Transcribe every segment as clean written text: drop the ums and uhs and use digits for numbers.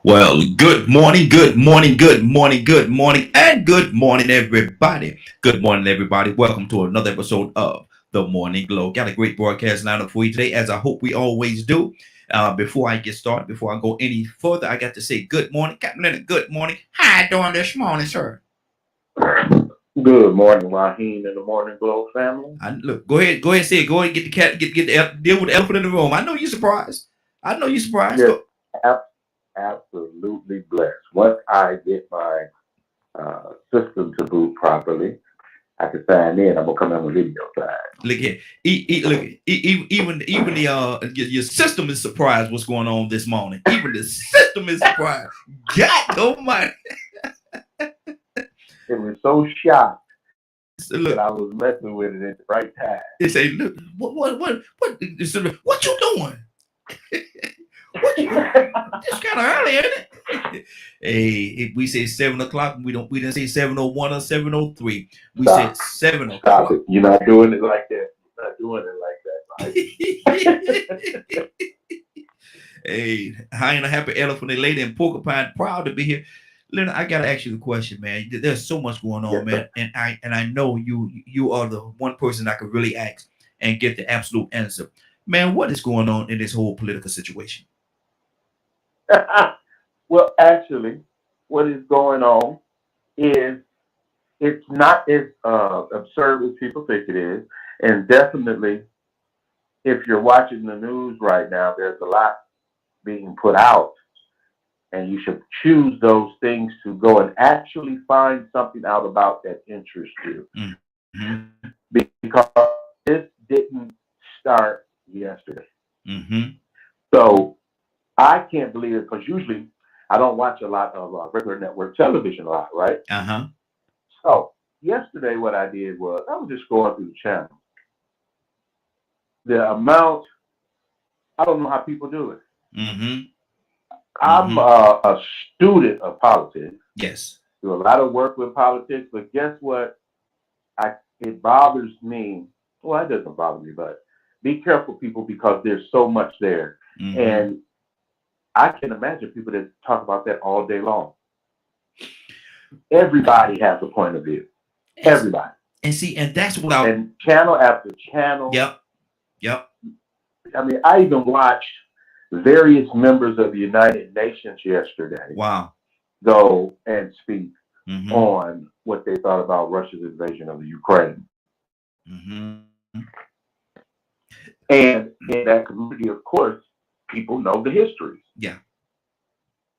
Well, good morning, good morning, good morning, good morning, and good morning, everybody. Good morning, everybody. Welcome to another episode of The Morning Glow. Got a great broadcast lineup for you today, as I hope we always do. Before I get started, before I go any further, I got to say good morning, Captain Leonard. Good morning. How you doing this morning, sir? Good morning, Raheem and the Morning Glow family. Look, go ahead, say it. Go ahead, and get the cat, deal with the elephant in the room. I know you're surprised. I know you're surprised. Yes, Go. ab- absolutely blessed. Once I get my system to boot properly, I can sign in. I'm gonna come on the video side. Look here. Look, even the your system is surprised what's going on this morning. Even the system is surprised. God Almighty! It was so shocked So that look, I was messing with it at the right time. they say, look, what you doing? What you? It's kind of early, isn't it? Hey, if we say 7 o'clock, we didn't say 7:01 or 7:03. We said Stop, seven stop o'clock. it. You're not doing it like that. You're not doing it like that, Hey, I ain't a happy elephant and lady and porcupine proud to be here. Leonard, I gotta ask you the question, man. There's so much going on, yes, man, and I know you are the one person I could really ask and get the absolute answer. Man, what is going on in this whole political situation? sir. Well, actually, what is going on is it's not as absurd as people think it is. And definitely, if you're watching the news right now, there's a lot being put out, and you should choose those things to go and actually find something out about that interests you. Mm-hmm. Because this didn't start yesterday. Mm-hmm. So I can't believe it because usually I don't watch a lot of regular network television a lot, right? Uh-huh. So yesterday, what I did was I was just going through the channel. The amount, I don't know how people do it. Mm-hmm. I'm Mm-hmm. a student of politics, Yes. do a lot of work with politics, but guess what? It bothers me. Well, it doesn't bother me, but be careful, people, because there's so much there, Mm-hmm. and I can imagine people that talk about that all day long. Everybody has a point of view. And, Everybody, and see, and that's what I. and channel after channel. Yep. Yep. I mean, I even watched various members of the United Nations yesterday Wow. go and speak Mm-hmm. on what they thought about Russia's invasion of the Ukraine. Mm-hmm. And in that community, of course, people know the histories. Yeah.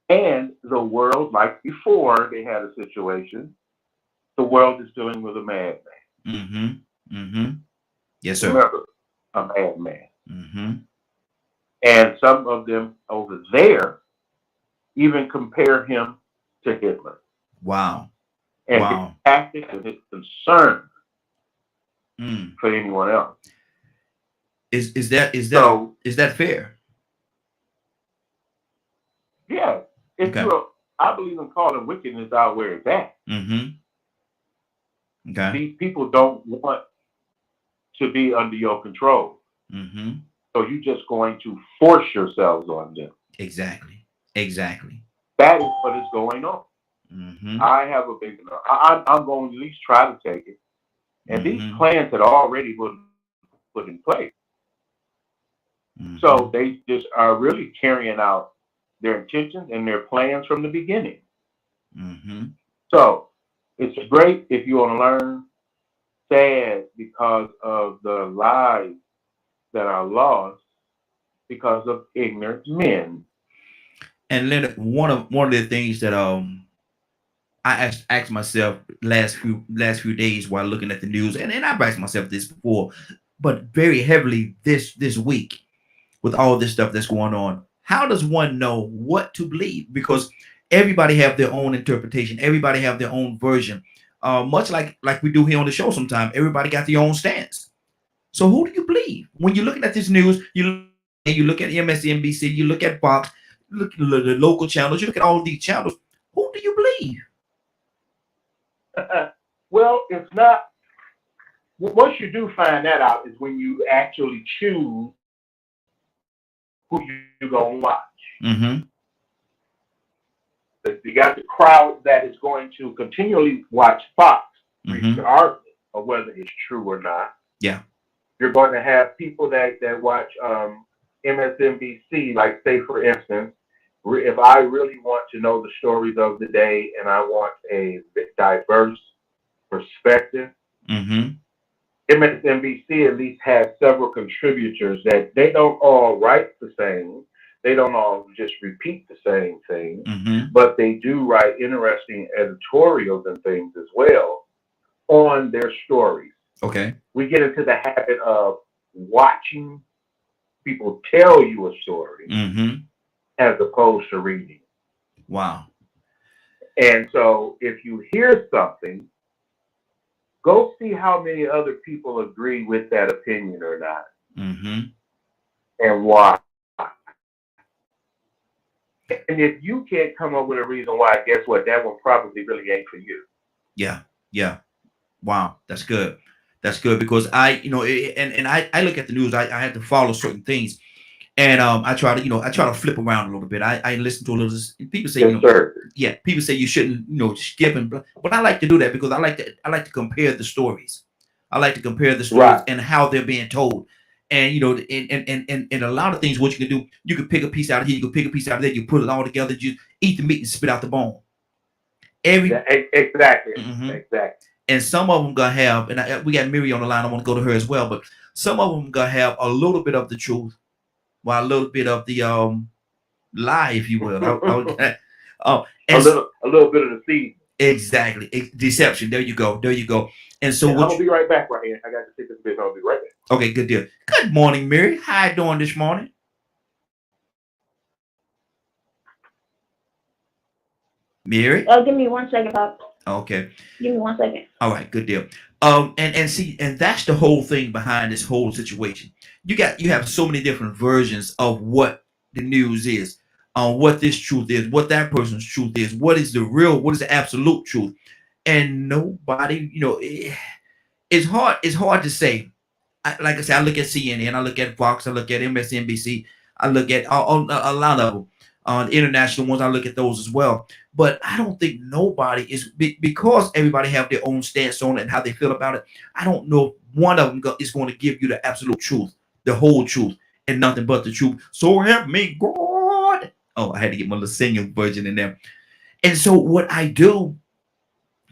And the world, like before they had a situation, the world is dealing with a madman. Mm-hmm. Mm-hmm. Yes, sir. Remember, a madman. Mm-hmm. And some of them over there even compare him to Hitler Wow. and his Wow. tactics and his concern Mm. for anyone else. Is that So, is that fair? yeah, if Okay. you're, I believe in calling wickedness out where it's at. Mm-hmm. Okay. These people don't want to be under your control. Mm-hmm. So you're just going to force yourselves on them. Exactly. Exactly. That is what is going on. Mm-hmm. I have a big, I'm going to at least try to take it. And these Mm-hmm. plans had already been put in place. So Mm-hmm. they just are really carrying out their intentions and their plans from the beginning. Mm-hmm. So it's great if you want to learn, sad because of the lives that are lost because of ignorant men. And then one of the things that I asked myself last few days while looking at the news, and I've asked myself this before, but very heavily this week with all this stuff that's going on. How does one know what to believe? Because everybody have their own interpretation. Everybody have their own version. Much like we do here on the show sometimes. Everybody got their own stance. So who do you believe? When you're looking at this news, you look at MSNBC, you look at Fox, look at the local channels, you look at all these channels. Who do you believe? Well, it's not. Once you do find that out, is when you actually choose who you're gonna watch. Mm-hmm. got the crowd that is going to continually watch Fox, Mm-hmm. regardless of whether it's true or not. Yeah. You're going to have people that watch MSNBC, like say for instance, if I really want to know the stories of the day and I want a diverse perspective, Mm-hmm. MSNBC at least has several contributors that they don't all write the same. They don't all just repeat the same thing, Mm-hmm. but they do write interesting editorials and things as well on their stories. Okay. We get into the habit of watching people tell you a story Mm-hmm. as opposed to reading. Wow. And so if you hear something, go see how many other people agree with that opinion or not Mm-hmm. and why. And if you can't come up with a reason why, guess what? That one probably really ain't for you. Yeah. Yeah. Wow. That's good. That's good because I look at the news. I have to follow certain things. And I try to flip around a little bit. I listen to a little. People say, Yes, sir. yeah, people say you shouldn't, skip and, but I like to do that because I like to compare the stories. I like to compare the stories Right. and how they're being told. And and a lot of things, what you can do, you can pick a piece out of here, you can pick a piece out of there, you put it all together, you eat the meat and spit out the bone. Every Exactly. mhm. Exactly. And some of them gonna have, and we got Miri on the line. I want to go to her as well, but some of them gonna have a little bit of the truth, while a little bit of the lie, if you will. Oh, and A little bit of the seed. exactly, deception. There you go. There you go. And so Yeah, I'm what? gonna be right back right here. I got to take this bit. I'll be right back. Okay, good deal. Good morning, Mary. How you doing this morning, Mary? Give me 1 second, Pop. Okay. Give me 1 second. All right, good deal. And see, and that's the whole thing behind this whole situation. You have so many different versions of what the news is, what this truth is, what that person's truth is, what is the absolute truth, and nobody, it's hard to say. Like I said, I look at CNN, I look at Fox, I look at MSNBC, I look at a lot of them, the international ones. I look at those as well. But I don't think nobody is because everybody have their own stance on it and how they feel about it. I don't know if one of them is going to give you the absolute truth, the whole truth, and nothing but the truth. So help me God. Oh, I had to get my little singing version in there. And so what I do,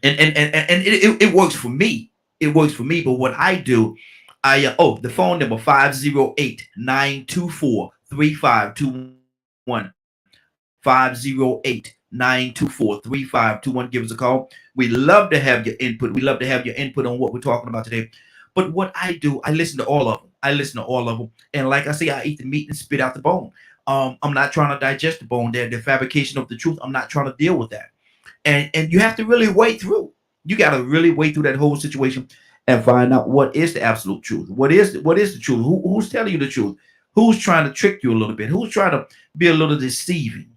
and it works for me. It works for me. But what I do, the phone number 508-924-3521. 508-924-3521. Give us a call. We love to have your input. We love to have your input on what we're talking about today. But what I do, I listen to all of them. I listen to all of them. And like I say, I eat the meat and spit out the bone. I'm not trying to digest the bone. The fabrication of the truth. I'm not trying to deal with that. And you have to really wait through. You got to really wait through that whole situation and find out what is the absolute truth. What is the truth? Who's telling you the truth? Who's trying to trick you a little bit? Who's trying to be a little deceiving?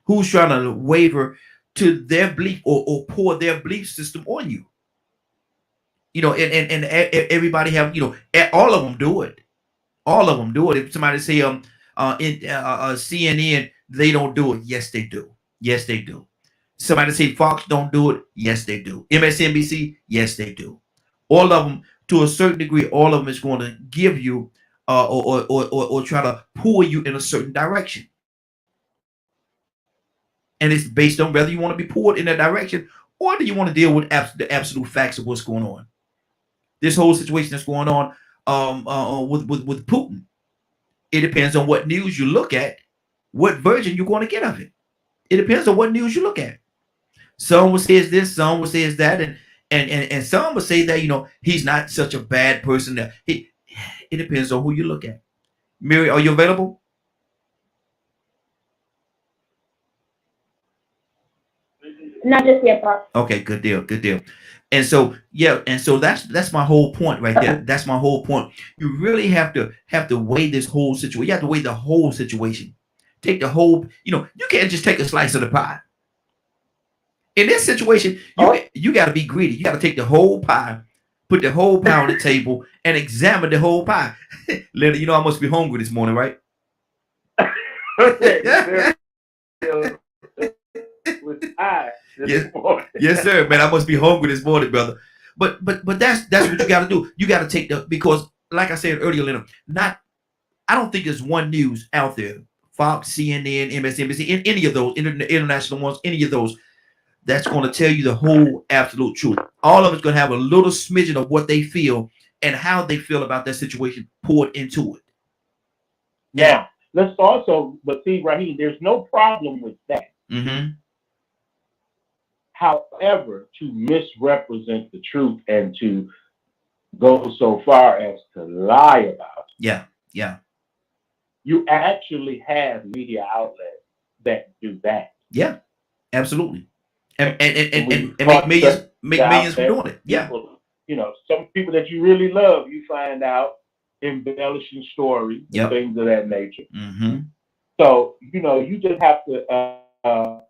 Who's trying to waver to their belief or pour their belief system on you? And everybody have, all of them do it. All of them do it. If somebody say CNN, they don't do it. Yes, they do. Yes, they do. Somebody say Fox don't do it. Yes, they do. MSNBC, yes, they do. All of them, to a certain degree, all of them is going to give you or try to pull you in a certain direction. And it's based on whether you want to be pulled in that direction or do you want to deal with the absolute facts of what's going on. This whole situation that's going on with Putin. It depends on what news you look at, what version you're going to get of it. It depends on what news you look at. Some will say it's this, some will say it's that, and some will say that he's not such a bad person. That it depends on who you look at. Mary, are you available? Not just yet, Pop. Okay, good deal, good deal. And so yeah, and so that's my whole point right there. That's my whole point. You really have to weigh this whole situation. You have to weigh the whole situation. Take the whole. You can't just take a slice of the pie. In this situation, you got to be greedy. You got to take the whole pie, put the whole pie on the table, and examine the whole pie. Leonard, I must be hungry this morning, right? Okay. With high this Yes, morning. yes, sir, man. I must be hungry this morning, brother. But that's what you got to do. You got to take the because, like I said earlier, Leonard, not I don't think there's one news out there, Fox, CNN, MSNBC, in any of those international ones, any of those that's going to tell you the whole absolute truth. All of it's going to have a little smidgen of what they feel and how they feel about that situation poured into it. And Now, let's also, but see, Raheem, there's no problem with that. mm-hmm, However, to misrepresent the truth and to go so far as to lie about it, yeah, yeah, you actually have media outlets that do that. yeah, absolutely, And when you and caught such make millions from outlets, doing it. Yeah. people, some people that you really love, you find out embellishing stories and Yep. things of that nature. Mm-hmm. So, you just have to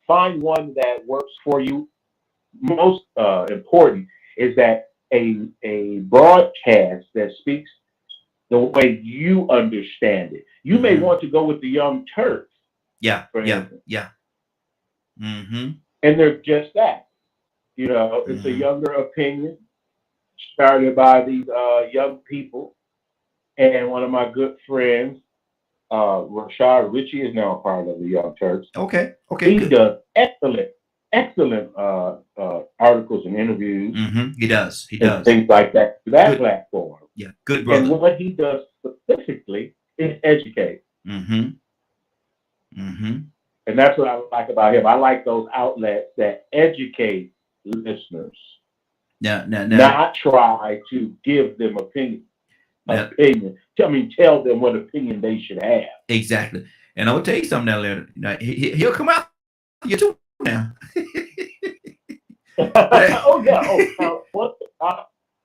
find one that works for you. Most important is that a broadcast that speaks the way you understand it. You may Mm-hmm. want to go with the Young Turks, Yeah. for Yeah. instance, Yeah. Mm-hmm. and they're just that. It's a Mm-hmm. younger opinion started by these young people. And one of my good friends, Rashad Ritchie, is now a part of the Young Turks. Okay. Okay. He Good. does excellent articles and interviews Mm-hmm. He does. He and does. things like that to that Good. platform. Yeah. Good And brother. what he does specifically is educate. Mm-hmm. Mm-hmm. And that's what I like about him. I like those outlets that educate listeners, Now. not try to give them Now. tell them what opinion they should have. Exactly. And I'll tell you something now, later. Now, he'll come out you too now. Oh yeah. Oh, what?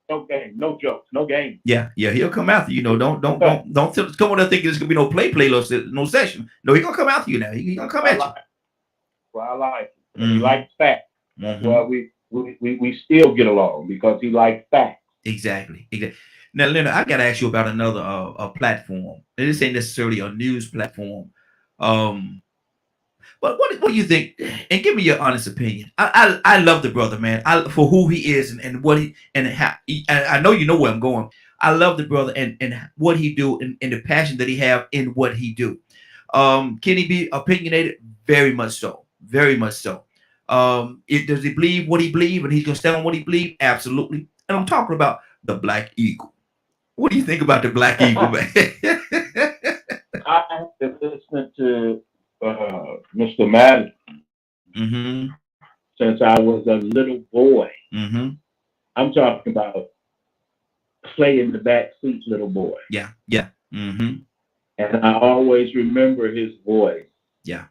No game, no jokes, no game. Yeah, yeah, he'll come after you. Don't come on there thinking there's gonna be no play no session. No, he gonna come after you now. He gonna come I at you. like, well, I like it, and he Mm-hmm. likes facts. That's Mm-hmm. why we still get along because he likes facts. Exactly. Exactly. Now, Leonard, I gotta ask you about another platform. And this ain't necessarily a news platform. Um, but what do you think? And give me your honest opinion. I love the brother, man. For who he is and what he and how. I know you know where I'm going. I love the brother and what he do and the passion that he have in what he do. Can he be opinionated? Very much so. Very much so. Does he believe what he believe and he's gonna stand on what he believe? Absolutely. And I'm talking about the Black Eagle. What do you think about the Black Eagle, man? I have been listening to Mr. Madden mm-hmm. since I was a little boy. Mm-hmm. I'm talking about play in the back seat, little boy. Yeah. Yeah. Mm-hmm. And I always remember his voice Yeah.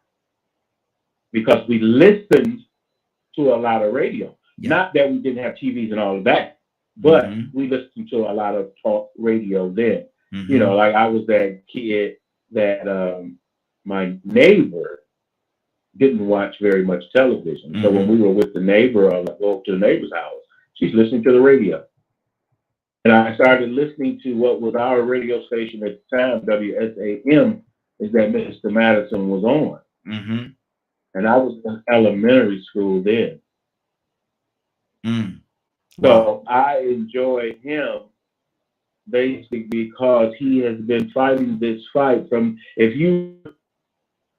because we listened to a lot of radio. Yeah. Not that we didn't have TVs and all of that, but Mm-hmm. we listened to a lot of talk radio then. Mm-hmm. Like I was that kid that my neighbor didn't watch very much television. So when Mm-hmm. we were with the neighbor or go to the neighbor's house, she's listening to the radio. And I started listening to what was our radio station at the time, WSAM, is that Mr. Madison was on. Mm-hmm. And I was in elementary school then. Mm. Wow. So I enjoy him basically because he has been fighting this fight from, if you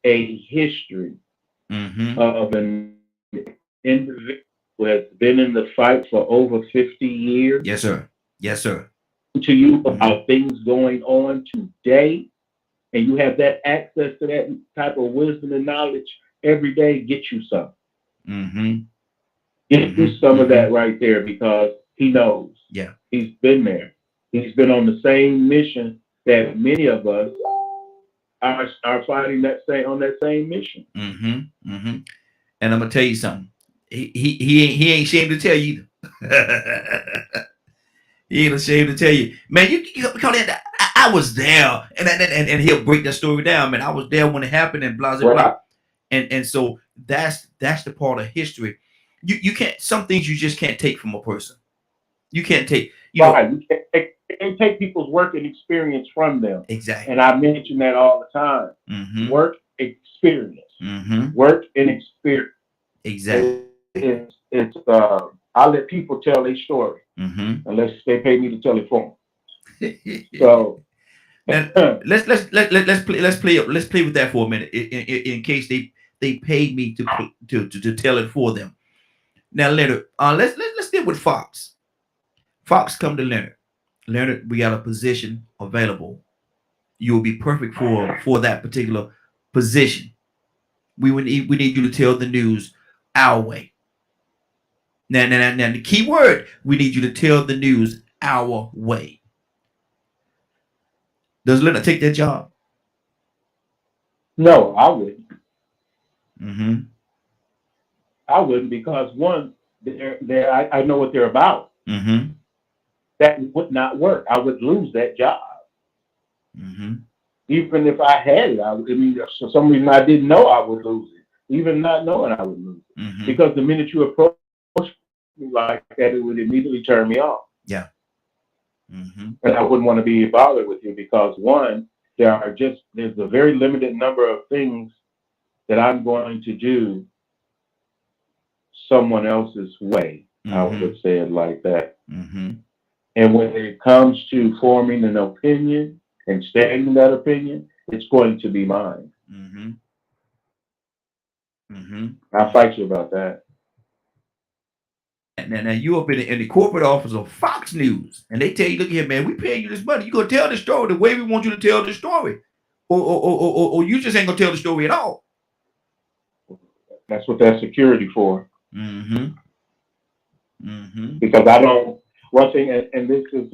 a history Mm-hmm. of an individual who has been in the fight for over 50 years, Yes, sir. Yes, sir. to you Mm-hmm. about things going on today, and you have that access to that type of wisdom and knowledge every day, get you some. Mm-hmm. Get you Mm-hmm. some of Mm-hmm. that right there because he knows. Yeah. He's been there. He's been on the same mission that many of us are fighting on that same mission. Mm-hmm. Mm-hmm. And I'm gonna tell you something. He ain't ashamed to tell you either. He ain't ashamed to tell you, man. You call that. I was there, and he'll break that story down, man. I was there when it happened, and blah blah blah. Right. And so that's the part of history. You can't some things you just can't take from a person. You can't take, Right. You can't take people's work and experience from them. exactly. And I mention that all the time. Mm-hmm. Work experience. Mm-hmm. Work and experience. Exactly. It's I let people tell their story Mm-hmm. unless they pay me to tell it for them. So Now let's play with that for a minute in case they paid me to tell it for them. Now Leonard, let's deal with Fox. Fox come to Leonard. Leonard, we got a position available. You will be perfect for that particular position. We need you to tell the news our way. Now, the key word, we need you to tell the news our way. Does Leonard take that job? no, I wouldn't. Mm-hmm. I wouldn't because one, I know what they're about. Mm-hmm. That would not work. I would lose that job. Mm-hmm. Even if I had it, I mean, for some reason I didn't know I would lose it. Even not knowing I would lose it. Mm-hmm. Because the minute you approach me like that, it would immediately turn me off. Yeah. Mm-hmm. And I wouldn't want to be bothered with you because one, there's a very limited number of things that I'm going to do someone else's way. I Mm-hmm. would say it like that. Mm-hmm. And when it comes to forming an opinion and stating that opinion, it's going to be mine. Mm-hmm. Mm-hmm. I'll fight you about that. Now you up in the corporate office of Fox News, and they tell you, look here, man, we paying you this money. You gonna tell the story the way we want you to tell the story, or you just ain't gonna tell the story at all. That's what that's security for. Mm-hmm. Mm-hmm. Because I don't, one thing, and this is,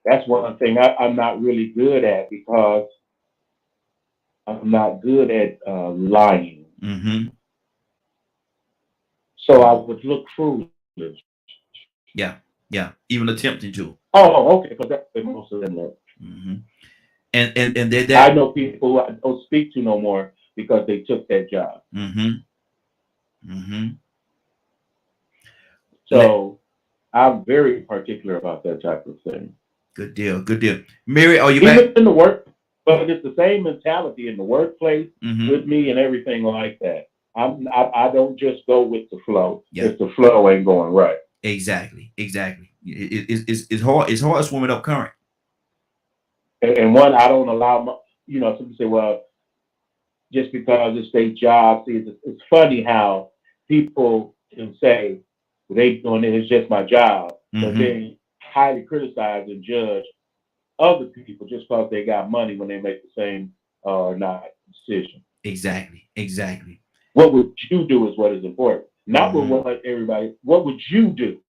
that's one thing I'm not really good at because I'm not good at lying. Mm-hmm. So I would look foolish. Yeah. Yeah. Even attempting to. Oh, okay, because that's the most of them. Mm-hmm. And they're I that. know people who I don't speak to no more because they took that job. Mm-hmm. Mm-hmm. Let So I'm very particular about that type of thing. Good deal. Good deal. Mary, are you Even back? in the work, but it's the same mentality in the workplace Mm-hmm. with me and everything like that. I don't just go with the flow Yeah. if the flow ain't going right. Exactly. Exactly. It's hard. It's hard swimming up current. And one, I don't allow my, some people say, well, just because it's their job. See, it's funny how people can say they doing it, it's just my job, but Mm-hmm. then highly criticize and judge other people just because they got money when they make the same or not decision. Exactly. Exactly. What would you do is what is important. Not Mm-hmm. what everybody, what would you do?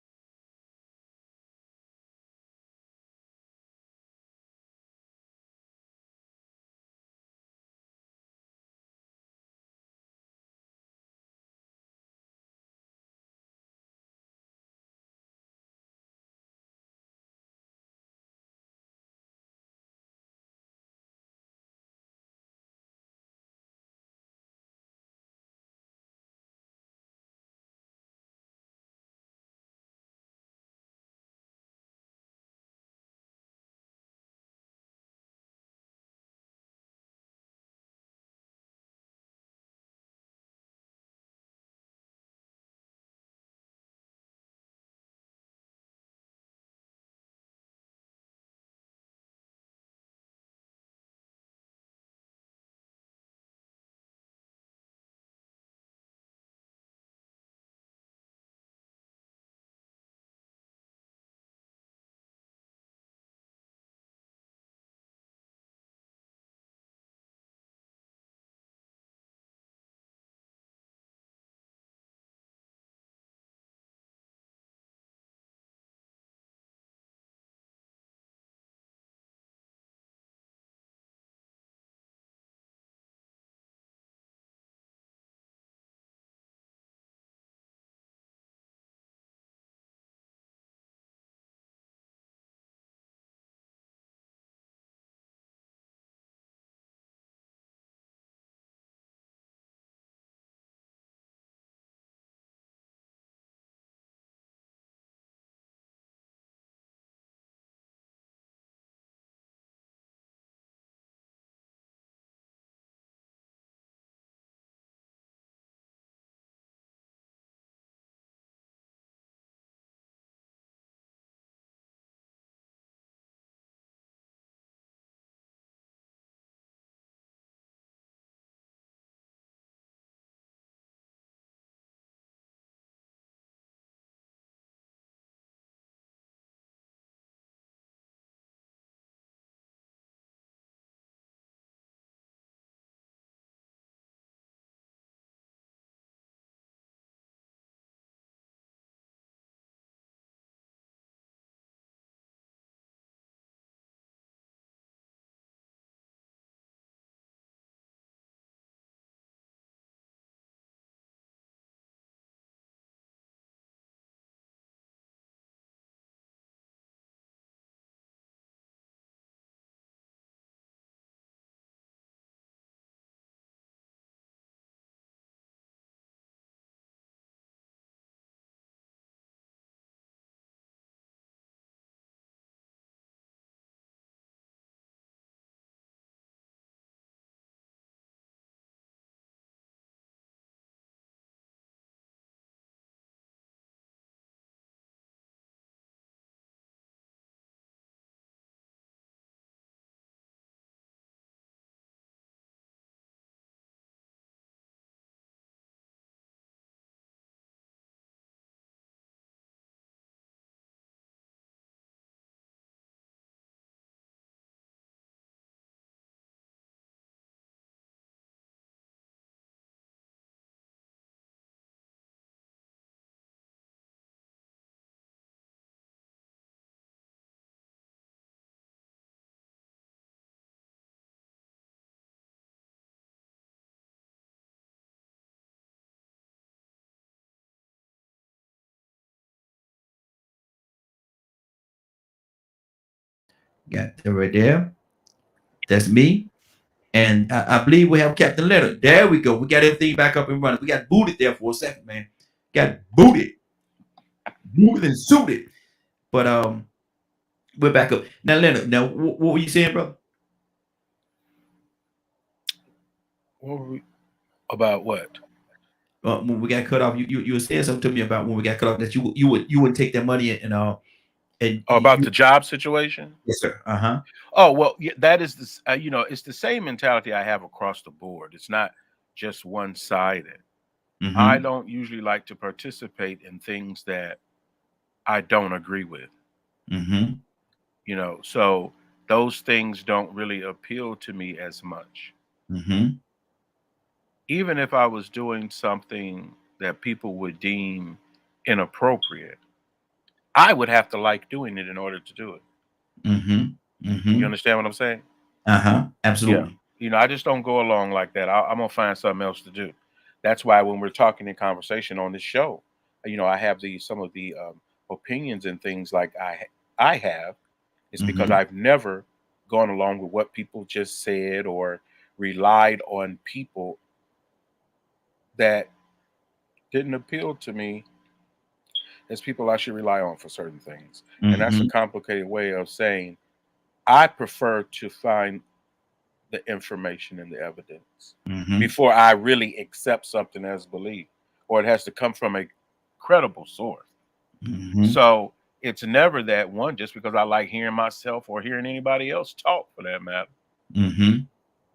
Got that right there. That's me. And I believe we have Captain Leonard. There we go. We got everything back up and running. We got booted there for a second, man. Got booted, booted and suited. But we're back up now, Leonard. Now, what were you saying, brother? What were we, about what? When we got cut off, you were saying something to me about when we got cut off that you wouldn't take that money and Oh, about the job situation? yes sir uh-huh Oh, well, yeah, that is this. It's the same mentality I have across the board. It's not just one sided. I mm-hmm don't usually like to participate in things that I don't agree with. mm-hmm So those things don't really appeal to me as much. mm-hmm Even if I was doing something that people would deem inappropriate, I would have to like doing it in order to do it. mm-hmm You mm-hmm understand what I'm saying? Yeah. absolutely I just don't go along like that. I'm gonna find something else to do. That's why when we're talking in conversation on this show, I have some of the opinions and things like I have. It's because mm-hmm I've never gone along with what people just said or relied on people that didn't appeal to me as people I should rely on for certain things. And that's a mm-hmm complicated way of saying I prefer to find the information and the evidence mm-hmm before I really accept something as belief, or it has to come from a credible source. mm-hmm So it's never that one just because I like hearing myself or hearing anybody else talk for that matter. mm-hmm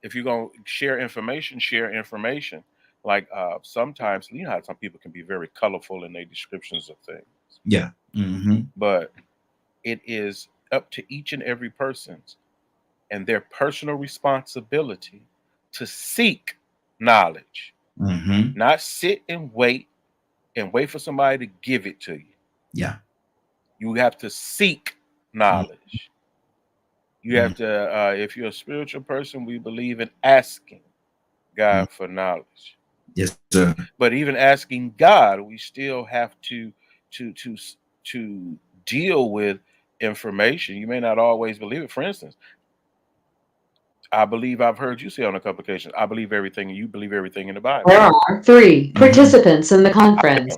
If you're going to share information, share information. Like sometimes, you know how some people can be very colorful in their descriptions of things, yeah mm-hmm but it is up to each and every person's and their personal responsibility to seek knowledge, mm-hmm not sit and wait for somebody to give it to you. yeah You have to seek knowledge. You mm-hmm have to, if you're a spiritual person, we believe in asking God for knowledge. yes sir But even asking God, we still have to to to deal with information. You may not always believe it. For instance, I believe I've heard you say on a couple occasions, I believe everything and you believe everything in the Bible. There are three mm-hmm participants in the I conference.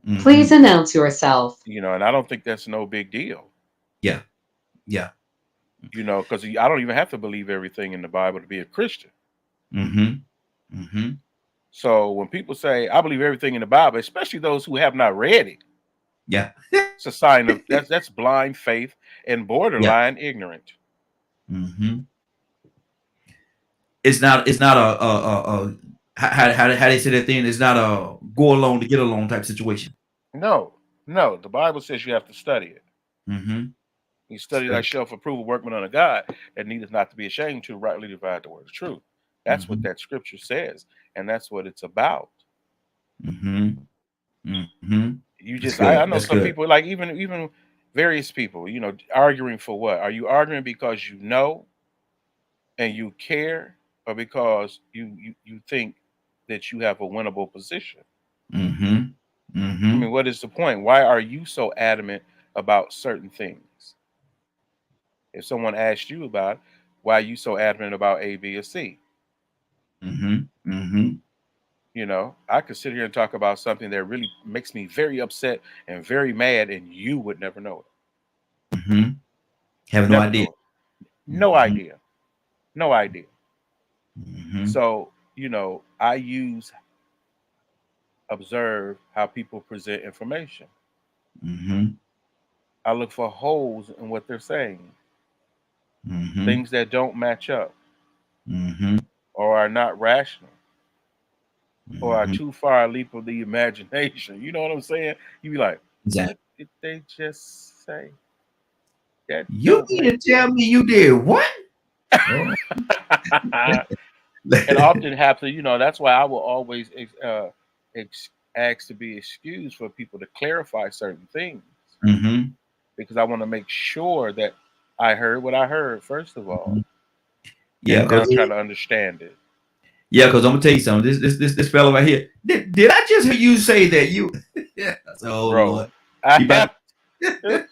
don't, Please mm-hmm announce yourself. and I don't think that's no big deal, yeah yeah because I don't even have to believe everything in the Bible to be a Christian. mm-hmm mm-hmm So when people say, I believe everything in the Bible, especially those who have not read it, yeah it's a sign of that's blind faith and yeah borderline ignorant. mm-hmm it's not how they say that thing. It's not a go along to get along type situation. No, no, the Bible says you have to study it. Mm-hmm. You study thyself, approve a workman unto God, that needeth not to be ashamed to rightly divide the word of truth. That's what Mm-hmm. that scripture says, and that's what it's about. Mm-hmm. Mm-hmm. You That's just, I good. know That's some good. people like even various people, arguing for what? Are you arguing because you know and you care, or because you think that you have a winnable position? Mm-hmm. I Mm-hmm. mean, what is the point? Why are you so adamant about certain things? If someone asked you about it, why are you so adamant about A, B, or C? Mm-hmm. Mm-hmm. I could sit here and talk about something that really makes me very upset and very mad, and you would never know Mm-hmm. Have it. no Never idea. know it. No Mm-hmm. idea. No idea. Mm-hmm. So, I observe how people present information. Mm-hmm. I look for holes in what they're saying, Mm-hmm. things that don't match up Mm-hmm. or are not rational or are Mm-hmm. too far a leap of the imagination. You know what I'm saying? You be like, Exactly. what did they just say? That You don't need make to tell me you did what? Oh. and often have to, that's why I will always ask to be excused for people to clarify certain things, mm-hmm. because I want to make sure that I heard what I heard, first of all, Yeah, and then because I'm trying to understand it. I'm gonna tell you something. This fellow right here. Did I just hear you say that you? Yeah. Oh Bro, Lord. I You have about to.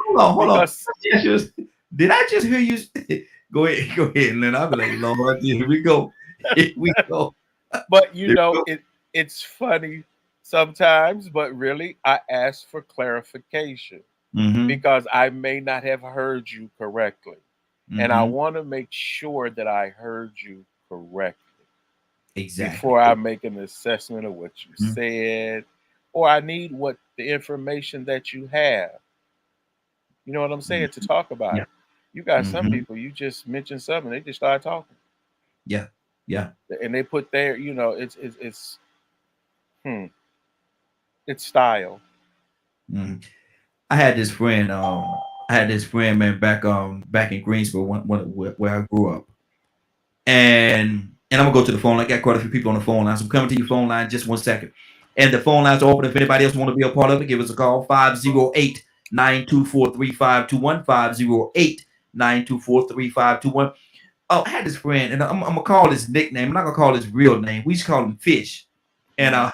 hold on, hold on. Because Did I just hear you? Go ahead, and then I'll be like, Lord, here we go, here we go. but Here we go. it's funny sometimes, but really I ask for clarification Mm-hmm. because I may not have heard you correctly. And I Mm-hmm. want to make sure that I heard you correctly Exactly. before I make an assessment of what you Mhm. said, or I need what the information that you have. You know what I'm saying? To Mhm. talk about Yeah. it. You got some Mm-hmm. people, you just mention something, they just start talking, Yeah. Yeah. and they put their, it's hmm, it's style. Mhm. I had this friend. I had this friend, man, back in Greensboro, where I grew up. And I'm gonna go to the phone. I got quite a few people on the phone line. So I'm coming to your phone line just 1 second. And the phone lines are open. If anybody else want to be a part of it, give us a call. 508-924-3521. 508-924-3521. Oh, I had this friend, and I'm gonna call his nickname. I'm not gonna call his real name. We just call him Fish. And Mhm.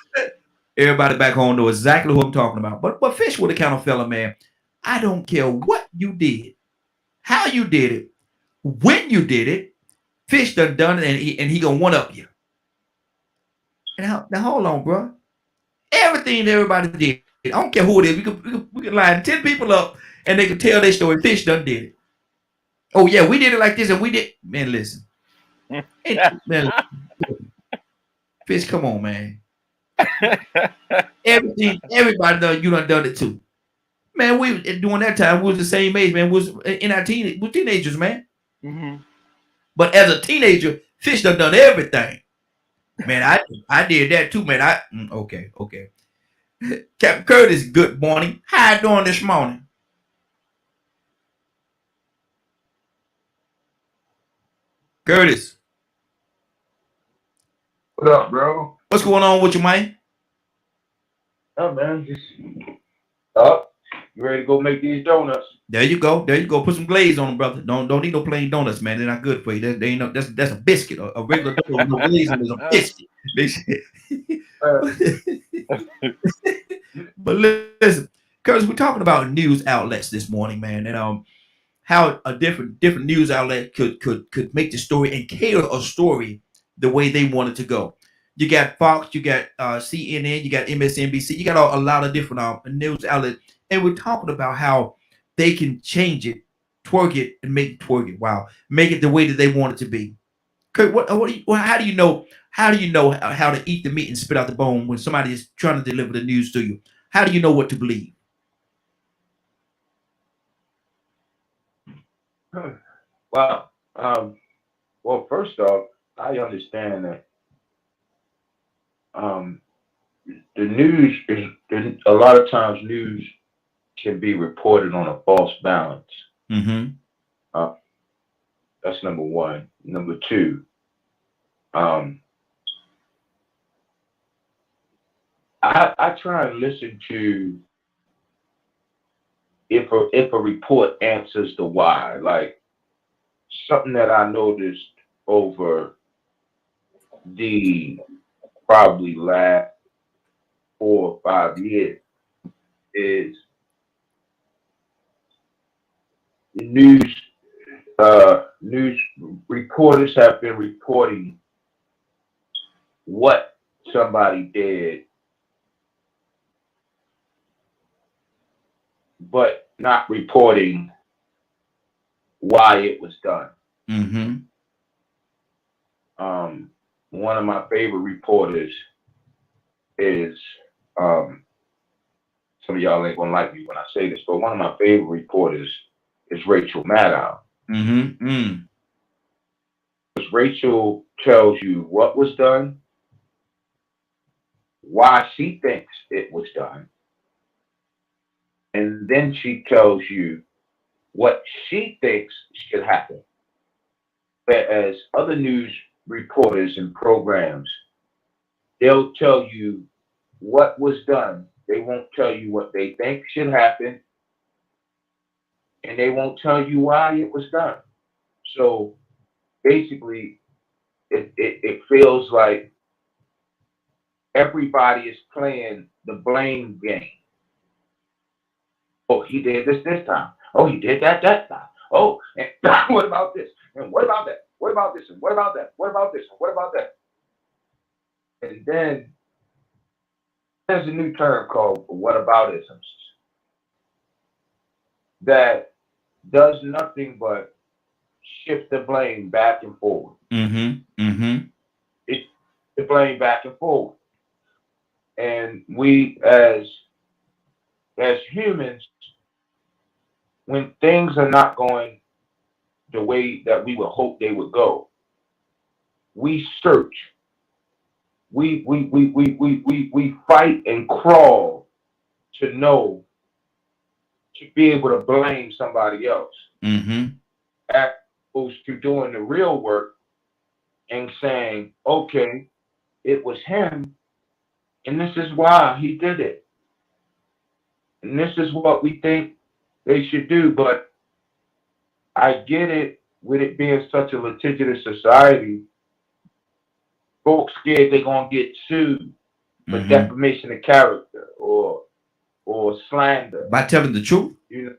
everybody back home know exactly who I'm talking about. But Fish was the kind of fella, man. I don't care what you did, how you did it, when you did it. Fish done it, and he gonna one up you. Now hold on, bro. Everything that everybody did, I don't care who it is. We can line 10 people up, and they can tell their story. Fish done did it. Oh yeah, we did it like this, and we did. Man, listen, man, Fish, come on, man. Everything, everybody done. You done it too, man. We during that time we was the same age, man. We was in our we teenagers, man. Mhm. But as a teenager, Fish done everything, man. I did that too, man. Okay. Captain Curtis, good morning. How you doing this morning? Curtis, What up, bro? what's going on with you, man? Oh man, just up. You ready to go make these donuts? There you go. There you go. Put some glaze on them, brother. Don't need no plain donuts, man. They're not good for you. They ain't no. That's a biscuit. A regular donut with no glaze on it is a biscuit. They Uh, but listen, Curtis, we're talking about news outlets this morning, man, and how a different news outlet could make the story and cater a story the way they want it to go. You got Fox, you got CNN, you got MSNBC, you got a lot of different news outlets, and we're talking about how they can change it, twerk it, and make it twerk it. Wow, make it the way that they want it to be. Kurt, how do you know? How do you know how to eat the meat and spit out the bone when somebody is trying to deliver the news to you? How do you know what to believe? wow. Well, first off, I understand that um, the news is a lot of times news can be reported on a false balance. Mm-hmm. Uh, that's number one. Number two, um, I try and listen to if a report answers the why. Like something that I noticed over the probably last 4 or 5 years is the news reporters have been reporting what somebody did, but not reporting why it was done. Mm-hmm. Um, One of my favorite reporters is some of y'all ain't gonna like me when I say this, but one of my favorite reporters is Rachel Maddow. Mm-hmm. Mm. Because Rachel tells you what was done, why she thinks it was done, and then she tells you what she thinks should happen. Whereas other news reporters and programs, they'll tell you what was done. They won't tell you what they think should happen, and they won't tell you why it was done. So basically, it feels like everybody is playing the blame game. Oh, he did this time. Oh, he did that time. Oh, and what about this? And what about that? What about this? And what about that? What about this? And what about that? And then there's a new term called whataboutisms that does nothing but shift the blame back and forward. It the blame back and forward. And we as humans, when things are not going the way that we would hope they would go, we search. We fight and crawl to know, to be able to blame somebody else. As opposed to doing the real work and saying, okay, it was him, and this is why he did it. And this is what we think they should do. But I get it, with it being such a litigious society, folks scared they're gonna get sued for defamation of character or slander. By telling the truth. You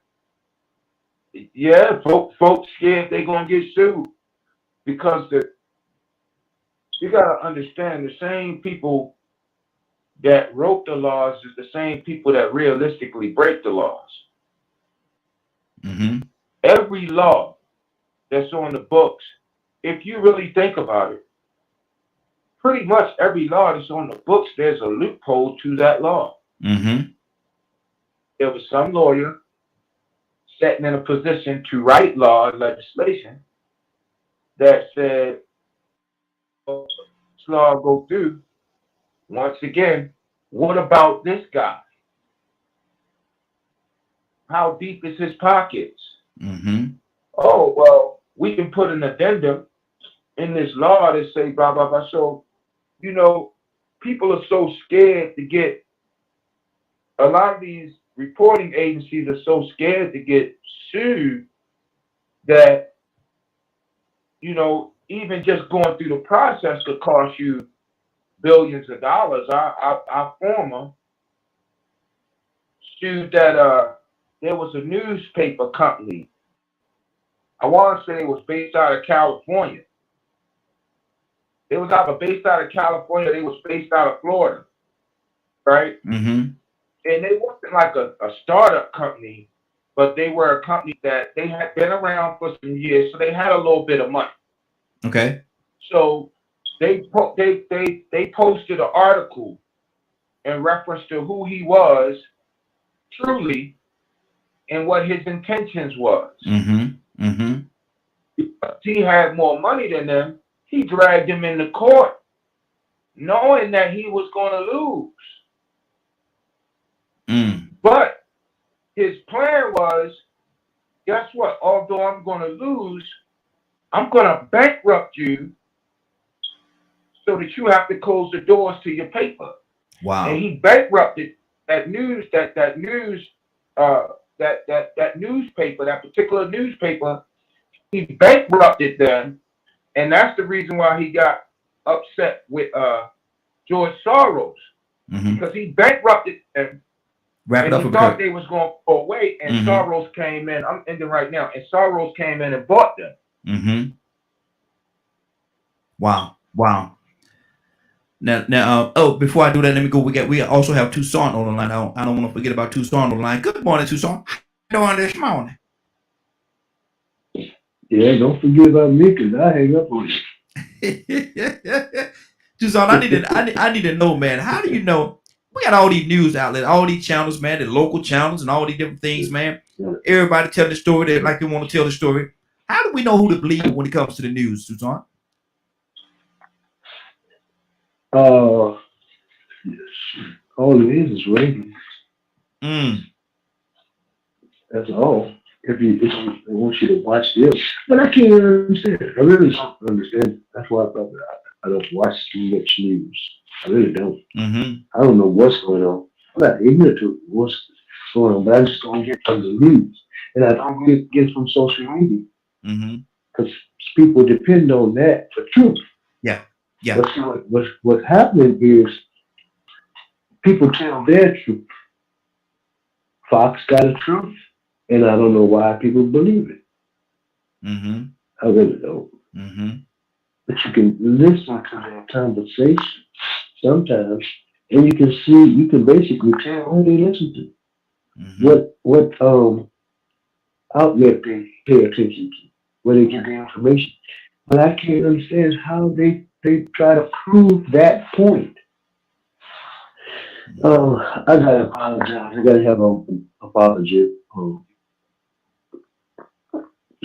know, yeah, folks scared they're gonna get sued because you gotta understand, the same people that wrote the laws is the same people that realistically break the laws. Every law that's on the books, if you really think about it, pretty much every law that's on the books, there's a loophole to that law. There was some lawyer sitting in a position to write law and legislation that said, oh, this law go through. Once again, what about this guy? How deep is his pockets? Oh, well, we can put an addendum in this law that say blah, blah, blah. So, you know, people are so scared to get, a lot of these reporting agencies are so scared to get sued that, you know, even just going through the process could cost you billions of dollars. Our former sued that there was a newspaper company. I want to say it was based out of California. They was either based out of California, or they was based out of Florida, right? And they wasn't like a startup company, but they were a company that they had been around for some years, so they had a little bit of money. Okay. So they posted an article in reference to who he was truly and what his intentions was. Because he had more money than them, he dragged him into court knowing that he was going to lose. But his plan was, guess what? Although I'm going to lose, I'm going to bankrupt you so that you have to close the doors to your paper. Wow. And he bankrupted that newspaper, that particular newspaper. He bankrupted them, and that's the reason why he got upset with George Soros, because he bankrupted them. Wrap it and up. he thought they was going to go away, and Soros came in. I'm ending right now, and Soros came in and bought them. Wow. Now, before I do that, let me go. We also have Tucson on the line. I don't want to forget about Tucson on the line. Good morning, Tucson. How you doing this morning? Yeah, don't forget about me, because I hang up on you. Tucson, I need to know, man. How do you know? We got all these news outlets, all these channels, man, the local channels and all these different things, man. Everybody tell the story like they want to tell the story. How do we know who to believe when it comes to the news, Tucson? all it is ratings. That's all. If they want you to watch this, but I can't understand. I really don't understand. That's why I don't watch too much news. I really don't. I don't know what's going on. I'm not ignorant to what's going on, but I just don't get from the news, and I don't get from social media because people depend on that for truth. Yeah. What's happening is people tell their truth. Fox got a truth. And I don't know why people believe it. Mm-hmm. I really don't. Mm-hmm. But you can listen to their conversation sometimes, and you can see, you can basically tell who they listen to, Mm-hmm. what outlet they pay attention to, where they get their information. But I can't understand how they try to prove that point. I gotta apologize. I gotta have an apology.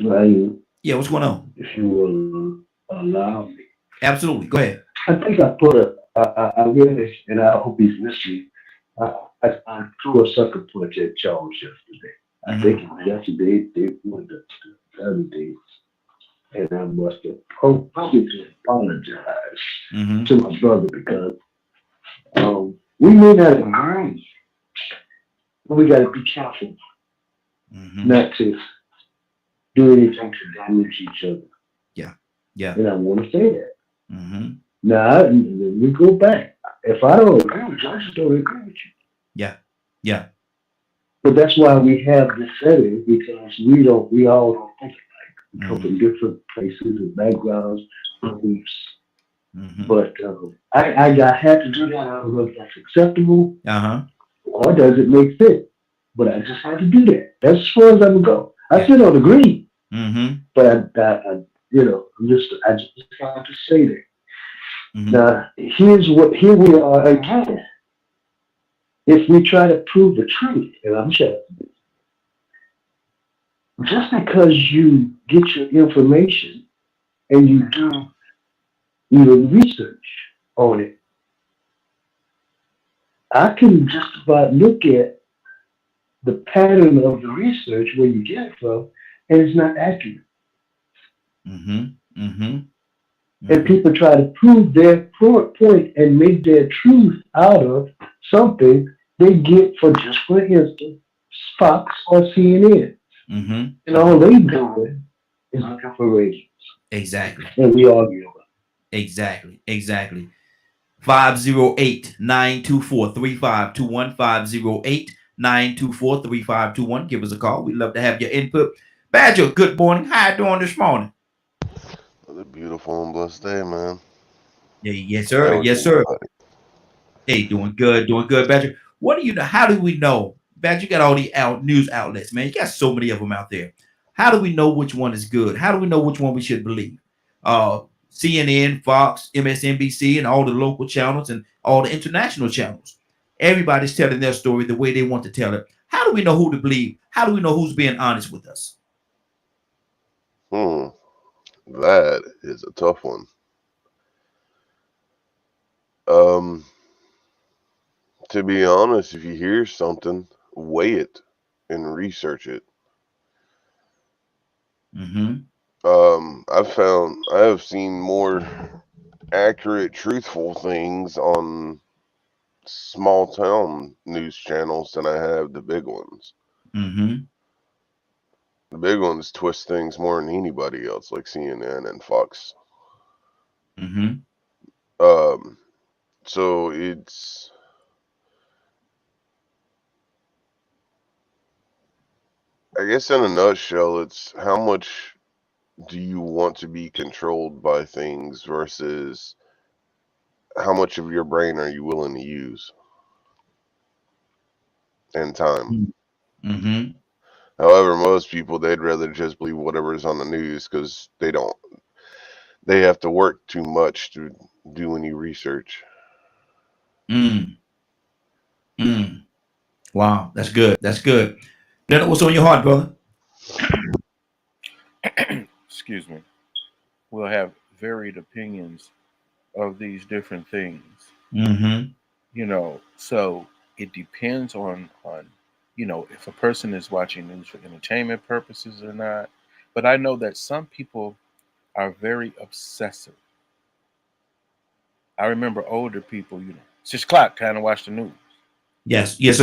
Ryan, Yeah, what's going on? if you will allow me. Absolutely. Go ahead. I think I put I really, and I hope he's listening. I threw a sucker punch at Charles yesterday. I think Mm-hmm. it was yesterday, they one of the other days, and I must have publicly apologized Mm-hmm. to my brother because we may not agree, but we got to be careful Mm-hmm. not to do anything to damage each other. Yeah. Yeah. And I want to say that. Mm-hmm. Now, we go back. If I don't agree with you, I just don't agree with you. Yeah. Yeah. But that's why we have this setting because we all don't think alike. We come Mm-hmm. from different places and backgrounds, beliefs. Mm-hmm. But I had to do that. I don't know if that's acceptable Uh-huh. or does it make sense. But I just had to do that. That's as far as I'm gonna go. I Yeah. still don't agree, Mm-hmm. but I just have to say that. Mm-hmm. Now, here we are again. If we try to prove the truth, and I'm sure just because you get your information and you do even research on it, I can just about look at the pattern of the research where you get it from, and it's not accurate. Mm-hmm. Mm-hmm. And Mm-hmm. people try to prove their point and make their truth out of something they get for, just for instance, Fox or CNN. Mm-hmm. And all they doing is looking for ratings. Exactly. And we argue about Exactly. Exactly. 508-924-3521. 508-924-3521. Give us a call. We'd love to have your input. Badger, good morning. How you doing this morning? Another beautiful and blessed day, man. Yeah, yes, sir. How is Yes, sir. everybody? Hey, doing good, Badger. What do you know? How do we know? Badger, you got all the news outlets, man. You got so many of them out there. How do we know which one is good? How do we know which one we should believe? Uh, CNN, Fox, MSNBC, and all the local channels and all the international channels. Everybody's telling their story the way they want to tell it. How do we know who to believe? How do we know who's being honest with us? Hmm, that is a tough one. Um, to be honest, if you hear something, weigh it and research it. Mm-hmm. I have seen more accurate, truthful things on small town news channels than I have the big ones. Mm-hmm. The big ones twist things more than anybody else, like CNN and Fox. Mm-hmm. Um, so I guess in a nutshell, it's how much do you want to be controlled by things versus how much of your brain are you willing to use and time. Mm-hmm. However, most people they'd rather just believe whatever's on the news because they have to work too much to do any research. Mm. Mm. Wow, that's good. That's good. Leonard, what's on your heart, brother? Excuse me. We'll have varied opinions of these different things. Mm-hmm. So it depends on if a person is watching news for entertainment purposes or not. But I know that some people are very obsessive. I remember older people, 6 o'clock, kind of watch the news Yes, yes,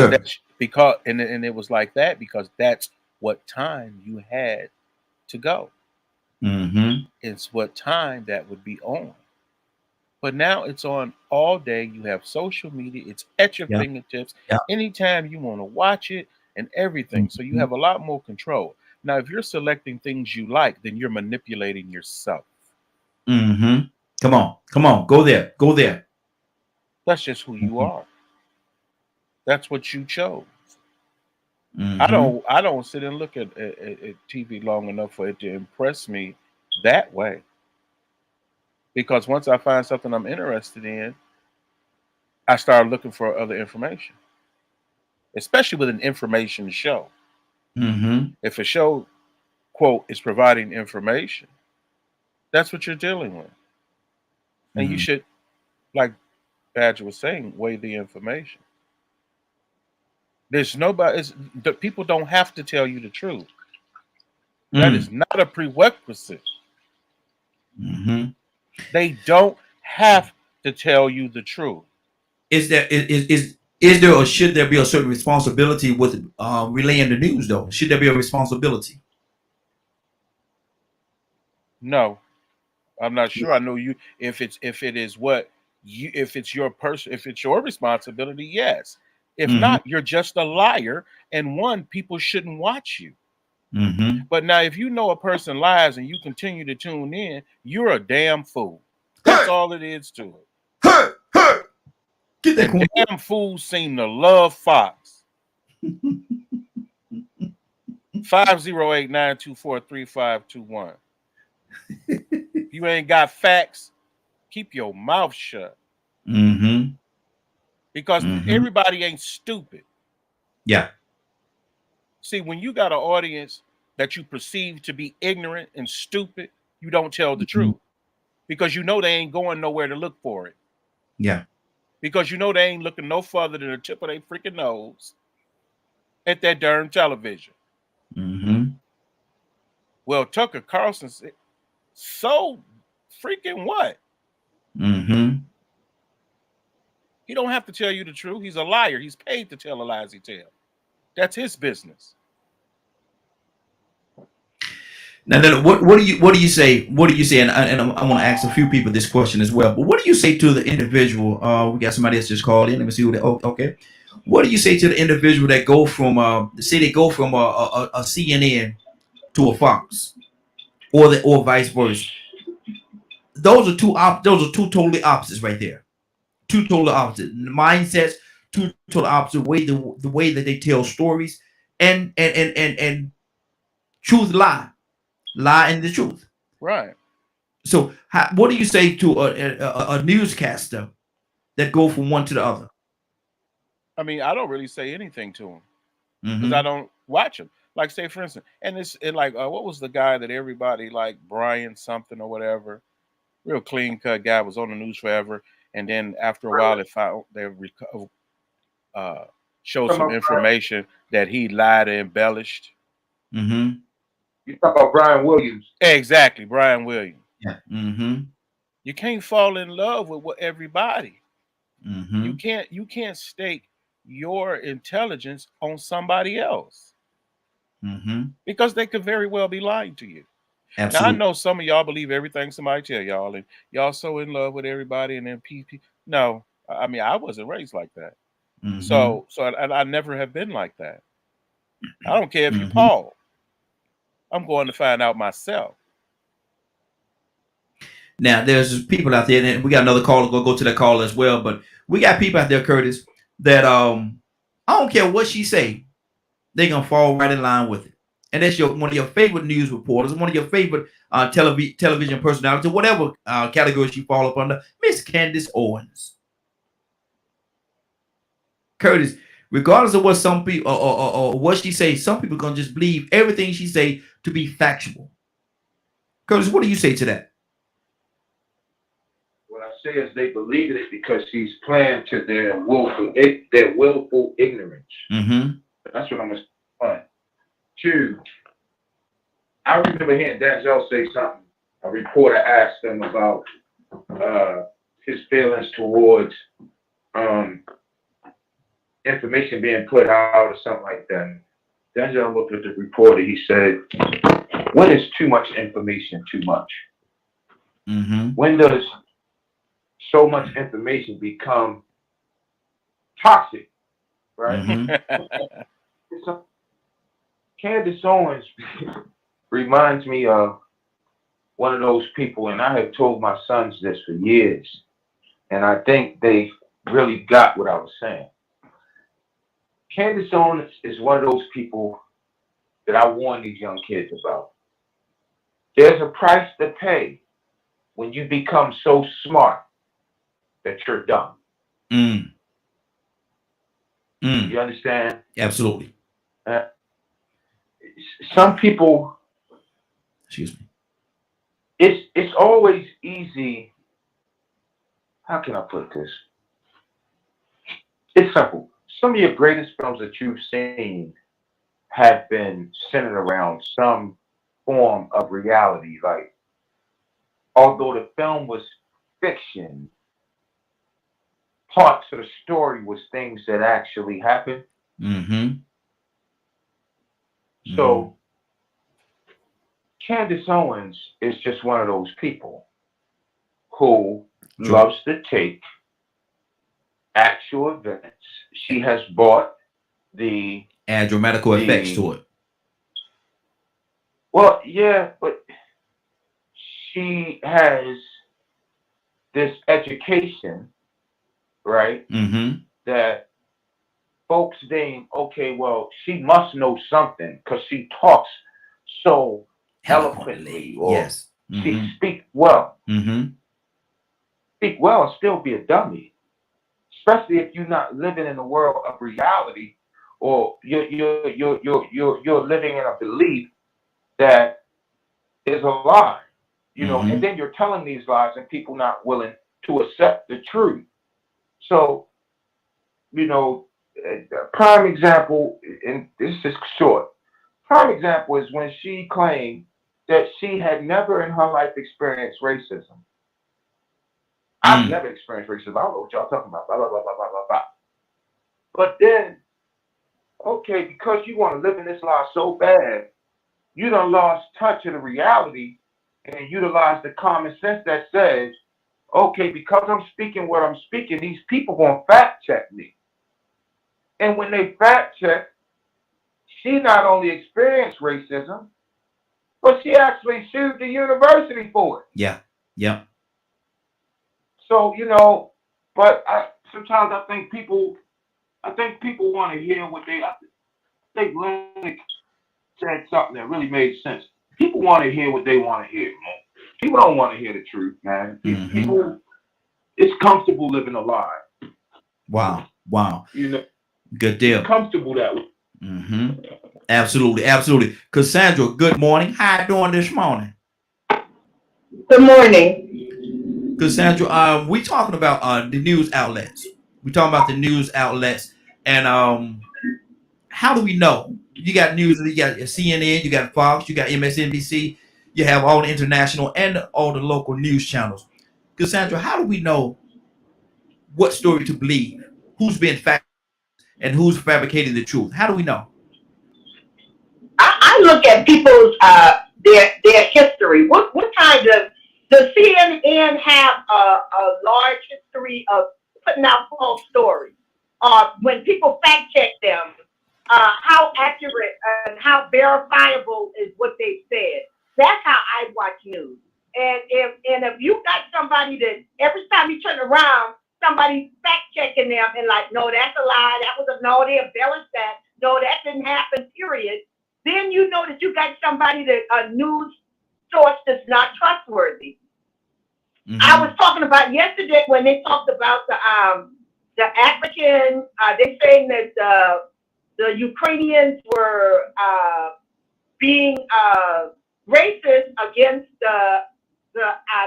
because sir. and it was like that because that's what time you had to go. Mm-hmm. It's what time that would be on. But now it's on all day. You have social media. It's at your Yeah, fingertips. yeah. Anytime you want to watch it, and everything. So you have a lot more control. Now, if you're selecting things you like, then you're manipulating yourself. Mm-hmm. Come on, go there, go there. That's just who you Mm-hmm. are. That's what you chose. Mm-hmm. I don't sit and look at TV long enough for it to impress me that way. Because once I find something I'm interested in, I start looking for other information, especially with an information show. Mm-hmm. If a show, quote, is providing information, that's what you're dealing with. And you Mm-hmm. should, like Badger was saying, weigh the information. There's nobody, the people don't have to tell you the truth. That is not a prerequisite. Mm-hmm. They don't have to tell you the truth. Is there or should there be a certain responsibility with relaying the news though? Should there be a responsibility? No, I'm not sure. I know you. If it is what you, if it's your person, if it's your responsibility, yes. If Mm-hmm. not, you're just a liar. And one, people shouldn't watch you. Mm-hmm. But now, if you know a person lies and you continue to tune in, you're a damn fool. That's Hey, all it is to it. hey, hey. Get that And corn. damn fools seem to love Fox. 508-924-3521. If you ain't got facts, keep your mouth shut. Mm-hmm. Because Mm-hmm. everybody ain't stupid. Yeah. See, when you got an audience that you perceive to be ignorant and stupid, you don't tell the Mm-hmm. truth. Because you know they ain't going nowhere to look for it. Yeah. Because you know they ain't looking no further than the tip of their freaking nose at that darn television. Mm-hmm. Well, Tucker Carlson said, so freaking what? Mm-hmm. He don't have to tell you the truth. He's a liar. He's paid to tell the lies he tells. That's his business. Now, what do you say? What do you say? And I want to ask a few people this question as well. But what do you say to the individual? We got somebody else just called in. Let me see who that. Oh, okay. What do you say to the individual that go from say they go from a CNN to a Fox or vice versa? Those are two totally opposites right there. Two totally opposite mindsets. Two totally opposite way the way that they tell stories and truth lie and the truth. Right. So, what do you say to a newscaster that go from one to the other? I mean, I don't really say anything to him because I Mm-hmm. don't watch him. Like, say, for instance, and it's like, what was the guy that everybody like, Brian something or whatever, real clean cut guy, was on the news forever, and then after a while, uh, showed Talking some about Brian, information that he lied and embellished. Mm-hmm. you talk about Brian Williams. Exactly, Brian Williams. Yeah. Mm-hmm. You can't fall in love with what everybody. Mm-hmm. You can't stake your intelligence on somebody else Mm-hmm. because they could very well be lying to you. Now I Absolutely. know some of y'all believe everything somebody tell y'all, and y'all so in love with everybody, and then PP. No, I mean I wasn't raised like that, Mm-hmm. so I never have been like that. I don't care if you Mm-hmm. Paul. I'm going to find out myself. Now, there's people out there, and we got another caller. Go to that call as well. But we got people out there, Curtis, that I don't care what she say, they gonna fall right in line with it. And that's your one of your favorite news reporters, one of your favorite television personalities, whatever category she fall up under, Miss Candace Owens. Curtis, regardless of what some people or what she say, some people gonna just believe everything she say to be factual. Curtis, what do you say to that? What I say is they believe it because she's playing to their willful ignorance. Mm-hmm. That's what I'm gonna say. Two, I remember hearing Denzel say something. A reporter asked him about his feelings towards information being put out or something like that. Denzel looked at the reporter. He said, "When is too much information too much? Mm-hmm. When does so much information become toxic?" Right? Mm-hmm. Candace Owens reminds me of one of those people, and I have told my sons this for years, and I think they really got what I was saying. Candace Owens is one of those people that I warn these young kids about. There's a price to pay when you become so smart that you're dumb. Mm. You understand? Absolutely. Uh, some people, Excuse me. it's always easy. How can I put this? It's simple. Some of your greatest films that you've seen have been centered around some form of reality. Like, although the film was fiction, parts of the story was things that actually happened. Mm-hmm. So Candace Owens is just one of those people who loves to take actual events. She has bought the Add dramatical effects to it. well, yeah, but she has this education, right? Mm-hmm. That folks deem, okay, well, she must know something because she talks so eloquently, Eloquently. or Yes. she Mm-hmm. speaks well. Mm-hmm. Speak well and still be a dummy, especially if you're not living in a world of reality, or you're living in a belief that is a lie, and Mm-hmm. then you're telling these lies and people not willing to accept the truth. So, you know, a prime example, and this is short. Prime example is when she claimed that she had never in her life experienced racism. I've Mm. never experienced racism. I don't know what y'all talking about. Blah blah blah blah blah blah blah. But then, okay, because you want to live in this lie so bad, you done lost touch of the reality and utilize the common sense that says, okay, because I'm speaking what I'm speaking, these people gonna fact check me. And when they fact check, she not only experienced racism, but she actually sued the university for it. Yeah. Yeah. So, but sometimes I think people want to hear what I think Lennox said something that really made sense. People want to hear what they want to hear, man. People don't want to hear the truth, man. Mm-hmm. People, it's comfortable living a lie. Wow. Wow. Good It's deal. comfortable that way. Mm-hmm. Absolutely. Absolutely. Cassandra, good morning. How you doing this morning? Good morning. Cassandra, we talking about the news outlets. We talking about the news outlets, and how do we know? You got news. You got CNN. You got Fox. You got MSNBC. You have all the international and all the local news channels. Cassandra, how do we know what story to believe? Who's being fact and who's fabricating the truth? How do we know? I look at people's their history. What kind of does CNN have a large history of putting out false stories? When people fact check them, how accurate and how verifiable is what they said? That's how I watch news. And if you got somebody that every time you turn around, somebody fact checking them and like, no, that's a lie. That was a no. They embellished that. No, that didn't happen. Period. Then you know that you got somebody that a news source that's not trustworthy. I Mm-hmm. was talking about yesterday when they talked about the African. They saying that the Ukrainians were being racist against the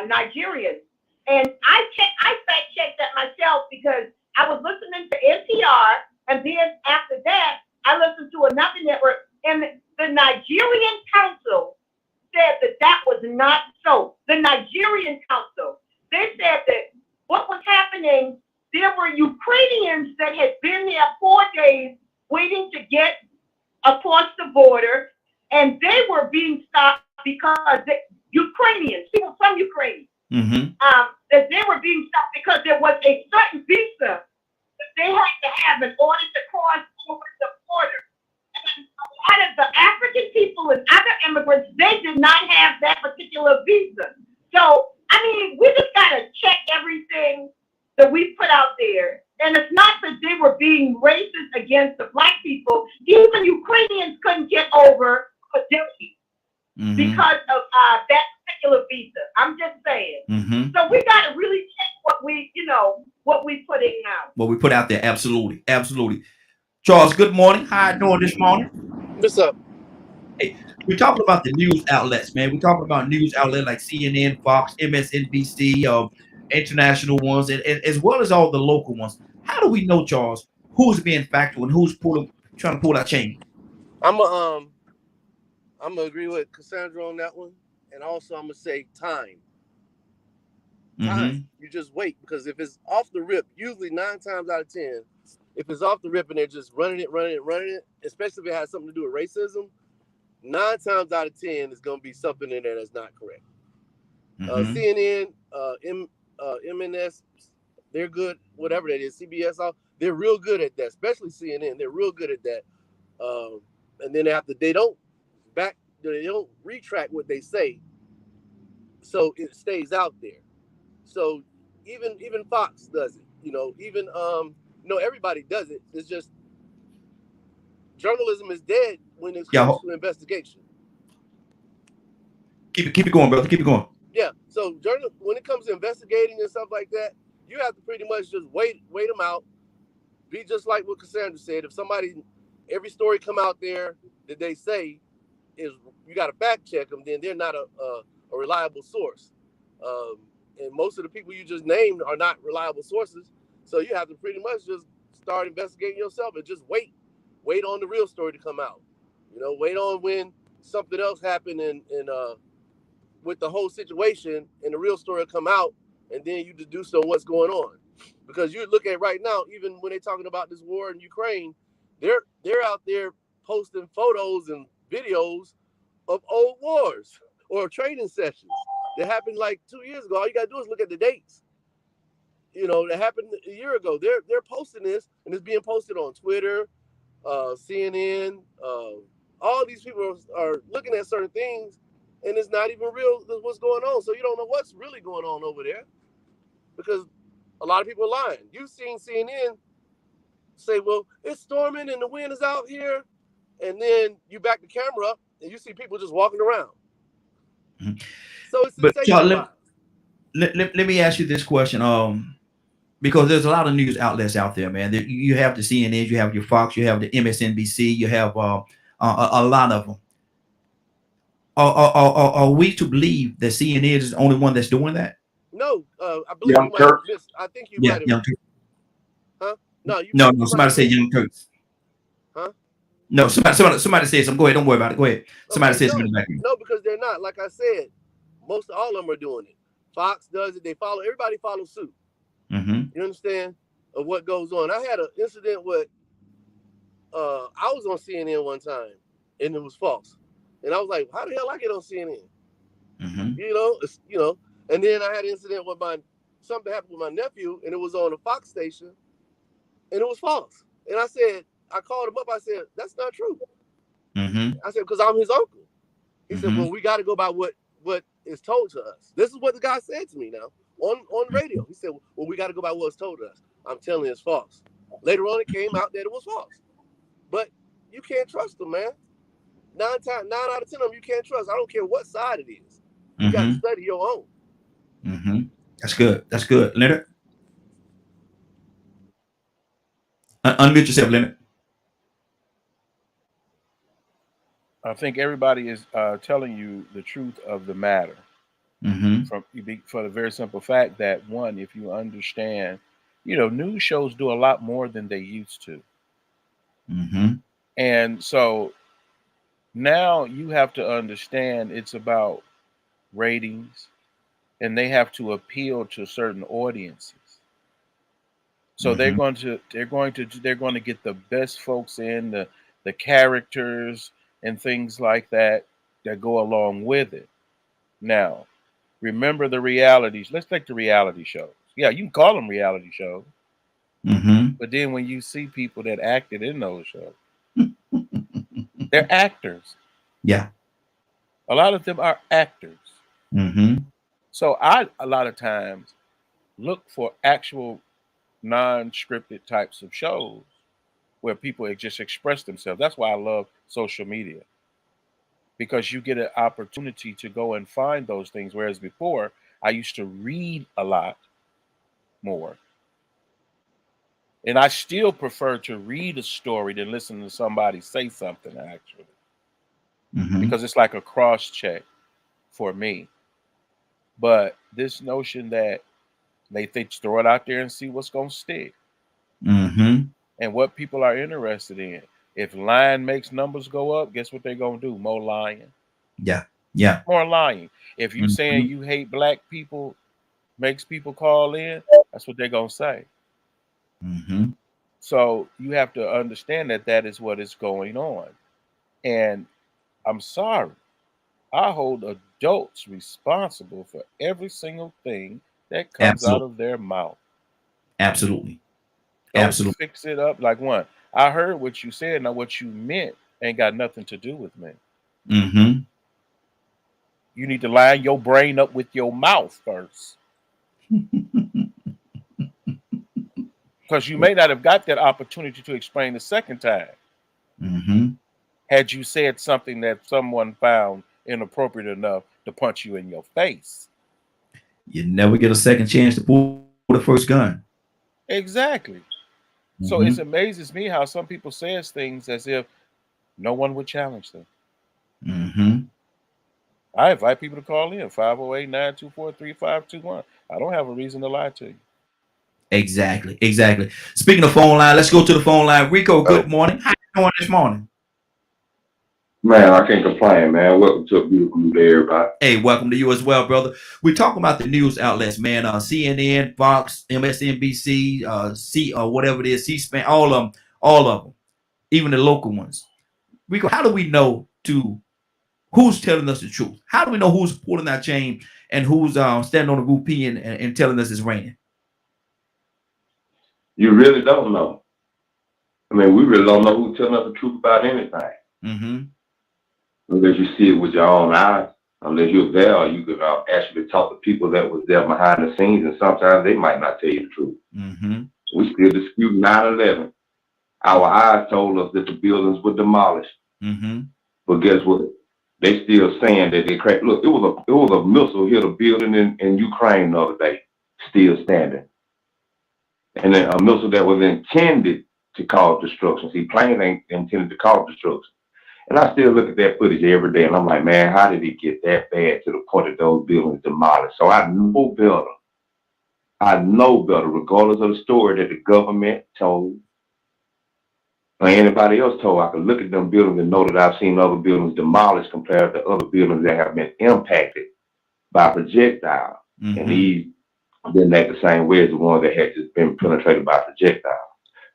Nigerians, and I fact checked that myself because I was listening to NPR, and then after that I listened to another network, and the Nigerian Council said that that was not so. The Nigerian Council, they said that what was happening, there were Ukrainians that had been there 4 days waiting to get across the border, and they were being stopped because Ukrainians, people from Ukraine, Mm-hmm. that they were being stopped because there was a certain visa that they had to have in order to cross over the border. And it's not that they were being racist against the black people. Even Ukrainians couldn't get over their because of that particular visa. I'm just saying. So we got to really check what we putting out. What we put out there, absolutely, absolutely. Charles, good morning. How you doing this morning? What's up? Hey, we're talking about the news outlets, man. We're talking about news outlets like CNN, Fox, MSNBC, international ones, and as well as all the local ones. How do we know, Charles, who's being factual and who's trying to pull that chain? I'm gonna agree with Cassandra on that one, and also I'm gonna say time. You just wait, because if it's off the rip, usually 9 times out of 10, if it's off the rip and they're just running it, especially if it has something to do with racism, 9 times out of 10 is gonna be something in there that's not correct. CNN, MNS, they're good. Whatever that is, CBS, they're real good at that. Especially CNN, they're real good at that. And then they don't retract what they say, so it stays out there. So even Fox does it. Even everybody does it. It's just journalism is dead when it comes to investigation. Keep it going, brother. Keep it going. Yeah. So when it comes to investigating and stuff like that, you have to pretty much just wait them out. Be just like what Cassandra said. If every story come out there that they say is, you got to fact check them, then they're not a reliable source. And most of the people you just named are not reliable sources. So you have to pretty much just start investigating yourself and just wait on the real story to come out. Wait on when something else happened and with the whole situation, and the real story will come out, and then you deduce on what's going on. Because you look at right now, even when they're talking about this war in Ukraine, they're out there posting photos and videos of old wars or training sessions that happened like 2 years ago. All you gotta do is look at the dates. That happened a year ago. They're posting this, and it's being posted on Twitter, CNN. All these people are looking at certain things, and it's not even real what's going on. So you don't know what's really going on over there, because a lot of people are lying. You've seen CNN say, well, it's storming and the wind is out here, and then you back the camera up and you see people just walking around. So it's sensationalized. Let me ask you this question, because there's a lot of news outlets out there, man. You have the CNN, you have your Fox, you have the MSNBC, you have a lot of them. Are we to believe that CNN is the only one that's doing that? No, I believe you might have missed. I think you might have. Young Turks. Huh? No, somebody said Young Turks. Huh? No, somebody said something. Go ahead, don't worry about it. Go ahead. Somebody said something in the back. No, because they're not. Like I said, most of all of them are doing it. Fox does it. Everybody follows suit. You understand of what goes on. I had an incident with I was on CNN one time, and it was false. And I was like, how the hell I get on CNN? And then I had an incident with something happened with my nephew, and it was on a Fox station, and it was false. And I called him up. I said, that's not true. I said, because I'm his uncle. He said, well, we got to go by what is told to us. This is what the guy said to me now on the radio. He said, well, we got to go by what's told to us. I'm telling you, it's false. Later on, it came out that it was false. But you can't trust them, man. 9 out of 10 of them you can't trust. I don't care what side it is. You got to study your own. That's good. That's good. Leonard? Unmute yourself, Leonard. I think everybody is telling you the truth of the matter. For the very simple fact that, one, if you understand, news shows do a lot more than they used to. And so now you have to understand it's about ratings, and they have to appeal to certain audiences. So they're going to get the best folks in, the characters and things like that go along with it. Now, remember the realities. Let's take the reality shows. Yeah, you can call them reality shows. But then when you see people that acted in those shows, they're actors. Yeah. A lot of them are actors. So I, a lot of times, look for actual non-scripted types of shows where people just express themselves. That's why I love social media, because you get an opportunity to go and find those things. Whereas before, I used to read a lot more. And I still prefer to read a story than listen to somebody say something, actually, Mm-hmm. because it's like a cross check for me. But this notion that they throw it out there and see what's going to stick Mm-hmm. and what people are interested in. If lying makes numbers go up, guess what they're going to do? More lying. Yeah. Yeah. More lying. If you Mm-hmm. saying you hate black people makes people call in, that's what they're going to say. Mm-hmm. So you have to understand that that is what is going on. And I'm sorry, I hold adults responsible for every single thing that comes out Absolutely. of their mouth. Absolutely. Don't Absolutely. fix it up like one. I heard what you said. Now, what you meant ain't got nothing to do with me. Mm-hmm. You need to line your brain up with your mouth first, because you may not have got that opportunity to explain the second time Mm-hmm. had you said something that someone found inappropriate enough to punch you in your face. You never get a second chance to pull the first gun. Exactly. So Mm-hmm. it amazes me how some people says things as if no one would challenge them. Mm-hmm. I invite people to call in 508-924-3521. I don't have a reason to lie to you. Exactly. Exactly. Speaking of phone line, let's go to the phone line. Rico, Hey, good morning. How you doing this morning? man, I can't complain, man. Welcome to a beautiful new day, everybody. Hey, welcome to you as well, brother. We talk about the news outlets, man. CNN, Fox, MSNBC, whatever it is, C-SPAN, all of them, even the local ones. Rico, how do we know to who's telling us the truth? How do we know who's pulling our chain and who's standing on the roof and telling us it's raining? You really don't know. I mean, we really don't know who's telling us the truth about anything Mm-hmm. unless you see it with your own eyes. Unless you're there, you could actually talk to people that was there behind the scenes, and sometimes they might not tell you the truth. Mm-hmm. We still dispute 9/11. Our eyes told us that the buildings were demolished, Mm-hmm. but guess what? They still saying that they cracked. Look, it was a missile hit a building in Ukraine the other day, still standing, and then a missile that was intended to cause destruction. See, planes ain't intended to cause destruction. And I still look at that footage every day, and I'm like, man, how did it get that bad to the point that those buildings demolished? So I know better. I know better, regardless of the story that the government told or anybody else told. I can look at them buildings and know that I've seen other buildings demolished compared to other buildings that have been impacted by projectiles. And Mm-hmm. these didn't act the same way as the ones that had just been penetrated by projectiles.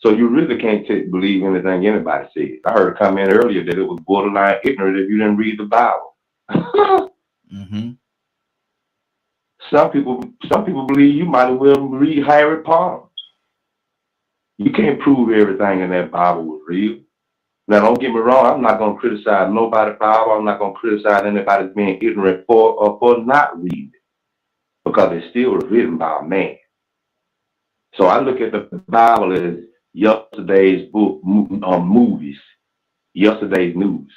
So you really can't believe anything anybody says. I heard a comment earlier that it was borderline ignorant if you didn't read the Bible. Mm-hmm. some people believe you might as well read Harry Potter. You can't prove everything in that Bible was real. Now, don't get me wrong. I'm not going to criticize nobody's Bible. I'm not going to criticize anybody being ignorant for not reading it because it's still written by a man. So I look at the Bible as yesterday's movies, yesterday's news,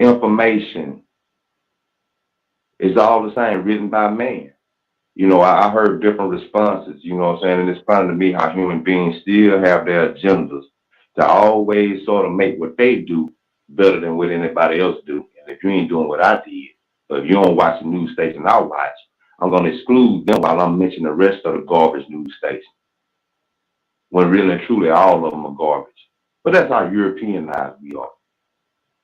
information. It's all the same, written by man. I heard different responses, you know what I'm saying? And it's funny to me how human beings still have their agendas to always sort of make what they do better than what anybody else do. And if you ain't doing what I did, or if you don't watch the news station I watch, I'm going to exclude them while I'm mentioning the rest of the garbage news stations. When really and truly all of them are garbage. But that's how Europeanized we are.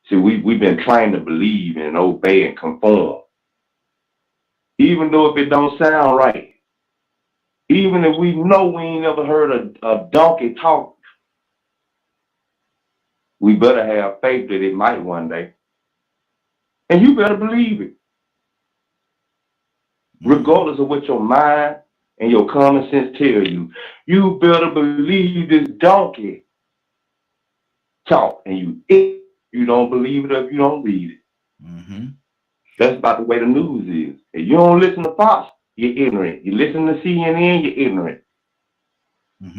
See, we've been trying to believe and obey and conform, even though if it don't sound right. Even if we know we ain't never heard a donkey talk, we better have faith that it might one day. And you better believe it, regardless of what your mind and your common sense tell you. You better believe this donkey talk, and you don't believe it if you don't read it. Mm-hmm. That's about the way the news is. If you don't listen to Fox, you're ignorant. You listen to CNN, you're ignorant.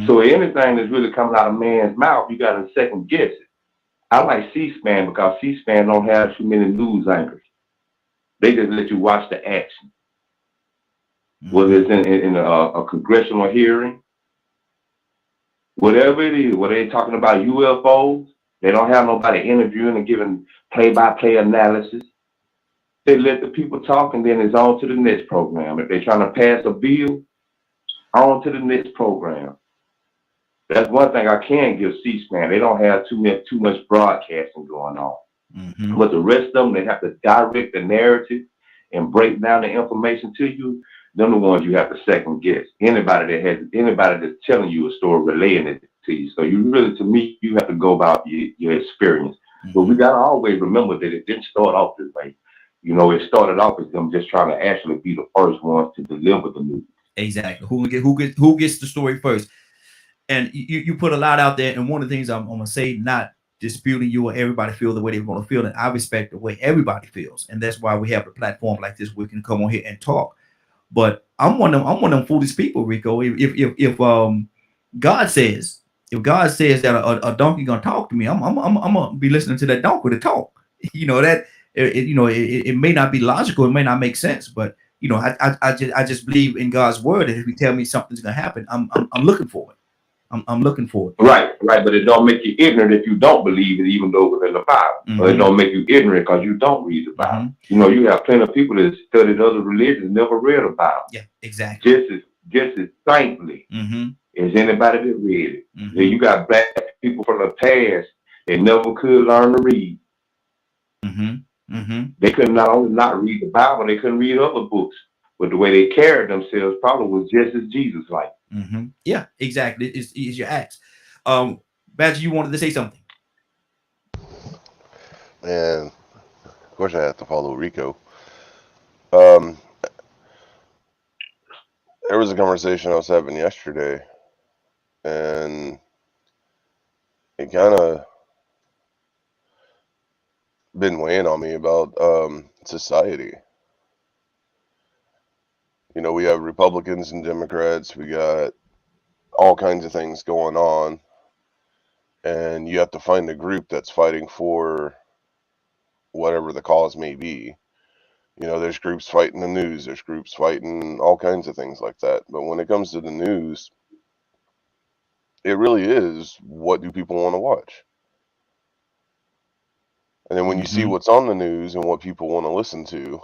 So anything that's really coming out of man's mouth, you got to second guess it. I like C-SPAN because C-SPAN don't have too many news anchors. They just let you watch the action. Whether it's in a congressional hearing, whatever it is, whether they're talking about UFOs, they don't have nobody interviewing and giving play-by-play analysis. They let the people talk, and then it's on to the next program. If they're trying to pass a bill, on to the next program. That's one thing I can give C-SPAN. They don't have too much broadcasting going on. But the rest of them, they have to direct the narrative and break down the information to you. Them the ones you have to second guess. Anybody that's telling you a story, relaying it to you. So you really, to me, you have to go about your experience. But we gotta always remember that it didn't start off this way. You know, it started off as them just trying to actually be the first ones to deliver the news. Exactly. Who gets the story first? And you put a lot out there. And one of the things I'm gonna say, not disputing you or everybody feel the way they want to feel, and I respect the way everybody feels, and that's why we have a platform like this. We can come on here and talk. But I'm one of them foolish people, Rico. If God says, if God says that a donkey gonna talk to me, I'm gonna be listening to that donkey to talk. You know that it may not be logical, it may not make sense, but I just believe in God's word. And if He tell me something's gonna happen, I'm looking for it. I'm looking for it. Right. But it don't make you ignorant if you don't believe it, even though it's in the Bible. Or it don't make you ignorant because you don't read the Bible. You know, you have plenty of people that studied other religions, never read the Bible. Yeah, exactly. Just as thankfully as anybody that read it. Then you got black people from the past that never could learn to read. They could not only not read the Bible, they couldn't read other books. But the way they carried themselves probably was just as Jesus like. Yeah, exactly. It's your acts. Badger, you wanted to say something. And of course, I have to follow Rico. There was a conversation I was having yesterday, and it kind of been weighing on me about society. You know, we have Republicans and Democrats. We got all kinds of things going on, and you have to find a group that's fighting for whatever the cause may be. You know, there's groups fighting the news, there's groups fighting all kinds of things like that. But when it comes to the news, it really is, what do people want to watch? And then when you see what's on the news and what people want to listen to,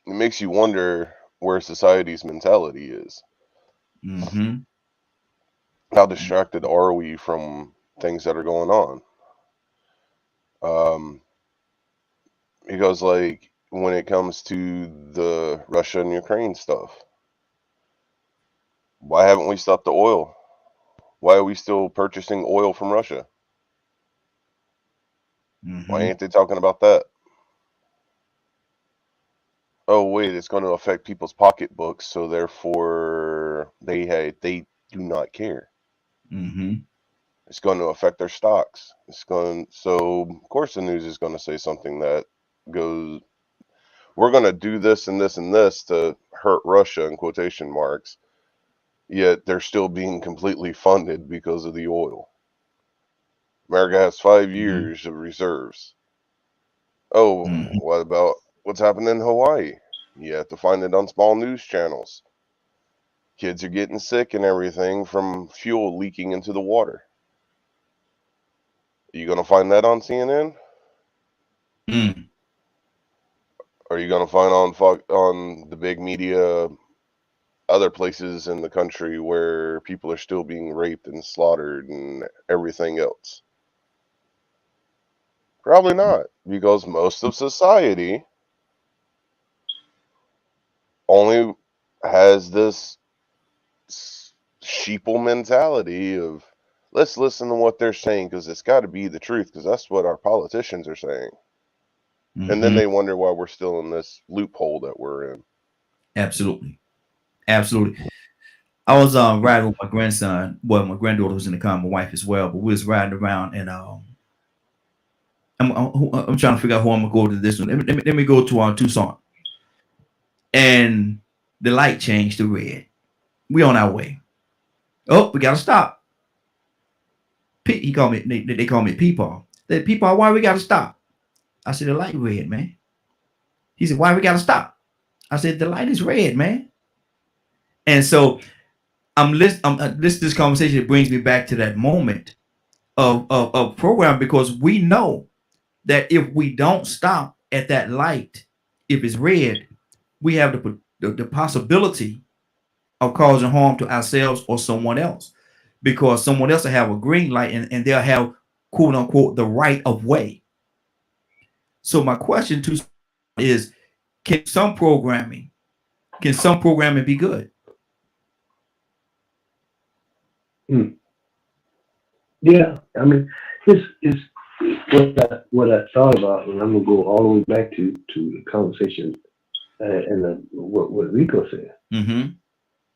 it makes you wonder where society's mentality is. How distracted are we from things that are going on? Because, like, when it comes to the Russia and Ukraine stuff, why haven't we stopped the oil? Why are we still purchasing oil from Russia? Why ain't they talking about that? Oh, wait, it's going to affect people's pocketbooks, so therefore they do not care. It's going to affect their stocks. So of course the news is going to say something that goes, we're going to do this and this and this to hurt Russia in quotation marks, yet they're still being completely funded because of the oil. America has 5 years of reserves. Oh, what about what's happening in Hawaii? You have to find it on small news channels. Kids are getting sick and everything from fuel leaking into the water. Are you going to find that on CNN? Are you going to find on the big media other places in the country where people are still being raped and slaughtered and everything else? Probably not, because most of society only has this sheeple mentality of, let's listen to what they're saying because it's got to be the truth, because that's what our politicians are saying. And then they wonder why we're still in this loophole that we're in. Absolutely. I was riding with my grandson. Well, my granddaughter was in the car, my wife as well. But we was riding around, and I'm trying to figure out who I'm gonna go to this one. Let me go to Tucson, and the light changed to red. We on our way. Oh, we gotta stop. He called me. They call me Peepaw. They Peepaw, why we gotta stop? I said the light red, man. He said, why we gotta stop? I said the light is red, man. And so this conversation. It brings me back to that moment of program, because we know that if we don't stop at that light, if it's red, we have the possibility of causing harm to ourselves or someone else, because someone else will have a green light, and they'll have, quote unquote, the right of way. So my question to is, can some programming be good? Yeah, I mean, it's what I thought about, and I'm gonna go all the way back to the conversation and what Rico said. Mm-hmm.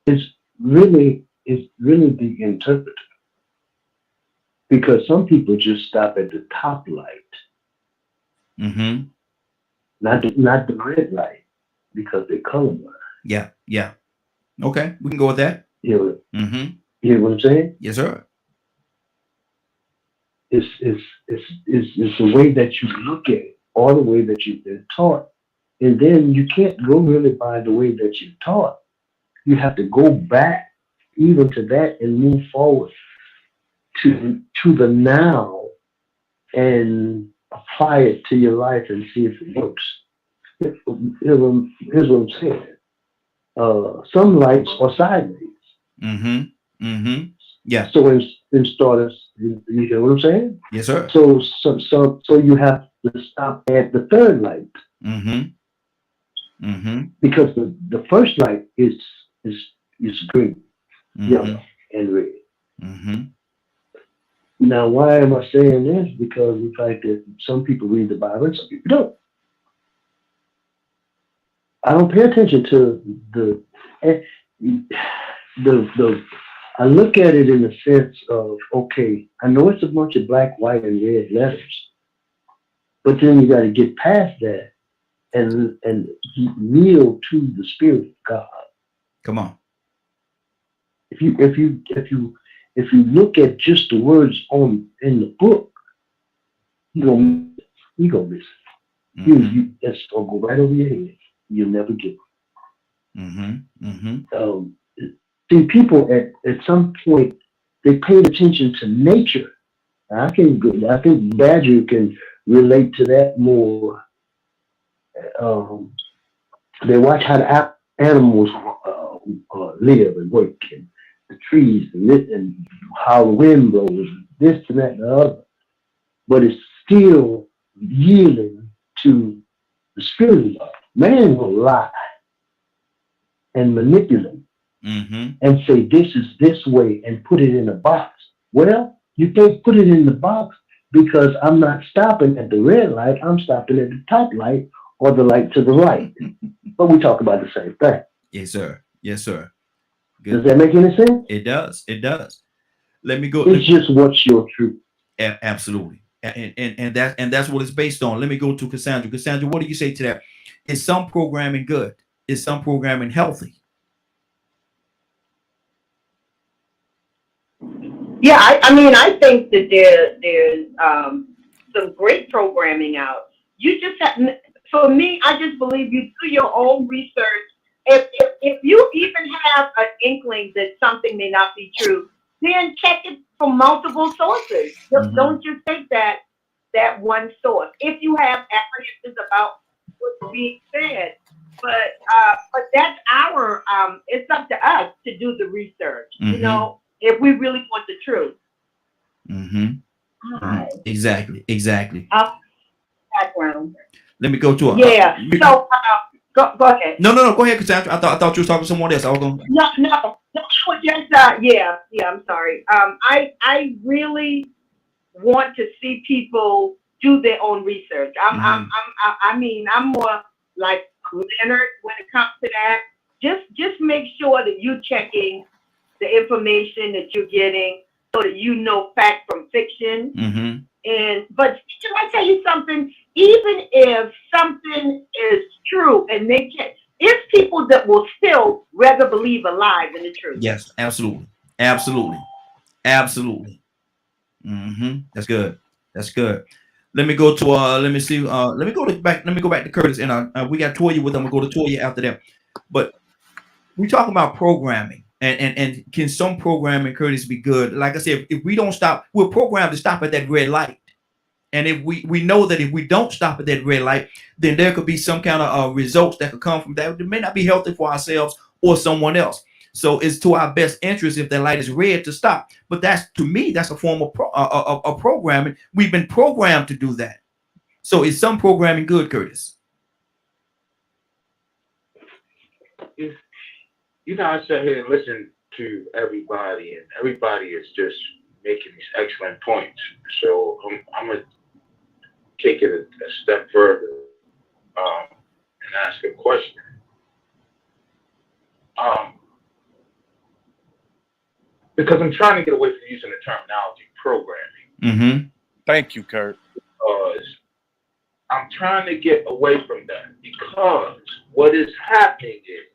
It's really the interpreter, because some people just stop at the top light, Mm-hmm. not the red light, because they're colorblind. Yeah. Yeah. Okay, we can go with that. You know, Mm-hmm. you hear what I'm saying? Yes, sir. It's the way that you look at it, or the way that you've been taught, and then you can't go really by the way that you're taught. You have to go back even to that and move forward to the now and apply it to your life and see if it works. Here's what I'm saying. Some lights are sideways. Mm-hmm. Mm-hmm. Yeah. So in starters, you hear what I'm saying? Yes, sir. So you have to stop at the third light, Mm-hmm. Mm-hmm. because the first light is green, Mm-hmm. yellow, and red. Mm-hmm. Now, why am I saying this? Because of the fact that some people read the Bible and some people don't. I don't pay attention to eh, the. I look at it in the sense of, okay, I know it's a bunch of black, white, and red letters, but then you got to get past that and yield to the Spirit of God. Come on. If you look at just the words on in the book, you gonna miss it. Mm-hmm. That's gonna go right over your head. You'll never get it. Mm-hmm. Mm-hmm. See, people at some point they paid attention to nature. I think Badger can relate to that more. Um, they watch how the animals live and work, and the trees and how the wind blows, this and that and the other. But it's still yielding to the spirit of God. Man will lie and manipulate Mm-hmm. and say this is this way and put it in a box. Well, you can't put it in the box because I'm not stopping at the red light. I'm stopping at the top light or the light to the right. But we talk about the same thing. Yes, sir. Yes, sir. Does Good. that make any sense? It does. It does. Let me go. It's just what's your truth. Absolutely. And that's what it's based on. Let me go to Cassandra. Cassandra, what do you say to that? Is some programming good? Is some programming healthy? Yeah, I mean, I think that there's some great programming out. You just have, for me, I just believe you do your own research. If you even have an inkling that something may not be true, then check it from multiple sources. Mm-hmm. Don't just take that one source. If you have apprehensions about what's being said, but that's it's up to us to do the research. Mm-hmm. You know, if we really want the truth. Mm-hmm. Hi. Exactly. Background. Let me go to a. Yeah. So go ahead. No. Go ahead, Cassandra. I thought you were talking to someone else. I was going. No. Just yeah. I'm sorry. I really want to see people do their own research. I mean, I'm more like Leonard when it comes to that. Just make sure that you're checking the information that you're getting so that you know fact from fiction. Mm-hmm. But can I tell you something? Even if something is true and they can, It's people that will still rather believe a lie than the truth. Yes, absolutely, absolutely, absolutely. That's good. That's good. Let me go to let me see let me go to back let me go back to Curtis, and we got Toya with them. We'll go to Toya after that. But we talk about programming, and can some programming, Curtis, be good? Like I said, if we don't stop, we're programmed to stop at that red light. And if we know that if we don't stop at that red light, then there could be some kind of results that could come from that. It may not be healthy for ourselves or someone else. So it's to our best interest if that light is red to stop. But that's, to me, that's a form of programming. We've been programmed to do that. So is some programming good, Curtis? If I sit here and listen to everybody, and everybody is just making these excellent points. So I'm gonna take it a step further and ask a question. Um, because I'm trying to get away from using the terminology programming. Thank you, Kurt. Because I'm trying to get away from that. Because what is happening is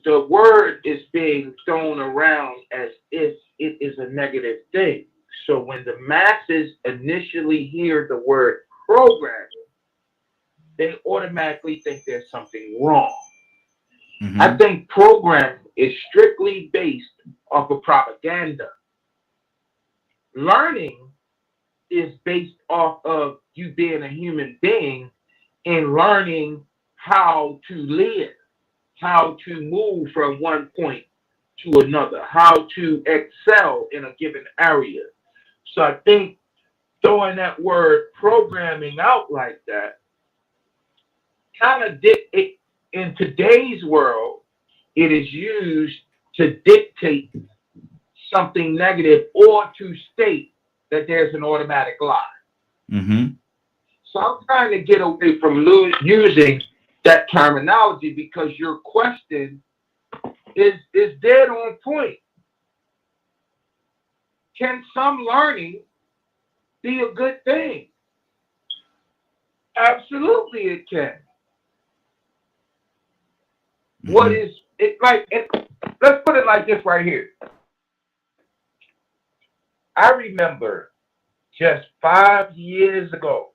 the word is being thrown around as if it is a negative thing. So when the masses initially hear the word programming, they automatically think there's something wrong. I think programming is strictly based off of propaganda. Learning is based off of you being a human being and learning how to live, how to move from one point to another, how to excel in a given area. So I think throwing that word programming out like that kind of in today's world, it is used to dictate something negative or to state that there's an automatic lie. So I'm trying to get away from using that terminology because your question is dead on point. Can some learning be a good thing? Absolutely, it can. What is it like? Let's put it like this right here. I remember just 5 years ago,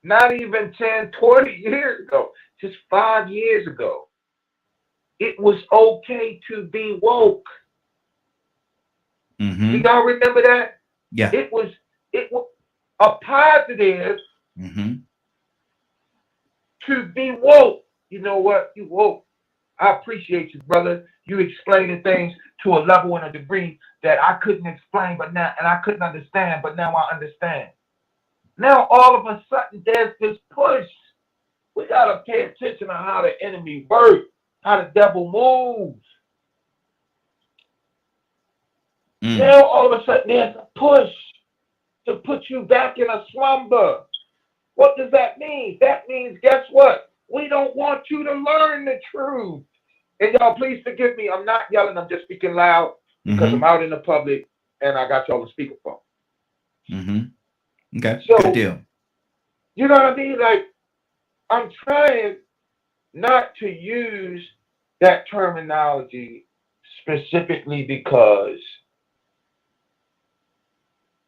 not even 10, 20 years ago, just 5 years ago, it was okay to be woke. Do y'all remember that? Yeah. It was a positive to be woke. You know what? You woke. I appreciate you, brother. You explaining things to a level and a degree that I couldn't explain, but now, and I couldn't understand, but now I understand. Now all of a sudden there's this push. We gotta pay attention to how the enemy works, how the devil moves. Now all of a sudden there's a push to put you back in a slumber. What does that mean? That means, guess what? We don't want you to learn the truth. And y'all, please forgive me. I'm not yelling. I'm just speaking loud because I'm out in the public and I got y'all on speakerphone. Okay. So, good deal. You know what I mean? Like, I'm trying not to use that terminology specifically because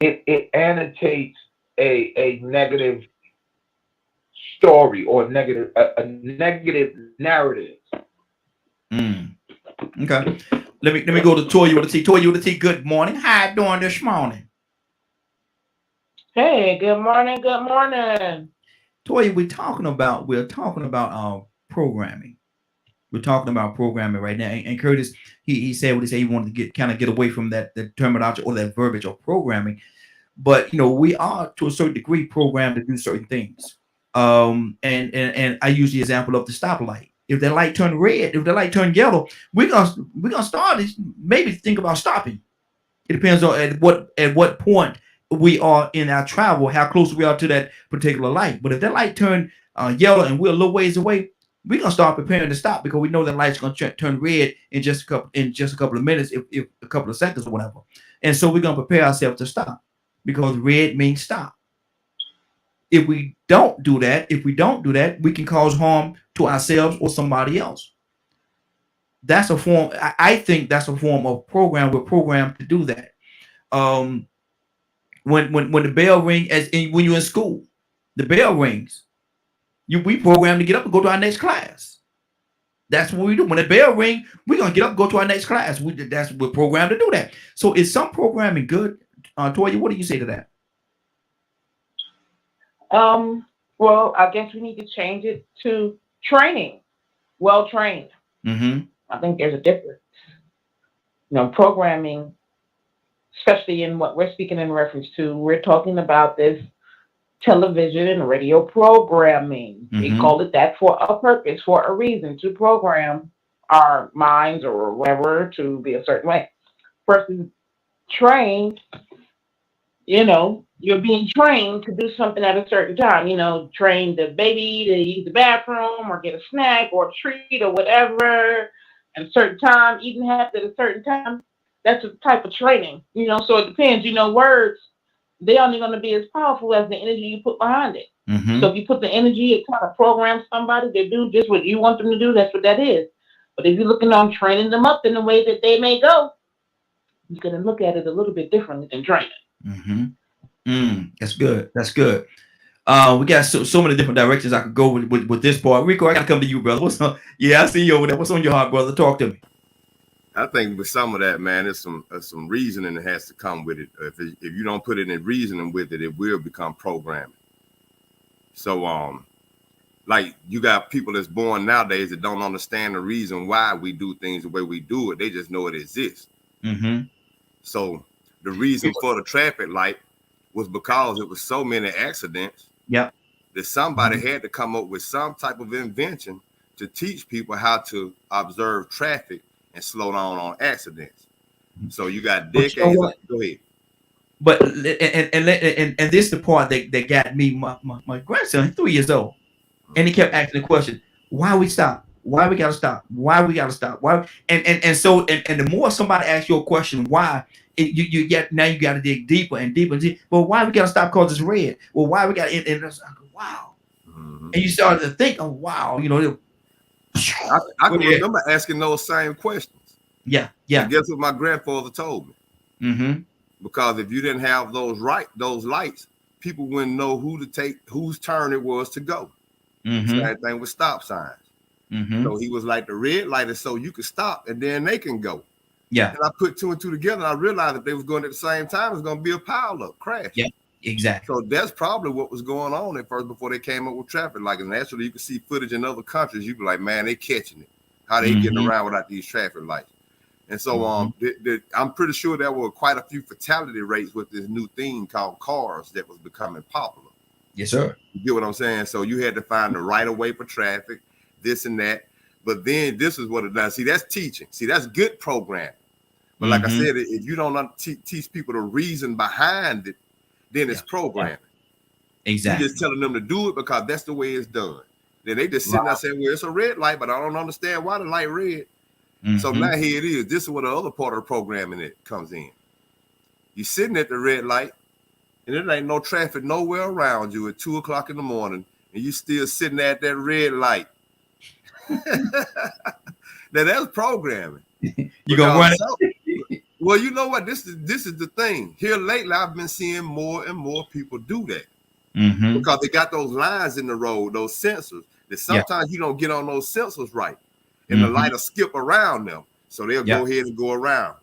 it annotates a negative story or a negative narrative. Okay. Let me go to Toya with a T. Toya with a T. Good morning. How you doing this morning? Hey, good morning. Good morning. Toya, we're talking about programming. We're talking about programming right now. And Curtis, he said what he said. He wanted to get away from that terminology or that verbiage of programming. But we are to a certain degree programmed to do certain things. And I use the example of the stoplight. If that light turned red, if the light turned yellow, we're gonna start maybe think about stopping. It depends on at what point we are in our travel, how close we are to that particular light. But if that light turned yellow and we're a little ways away, we're gonna start preparing to stop because we know that light's gonna turn red in just a couple of minutes, if a couple of seconds or whatever. And so we're gonna prepare ourselves to stop because red means stop. if we don't do that, we can cause harm to ourselves or somebody else. That's a form. I think that's a form of program. We're programmed to do that. Um, when the bell ring, when you're in school, the bell rings. We programmed to get up and go to our next class. That's what we do. When the bell ring, we're gonna get up and go to our next class. We're programmed to do that. So is some programming good? Toya, what do you say to that? Well, I guess we need to change it to training, well trained. Mm-hmm. I think there's a difference. Programming, especially in what we're speaking in reference to, we're talking about this television and radio programming. They call it that for a purpose, for a reason, to program our minds or whatever to be a certain way. Versus trained, you're being trained to do something at a certain time. Train the baby to use the bathroom or get a snack or a treat or whatever at a certain time, eating habits at a certain time. That's a type of training, so it depends. Words, they're only going to be as powerful as the energy you put behind it. So if you put the energy, it kind of programs somebody to do just what you want them to do. That's what that is. But if you're looking on training them up in the way that they may go, you're going to look at it a little bit differently than training. That's good. That's good. We got so many different directions I could go with this part. Rico, I gotta come to you, brother. What's on? Yeah, I see you over there. What's on your heart, brother? Talk to me. I think with some of that, man, there's some reasoning that has to come with it. If you don't put it in reasoning with it, it will become programming. So like you got people that's born nowadays that don't understand the reason why we do things the way we do it. They just know it exists. So the reason for the traffic light was because it was so many accidents. Yeah. That somebody had to come up with some type of invention to teach people how to observe traffic and slow down on accidents. So you got decades. Go ahead. But and this is the part that got me. My grandson, he's 3 years old, and he kept asking the question, "Why we stop? Why we gotta stop? Why we gotta stop? Why?" And so the more somebody asks you a question, why, you get now you got to dig deeper and deeper and deeper. Well, why we gotta stop because it's red? Well, why we got? And it's like, wow. And you started to think, oh wow, I can remember asking those same questions. Yeah. And guess what my grandfather told me? Because if you didn't have those lights, people wouldn't know whose turn it was to go. Same thing with stop signs. So he was like, the red light is so you can stop and then they can go. Yeah. And I put two and two together and I realized if they was going at the same time, it's going to be a pile up crash. Yeah, exactly. So that's probably what was going on at first before they came up with traffic lights. And naturally, you can see footage in other countries. You be like, man, they catching it. How they getting around without these traffic lights? And so I'm pretty sure there were quite a few fatality rates with this new thing called cars that was becoming popular. Yes, sir. You get what I'm saying? So you had to find the right of way for traffic, this and that. But then this is what it does. See, that's teaching. See, that's good programming. But like I said, if you don't teach people the reason behind it, then it's programming. Exactly. You're just telling them to do it because that's the way it's done. Then they just sitting there saying, well, it's a red light, but I don't understand why the light red. So now here it is. This is where the other part of the programming that comes in. You're sitting at the red light, and there ain't no traffic nowhere around you at 2 o'clock in the morning, and you still sitting at that red light. Now that's programming. You gonna run it? Well, you know what? This is the thing. Here lately, I've been seeing more and more people do that. Because they got those lines in the road, those sensors, that sometimes you don't get on those sensors right. And the light will skip around them. So they'll go ahead and go around.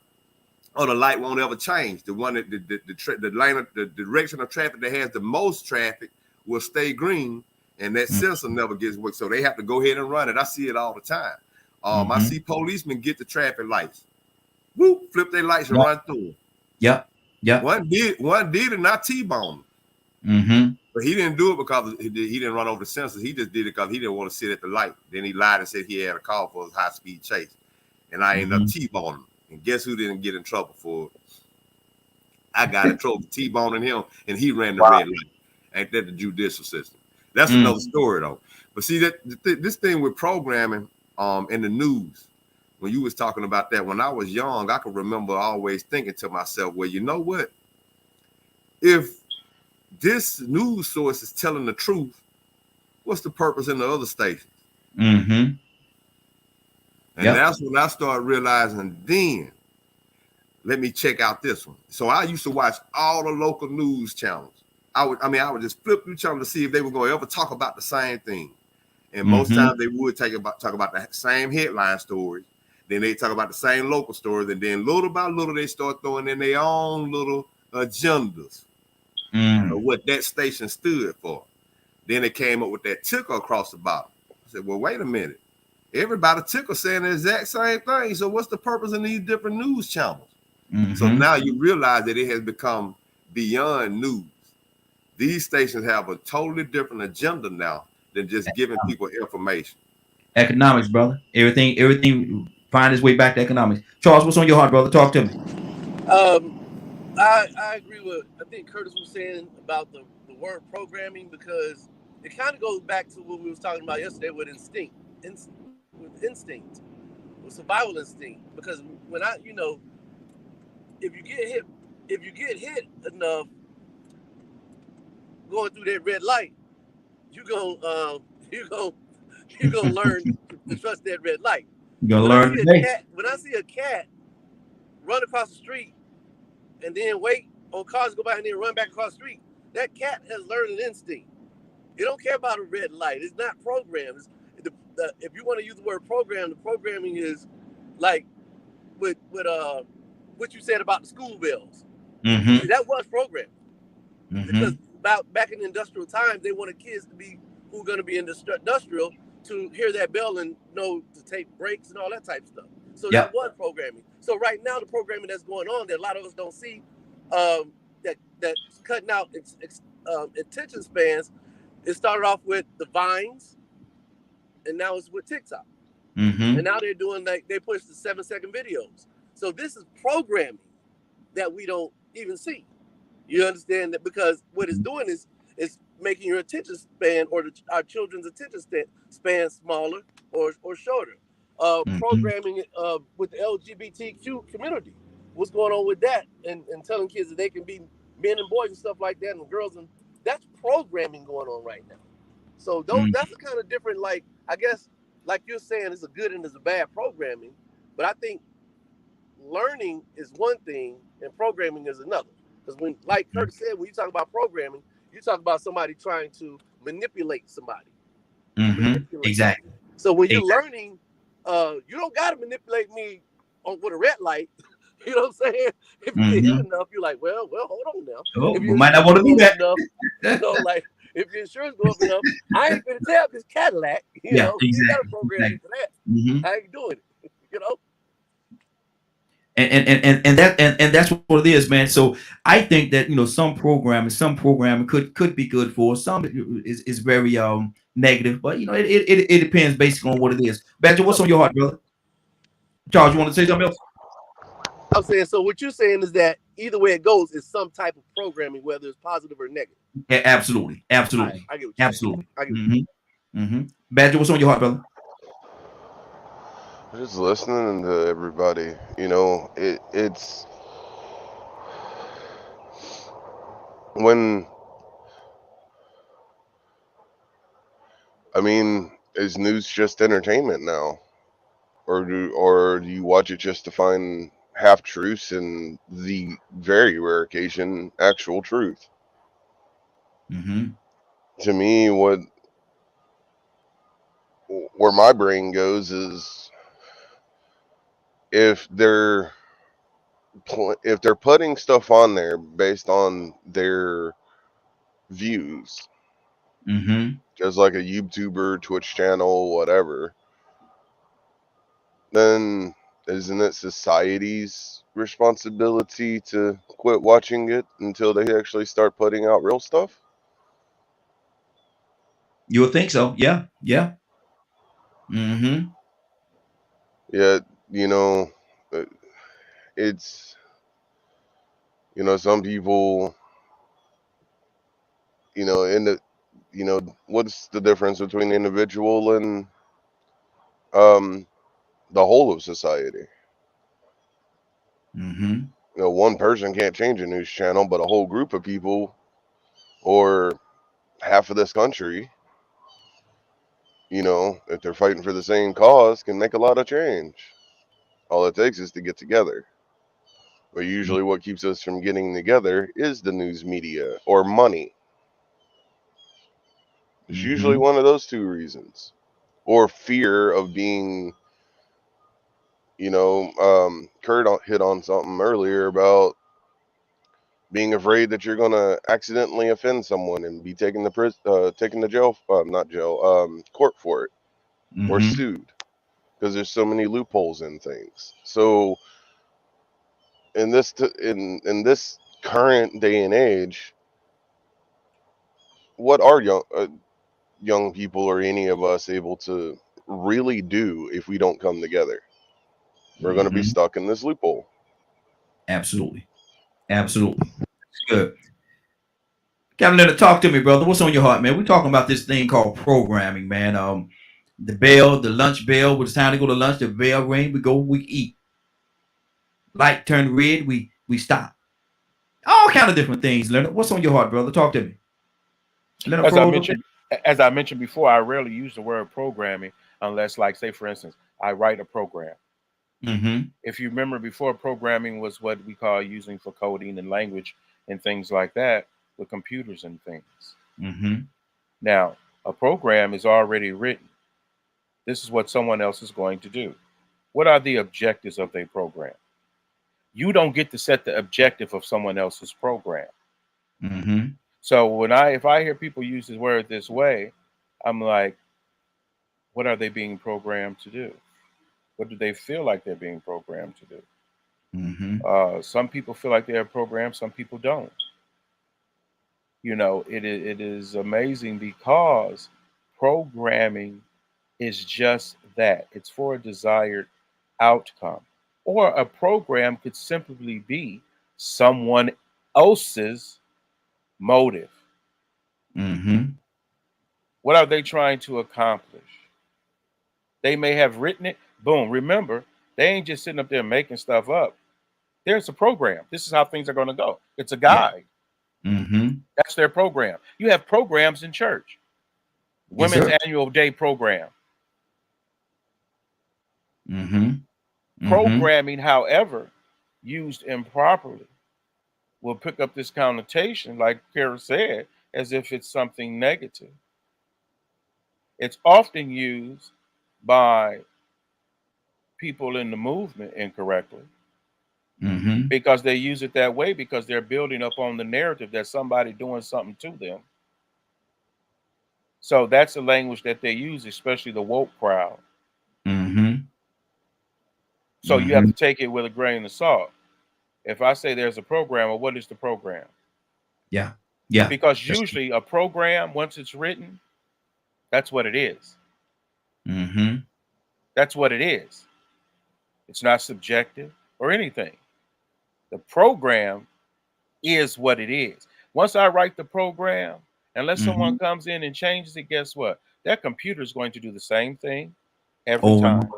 Or the light won't ever change. The one that the direction of traffic that has the most traffic will stay green, and that sensor never gets worked. So they have to go ahead and run it. I see it all the time. I see policemen get the traffic lights. Whoop, flip their lights and run through them. Yeah. One did and not T-bone him. But he didn't do it because he didn't run over the sensors. He just did it because he didn't want to sit at the light. Then he lied and said he had a call for his high-speed chase. And I ended up T-boning him. And guess who didn't get in trouble for it? I got in trouble for T-boning him, and he ran the red light. Ain't that the judicial system? That's another story, though. But see, this thing with programming in the news, when you was talking about that, when I was young, I could remember always thinking to myself, well, you know what? If this news source is telling the truth, what's the purpose in the other stations? Mm-hmm. And that's when I started realizing, then let me check out this one. So I used to watch all the local news channels. I would just flip through channels to see if they were going to ever talk about the same thing. And most times they would talk about the same headline stories. Then they talk about the same local stories, and then little by little they start throwing in their own little agendas of what that station stood for. Then they came up with that ticker across the bottom. I said, well, wait a minute. Everybody ticker saying the exact same thing. So what's the purpose of these different news channels? So now you realize that it has become beyond news. These stations have a totally different agenda now than just giving people information. Economics, brother. Everything find its way back to economics. Charles, what's on your heart, brother? Talk to me. I agree with I think Curtis was saying about the word programming, because it kind of goes back to what we was talking about yesterday with instinct, with survival instinct. Because when if you get hit enough going through that red light, you gonna learn to trust that red light. You're gonna learn today. When I see a cat run across the street and then wait on cars to go by and then run back across the street, that cat has learned an instinct. It don't care about a red light. It's not programmed. If you want to use the word program, the programming is like with what you said about the school bells. See, that was programmed. Because back in the industrial times, they wanted kids to be who are going to be industrial to hear that bell and know to take breaks and all that type of stuff. So that was programming. So right now, the programming that's going on that a lot of us don't see, that's cutting out attention spans. It started off with the Vines, and now it's with TikTok. And now they're doing they push the 7-second videos. So this is programming that we don't even see. You understand that? Because what it's doing is making your attention span or our children's attention span smaller or shorter. Programming with the LGBTQ community. What's going on with that? And telling kids that they can be men and boys and stuff like that, and girls, and that's programming going on right now. So that's a kind of different, like, I guess, like you're saying, it's a good and it's a bad programming. But I think learning is one thing and programming is another. Because when, like Kurt said, when you talk about programming, you talk about somebody trying to manipulate somebody. Exactly. So when you're learning, you don't got to manipulate me with a red light. You know what I'm saying? If you get hit enough, you're like, well, hold on now. Oh, If we might not want to do that. Enough, like, if your insurance go up enough, I ain't gonna tell this Cadillac. You know, exactly. You got to program me for that. I ain't doing it. You know. And that's what it is, man. So I think that some programming could be good for some. Is very negative, but it depends basically on what it is. Badger, what's on your heart, brother? Charles, you want to say something else? I'm saying, so what you're saying is that either way it goes is some type of programming, whether it's positive or negative. Yeah, absolutely. Right, I get what you're absolutely. saying. Badger, what's on your heart, brother? Just listening to everybody, it's when, is news just entertainment now? Or do you watch it just to find half truths and the very rare occasion actual truth? To me, where my brain goes is if they're putting stuff on there based on their views, just like a YouTuber, Twitch channel, whatever, then isn't it society's responsibility to quit watching it until they actually start putting out real stuff? You would think so. Yeah. Yeah, it's, some people, in the, what's the difference between the individual and the whole of society? One person can't change a news channel, but a whole group of people or half of this country, you know, if they're fighting for the same cause, can make a lot of change. All it takes is to get together. But usually what keeps us from getting together is the news media or money. It's usually one of those two reasons. Or fear of being, you know, Kurt hit on something earlier about being afraid that you're going to accidentally offend someone and be taken to jail, not jail, court for it, or sued, because there's so many loopholes in things. So in this in this current day and age, what are young people or any of us able to really do if we don't come together? We're going to be stuck in this loophole. Absolutely. Absolutely. Good. Captain Leonard, talk to me, brother. What's on your heart, man? We're talking about this thing called programming, man. The bell, the lunch bell, when it's time to go to lunch, the bell ring, we go, we eat. Light turn red, we stop. All kind of different things, Leonard. What's on your heart, brother? Talk to me. Leonard As I mentioned before, I rarely use the word programming unless, like, say, for instance, I write a program. If you remember before, programming was what we call using for coding and language and things like that with computers and things. Now, a program is already written. This is what someone else is going to do. What are the objectives of their program? You don't get to set the objective of someone else's program. So if I hear people use this word this way, I'm like, what are they being programmed to do? What do they feel like they're being programmed to do? Some people feel like they're programmed, some people don't. You know, it is amazing because programming is just that. It's for a desired outcome. Or a program could simply be someone else's motive. What are they trying to accomplish? They may have written it. Boom. Remember, they ain't just sitting up there making stuff up. There's a program. This is how things are going to go. It's a guide. That's their program. You have programs in church. Women's Annual Day program. Programming, however, used improperly, will pick up this connotation, like Kara said, as if it's something negative. It's often used by people in the movement incorrectly because they use it that way because they're building up on the narrative that somebody doing something to them. So that's the language that they use, especially the woke crowd. So you have to take it with a grain of salt. If I say there's a program, well, what is the program? Yeah. Because usually a program, once it's written, that's what it is. That's what it is. It's not subjective or anything. The program is what it is. Once I write the program, unless someone comes in and changes it, guess what? That computer is going to do the same thing every time.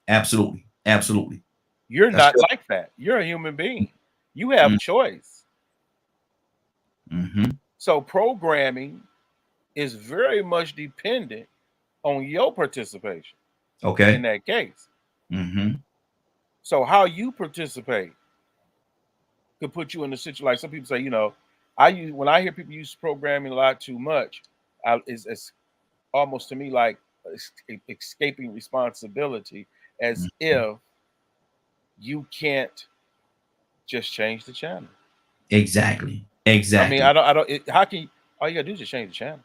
Absolutely. You're not like that. You're a human being. You have choice. So programming is very much dependent on your participation. In that case. So how you participate could put you in a situation like some people say, you know, when I hear people use programming a lot too much, it's almost to me like escaping responsibility, as if you can't just change the channel. Exactly. I mean, I don't. How can you? All you gotta do is just change the channel.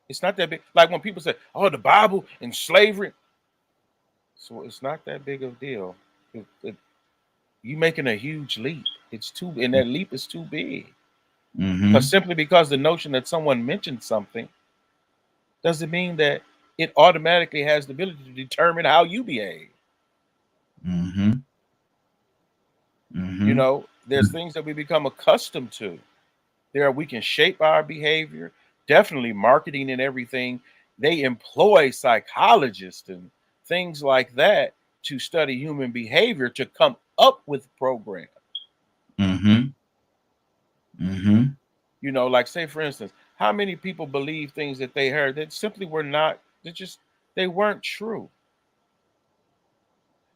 It's not that big. Like when people say, "Oh, the Bible and slavery," so it's not that big of a deal. You making a huge leap. And that leap is too big. Simply because the notion that someone mentioned something doesn't mean that it automatically has the ability to determine how you behave. You know, there's things that we become accustomed to. We can shape our behavior. Definitely marketing and everything. They employ psychologists and things like that to study human behavior to come up with programs. You know, like say for instance, how many people believe things that they heard that simply were not, they weren't true.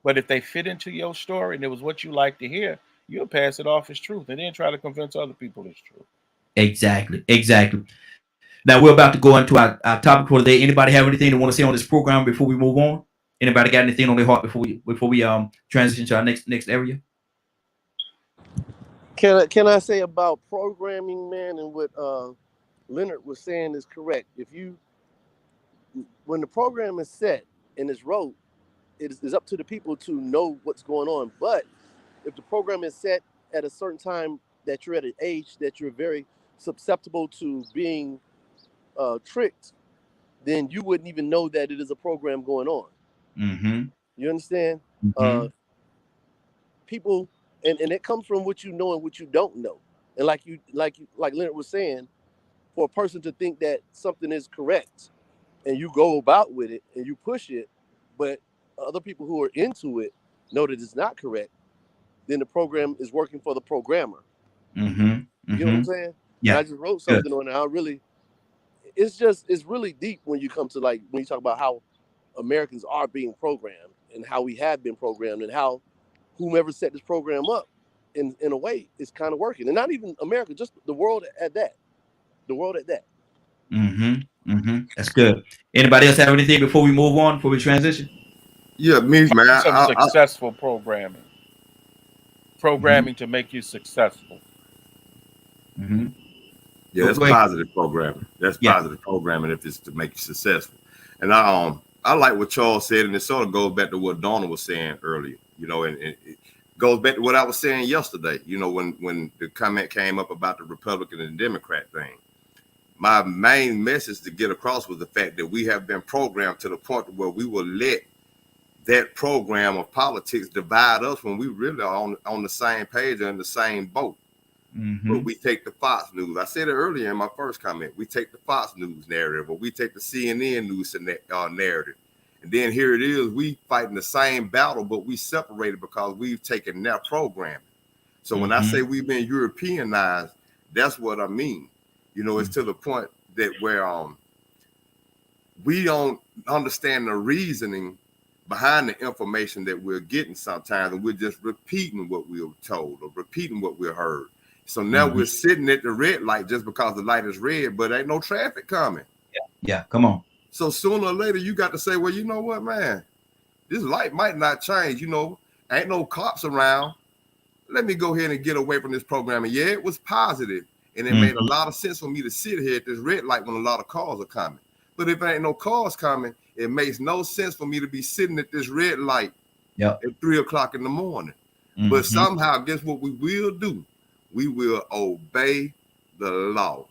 But if they fit into your story and it was what you like to hear, you'll pass it off as truth and then try to convince other people it's true. Exactly. Exactly. Now we're about to go into our topic for today. Anybody have anything they want to say on this program before we move on? Anybody got anything on their heart before we transition to our next area? Can I say about programming, man, and what Leonard was saying is correct. When the program is set and it's wrote, it is up to the people to know what's going on. But if the program is set at a certain time that you're at an age that you're very susceptible to being tricked, then you wouldn't even know that it is a program going on. Mm-hmm. You understand? Mm-hmm. People, and it comes from what you know and what you don't know. And like Leonard was saying, for a person to think that something is correct and you go about with it and you push it, but other people who are into it know that it's not correct, then the program is working for the programmer. Mm-hmm. Mm-hmm. You know what I'm saying? Yeah. And I just wrote something on it. It's really deep when you come to when you talk about how Americans are being programmed and how we have been programmed and how whomever set this program up in a way is kind of working. And not even America, just the world at that. The world at that. Mm-hmm. Mm-hmm. That's good. Anybody else have anything before we move on, before we transition? Yeah, me, man. Some successful programming. Programming to make you successful. Mm-hmm. Yeah, that's positive programming. That's positive programming if it's to make you successful. And I like what Charles said, and it sort of goes back to what Donna was saying earlier, you know, and it goes back to what I was saying yesterday, you know, when the comment came up about the Republican and Democrat thing. My main message to get across was the fact that we have been programmed to the point where we will let that program of politics divide us when we really are on the same page or in the same boat. Mm-hmm. But we take the Fox News. I said it earlier in my first comment. We take the Fox News narrative, or we take the CNN news narrative. And then here it is, we fighting the same battle, but we separated because we've taken their programming. So when I say we've been Europeanized, that's what I mean. You know, it's to the point that where we don't understand the reasoning behind the information that we're getting sometimes, and we're just repeating what we were told or repeating what we heard. So now we're sitting at the red light just because the light is red, but ain't no traffic coming. Yeah, come on. So sooner or later, you got to say, well, you know what, man? This light might not change. You know, ain't no cops around. Let me go ahead and get away from this programming. Yeah, it was positive, and it made a lot of sense for me to sit here at this red light when a lot of cars are coming. But if there ain't no cars coming, it makes no sense for me to be sitting at this red light at 3 o'clock in the morning. But somehow, guess what we will do? We will obey the law.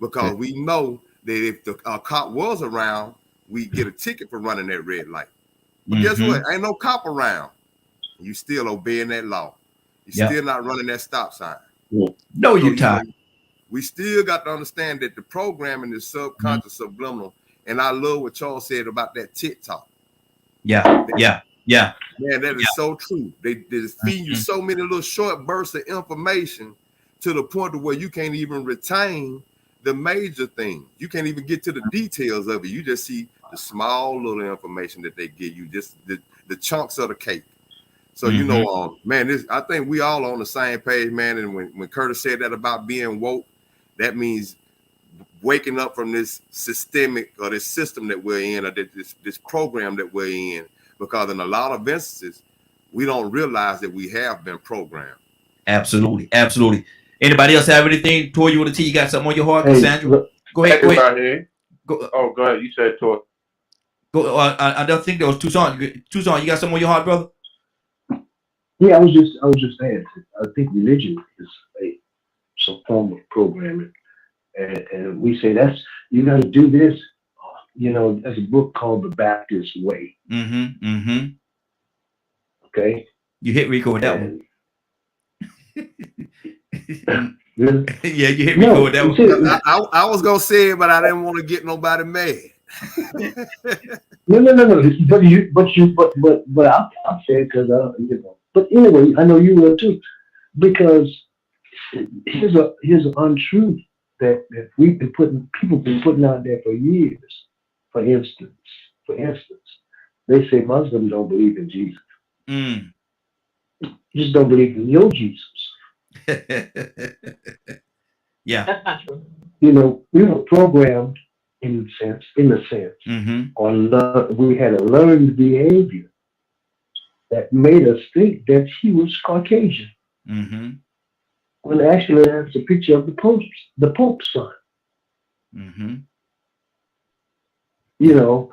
Because we know that if the cop was around, we get a ticket for running that red light. But guess what? Ain't no cop around. You still obeying that law. You're still not running that stop sign. No, you're tired. We still got to understand that the programming is subconscious, subliminal. And I love what Charles said about that TikTok. Yeah. Man, that is so true. They feed you so many little short bursts of information to the point of where you can't even retain the major thing. You can't even get to the details of it. You just see the small little information that they give you, just the chunks of the cake. So, you know, man, I think we all on the same page, man. And when Curtis said that about being woke, that means waking up from this systemic or this system that we're in, or this program that we're in, because in a lot of instances, we don't realize that we have been programmed. Absolutely. Anybody else have anything? Tor, you want to tell you got something on your heart, Cassandra? Go ahead. Go ahead. You said Tor. Go. I don't think there was Tucson. Tucson, you got something on your heart, brother? Yeah, I was just saying. I think religion is some form of programming, and we say you got to do this. You know, there's a book called The Baptist Way. Okay. You hit Rico with that one. Yeah, you hit Rico with that one. I was gonna say it, but I didn't want to get nobody mad. No. But I'll say it because you know. But anyway, I know you will too, because here's an untruth that people been putting out there for years. For instance, they say Muslims don't believe in Jesus. Mm. You just don't believe in your Jesus. Yeah. That's not true. You know, we were programmed in a sense, Mm-hmm. we had a learned behavior that made us think that he was Caucasian. Mm-hmm. When actually that's a picture of the Pope's son. Mm-hmm. You know,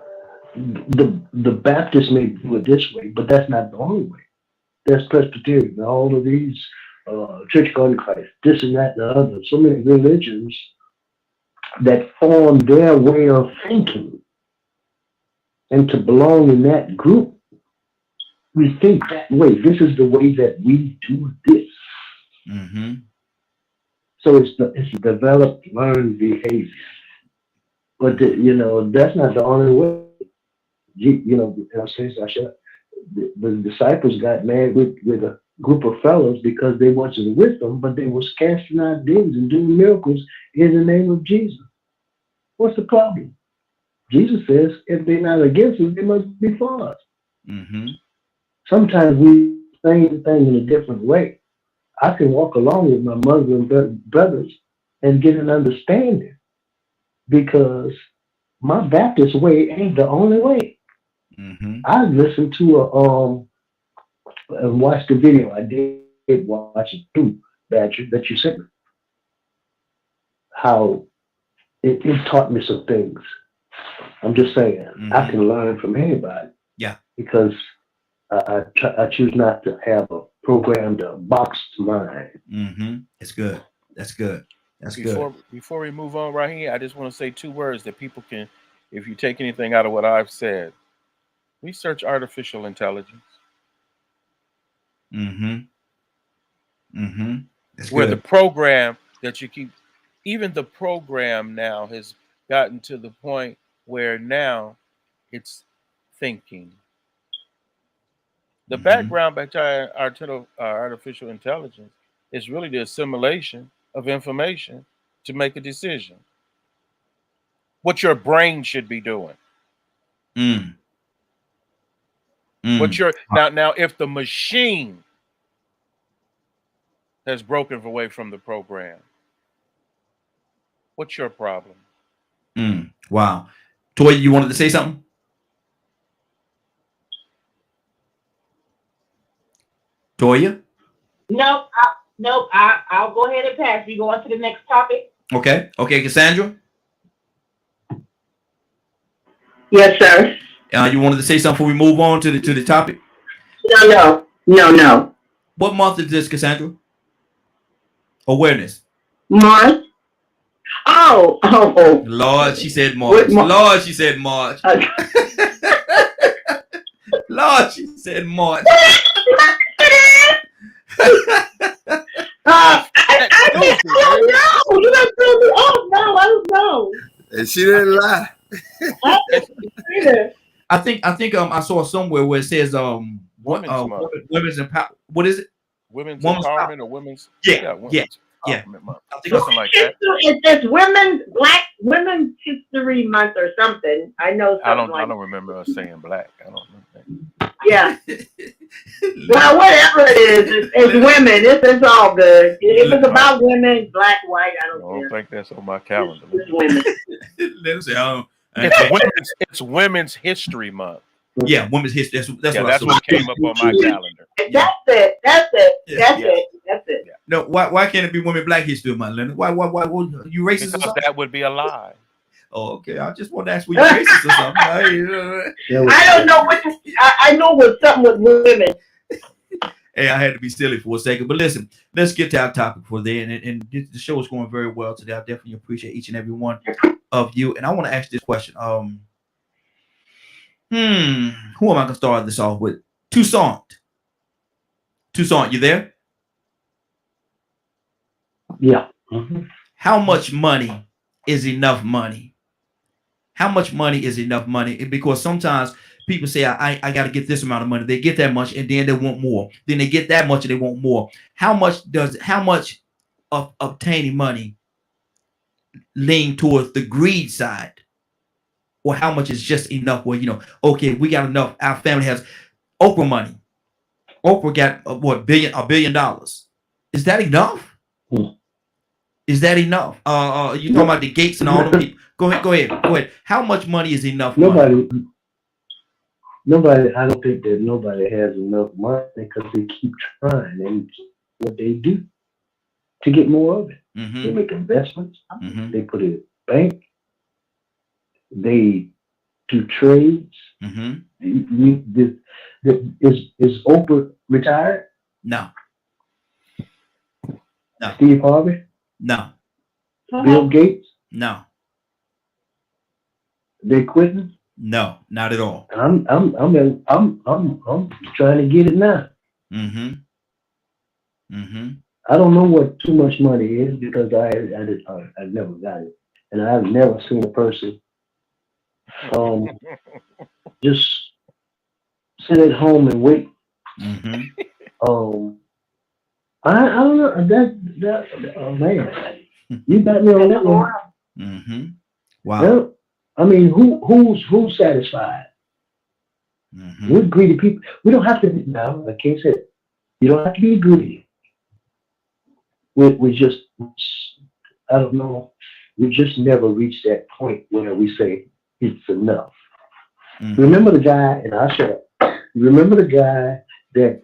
the Baptists may do it this way, but that's not the only way. There's Presbyterian, all of these Church of God in Christ, this and that and the other. So many religions that form their way of thinking, and to belong in that group, we think that way. This is the way that we do this. Mm-hmm. So it's a developed, learned behavior. But that's not the only way. The disciples got mad with a group of fellows because they wasn't with them, but they was casting out demons and doing miracles in the name of Jesus. What's the problem? Jesus says, if they're not against us, they must be for us. Mm-hmm. Sometimes we say the thing in a different way. I can walk along with my Muslim brothers and get an understanding because my Baptist way ain't the only way. Mm-hmm. I listened to and watched the video. I did watch it too, Badger, that you sent me. How it taught me some things. I'm just saying, I can learn from anybody. Yeah. Because I choose not to have a programmed boxed mind. Mm-hmm. It's good. That's good. That's good. Before we move on right here, I just want to say 2 words that people can, if you take anything out of what I've said, research artificial intelligence. Mm-hmm. Mm-hmm. That's Where good. the program that you keep, even the program now has gotten to the point where now it's thinking. The background back to artificial intelligence is really the assimilation of information to make a decision. What your brain should be doing. Mm. What your now if the machine has broken away from the program, what's your problem? Wow. Toy, you wanted to say something? Toya? Nope. I'll go ahead and pass. We go on to the next topic. Okay. Okay, Cassandra? Yes, sir. You wanted to say something before we move on to the topic? No. What month is this, Cassandra? Awareness. March. Oh. Lord, she said March. Lord, she said March. Lord, she said March. I don't know. And she didn't lie. I think I saw somewhere where it says women's empowerment. What is it? Women's empowerment or women's yeah. I think something like that. It's Women's History Month or something. I know. I don't remember us saying black. I don't know. Yeah. Well, whatever it is, it's women. It's all good. If it's about women, black, white, I don't think that's on my calendar. It's women. It's Women's History Month. Yeah, Women's History. That's what came up on my calendar. That's it. Yeah. No, why can't it be Women Black History Month, Leonard? Why you racist? Because that would be a lie. Oh, okay. I just want to ask, were you racist or something? I don't know what I know was something with women. Hey, I had to be silly for a second, but listen, let's get to our topic for then. And the show is going very well today. I definitely appreciate each and every one of you. And I want to ask this question. Who am I gonna start this off with? Toussaint, you there? Yeah. How much money is enough money? How much money is enough money? Because sometimes people say, I got to get this amount of money. They get that much and then they want more. Then they get that much and they want more. How much of obtaining money lean towards the greed side, or how much is just enough? Where okay, we got enough. Our family has Oprah money. Oprah got $1 billion. Is that enough? Is that enough? You talking about the Gates and all them people? Go ahead. How much money is enough money? Nobody. I don't think that nobody has enough money because they keep trying, and what they do to get more of it. They make investments. They put it in the bank. They do trades. Is Oprah retired? No. Steve Harvey? No. Bill Gates? No. They quitting? No, not at all. I'm trying to get it now. I don't know what too much money is because I never got it, and I've never seen a person just sit at home and wait. I don't know that oh man, you got me on that one. Wow. I mean, who's satisfied? We're greedy people. We don't have to be now. Like I said, you don't have to be greedy. We just, I don't know. We just never reach that point where we say it's enough. Remember the guy, and I said, remember the guy that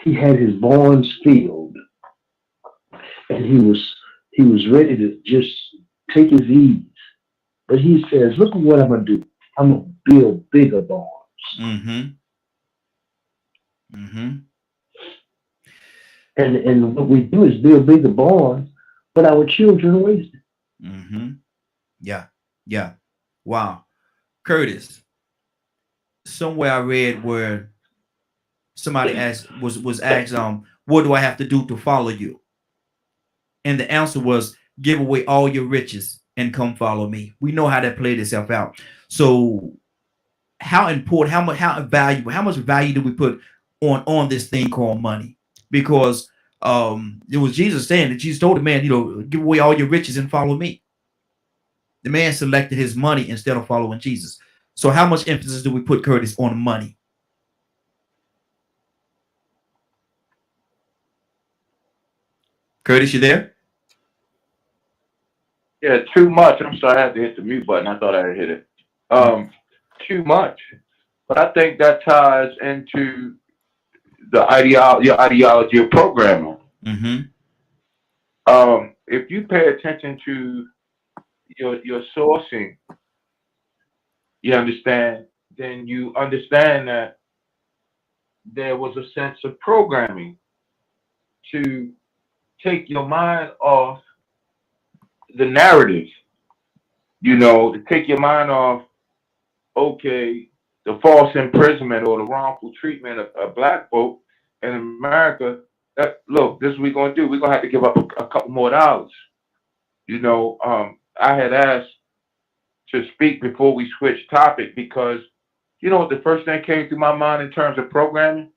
he had his barns filled, and he was ready to just take his ease. But he says, look at what I'm gonna do. I'm gonna build bigger barns. And what we do is build bigger barns, but our children waste it. Yeah. Wow. Curtis, somewhere I read where somebody was asked, what do I have to do to follow you? And the answer was, give away all your riches and come follow me. We know how that played itself out. So how important, how valuable, how much value do we put on this thing called money? Because it was Jesus saying that Jesus told the man, give away all your riches and follow me. The man selected his money instead of following Jesus. So how much emphasis do we put, Curtis, on money? Curtis, you there? Yeah, too much. I'm sorry, I had to hit the mute button. I thought I had hit it. Too much. But I think that ties into your ideology of programming. If you pay attention to your sourcing, you understand, then you understand that there was a sense of programming to take your mind off the narrative, to take your mind off, okay, the false imprisonment or the wrongful treatment of black folk in America. Look, this is what we're going to do. We're going to have to give up a couple more dollars. I had asked to speak before we switched topic because, the first thing came through my mind in terms of programming?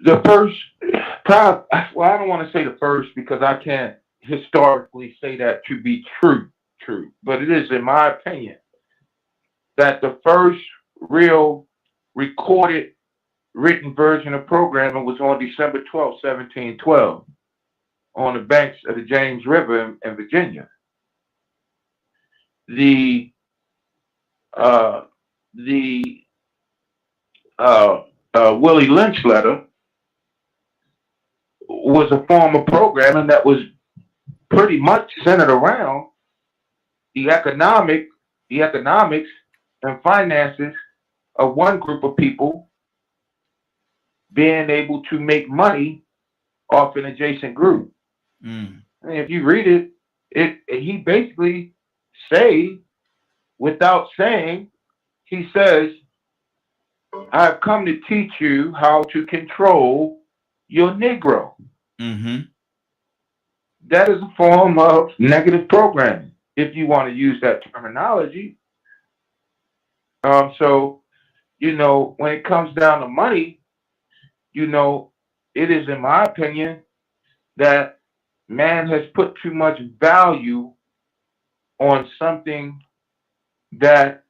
The first, well, I don't want to say the first because I can't historically say that to be true, but it is, in my opinion, that the first real recorded written version of programming was on December 12th, 1712, on the banks of the James River in Virginia. The Willie Lynch letter was a form of programming that was pretty much centered around the economics and finances of one group of people being able to make money off an adjacent group. And if you read it, he basically without saying, he says, I've come to teach you how to control your Negro. That is a form of negative programming, if you want to use that terminology. So, when it comes down to money, it is in my opinion that man has put too much value on something that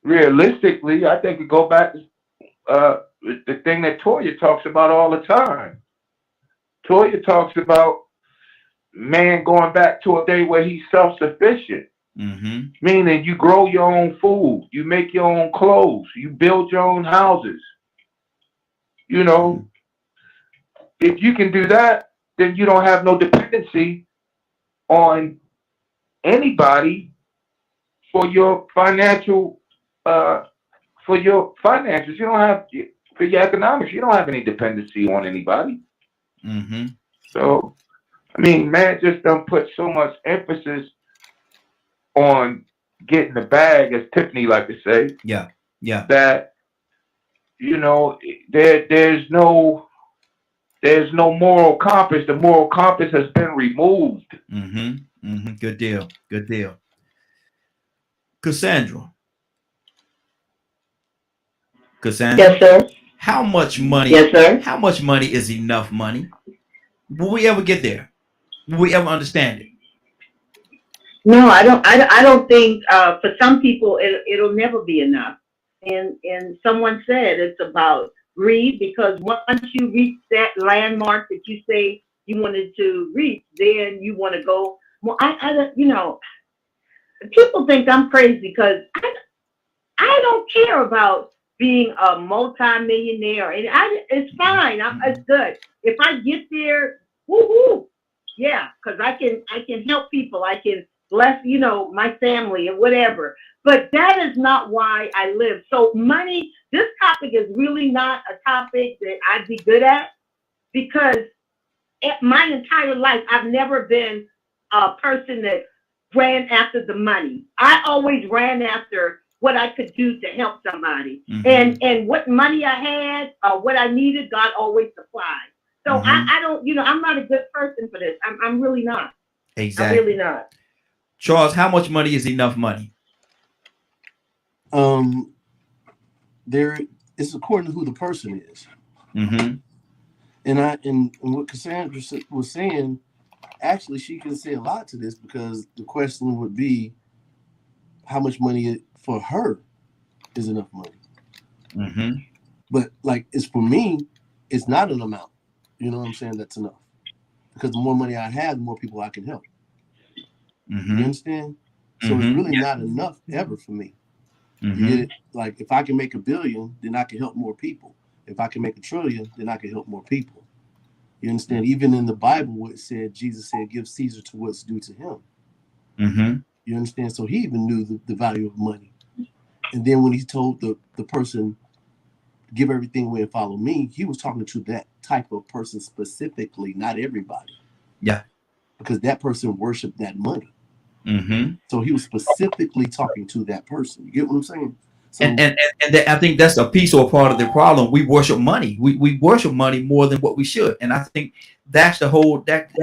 realistically, I think we go back to the thing that Toya talks about all the time. Toya talks about man going back to a day where he's self-sufficient, meaning you grow your own food, you make your own clothes, you build your own houses. If you can do that, then you don't have no dependency on anybody for your financial, for your finances. You don't have for your economics. You don't have any dependency on anybody. So, I mean, man, just don't put so much emphasis on getting the bag, as Tiffany like to say. Yeah. That there's no moral compass. The moral compass has been removed. Good deal. Cassandra. Yes, sir. How much money? Yes, sir. How much money is enough money? Will we ever get there? Will we ever understand it? No, I don't. I don't think for some people it'll never be enough. And someone said it's about greed, because once you reach that landmark that you say you wanted to reach, then you want to go. Well, people think I'm crazy because I don't care about being a multi-millionaire, and it's fine. It's good if I get there. Woohoo! Yeah, because I can help people. I can bless my family and whatever. But that is not why I live. So money. This topic is really not a topic that I'd be good at, because my entire life I've never been a person that ran after the money. I always ran after what I could do to help somebody. And what money I had, what I needed, God always supplied. So I don't, I'm not a good person for this. I'm really not. Exactly. I'm really not. Charles, how much money is enough money? There it's according to who the person is. And what Cassandra was saying, actually, she can say a lot to this, because the question would be, how much money for her is enough money? But like, it's for me, it's not an amount. You know what I'm saying? That's enough, because the more money I have, the more people I can help. You understand? So it's really not enough ever for me. You get it? Like, if I can make $1 billion, then I can help more people. If I can make $1 trillion, then I can help more people. You understand? Even in the Bible, it said, Jesus said, give Caesar to what's due to him. You understand? So he even knew the value of money. And then when he told the person, give everything away and follow me, he was talking to that type of person specifically, not everybody. Yeah. Because that person worshiped that money. So he was specifically talking to that person. You get what I'm saying? So, and I think that's a piece or a part of the problem. We worship money. We worship money more than what we should. And I think that's the whole that's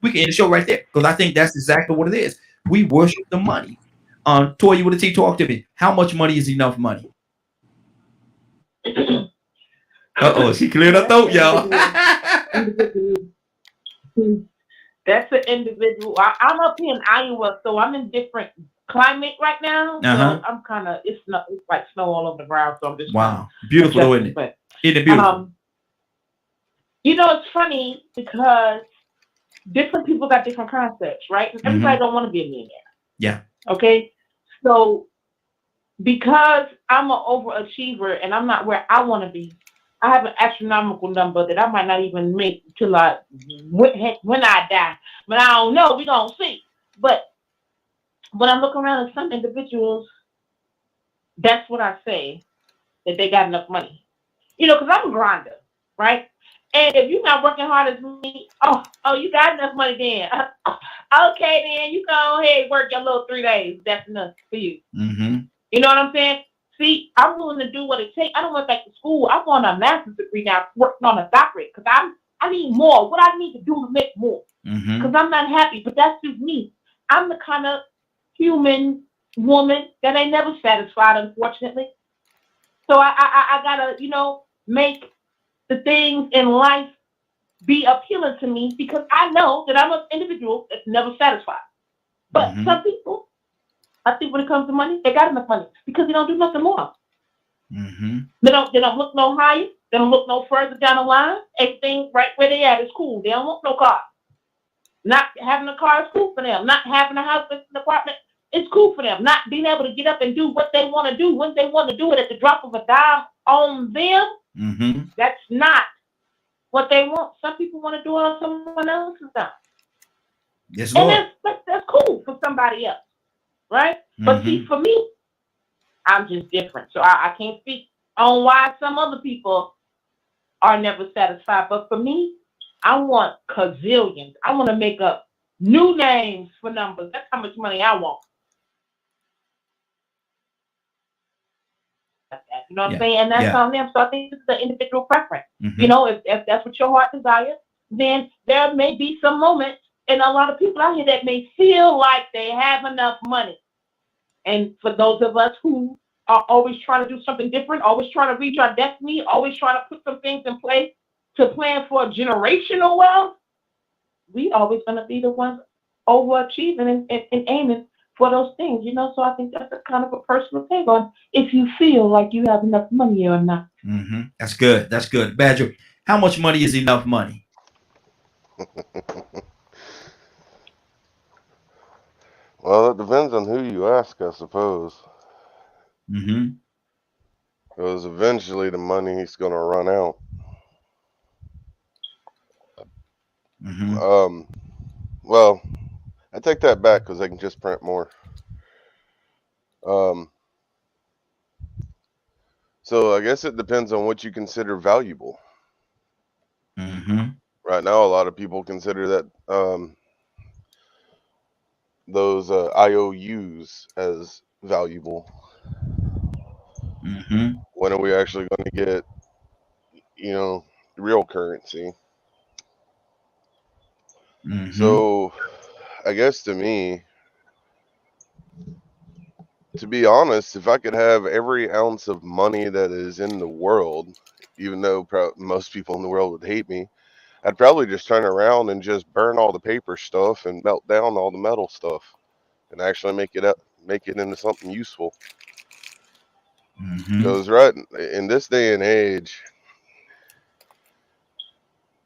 we can end the show right there, because I think that's exactly what it is. We worship the money. Toya with a T, talk to me. How much money is enough money? She cleared her throat, y'all. That's an individual. I'm up here in Iowa, so I'm in different climate right now. So I'm kind of, it's like snow all over the ground. So I'm just beautiful, though, isn't it? But, isn't it beautiful? It's funny because different people got different concepts, right? Because everybody don't want to be a millionaire. Yeah. Okay. So because I'm an overachiever and I'm not where I want to be, I have an astronomical number that I might not even make till when I die. But I don't know. We're going to see. But when I look around at some individuals, that's what I say, that they got enough money. Because I'm a grinder, right? And if you're not working hard as me, you got enough money then. Okay, then you go ahead and work your little 3 days. That's enough for you. You know what I'm saying? See, I'm willing to do what it takes. I don't went back to school. I want a master's degree now, working on a doctorate, because I need more. What I need to do to make more, because I'm not happy. But that's just me. I'm the kind of human woman that ain't never satisfied, unfortunately. So I gotta, make the things in life be appealing to me because I know that I'm an individual that's never satisfied. But some people, I think when it comes to money, they got enough money because they don't do nothing more. They don't look no higher. They don't look no further down the line. Everything right where they at is cool. They don't want no car. Not having a car is cool for them. Not having a house in an apartment is cool for them. Not being able to get up and do what they want to do when they want to do it at the drop of a dime on them. That's not what they want. Some people want to do it on someone else's dime. Yes, and Lord. that's cool for somebody else, right? But see, for me, I'm just different. So I can't speak on why some other people are never satisfied. But for me, I want gazillions. I want to make up new names for numbers. That's how much money I want. You know what I'm saying? And that's on them. So I think this is an individual preference. You know, if that's what your heart desires, then there may be some moments, and a lot of people out here that may feel like they have enough money. And for those of us who are always trying to do something different, always trying to reach our destiny, always trying to put some things in place to plan for generational wealth, we always going to be the ones overachieving and aiming for those things, you know. So I think that's a kind of a personal thing on if you feel like you have enough money or not. That's good. That's good. Badger, how much money is enough money? Well, it depends on who you ask, I suppose. Because eventually the money is going to run out. Well, I take that back because they can just print more. So I guess it depends on what you consider valuable. Right now, a lot of people consider that those IOUs as valuable. When are we actually going to get, you know, real currency? So I guess to me, to be honest, if I could have every ounce of money that is in the world, even though most people in the world would hate me, I'd probably just turn around and just burn all the paper stuff and melt down all the metal stuff and actually make it into something useful. Because right in this day and age,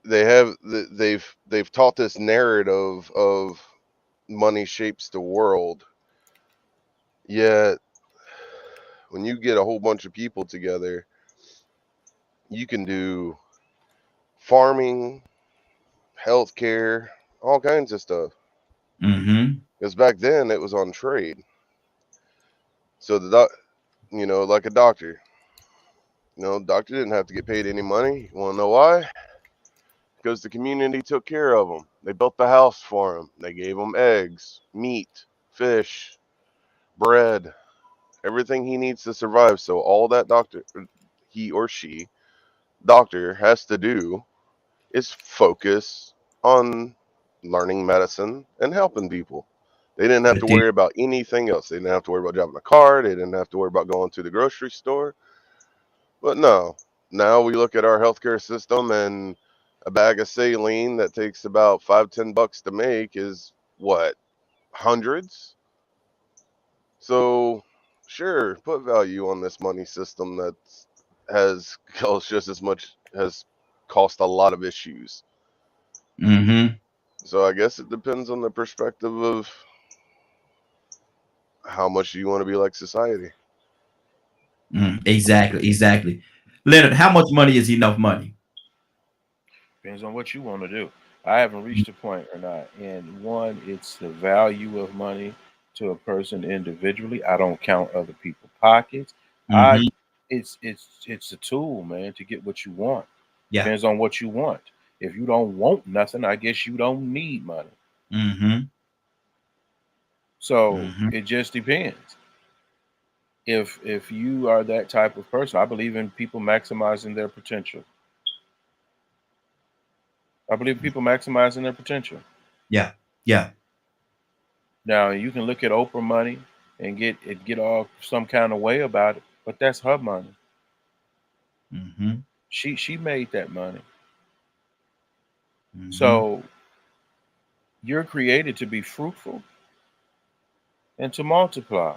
they've taught this narrative of money shapes the world. Yet when you get a whole bunch of people together, you can do farming, healthcare, all kinds of stuff. Because back then it was on trade. So like a doctor, doctor didn't have to get paid any money. You want to know why? Because the community took care of them. They built the house for them. They gave them eggs, meat, fish, bread, everything he needs to survive. So all that he or she, doctor, has to do is focus on learning medicine and helping people. They didn't have to worry about anything else. They didn't have to worry about driving a car. They didn't have to worry about going to the grocery store. But no, now we look at our healthcare system, and a bag of saline that takes about $5-10 to make is what, hundreds? So sure, put value on this money system that has cost just as much, has caused a lot of issues. So I guess it depends on the perspective of how much you want to be like society. Exactly. Leonard, how much money is enough money? Depends on what you want to do. I haven't reached a point or not. And one, it's the value of money to a person individually. I don't count other people's pockets. It's a tool, man, to get what you want. Depends on what you want. If you don't want nothing, I guess you don't need money. So it just depends. If you are that type of person, I believe in people maximizing their potential. I believe in people maximizing their potential. Yeah. Now you can look at Oprah money and get all some kind of way about it, but that's her money. She made that money. So you're created to be fruitful and to multiply.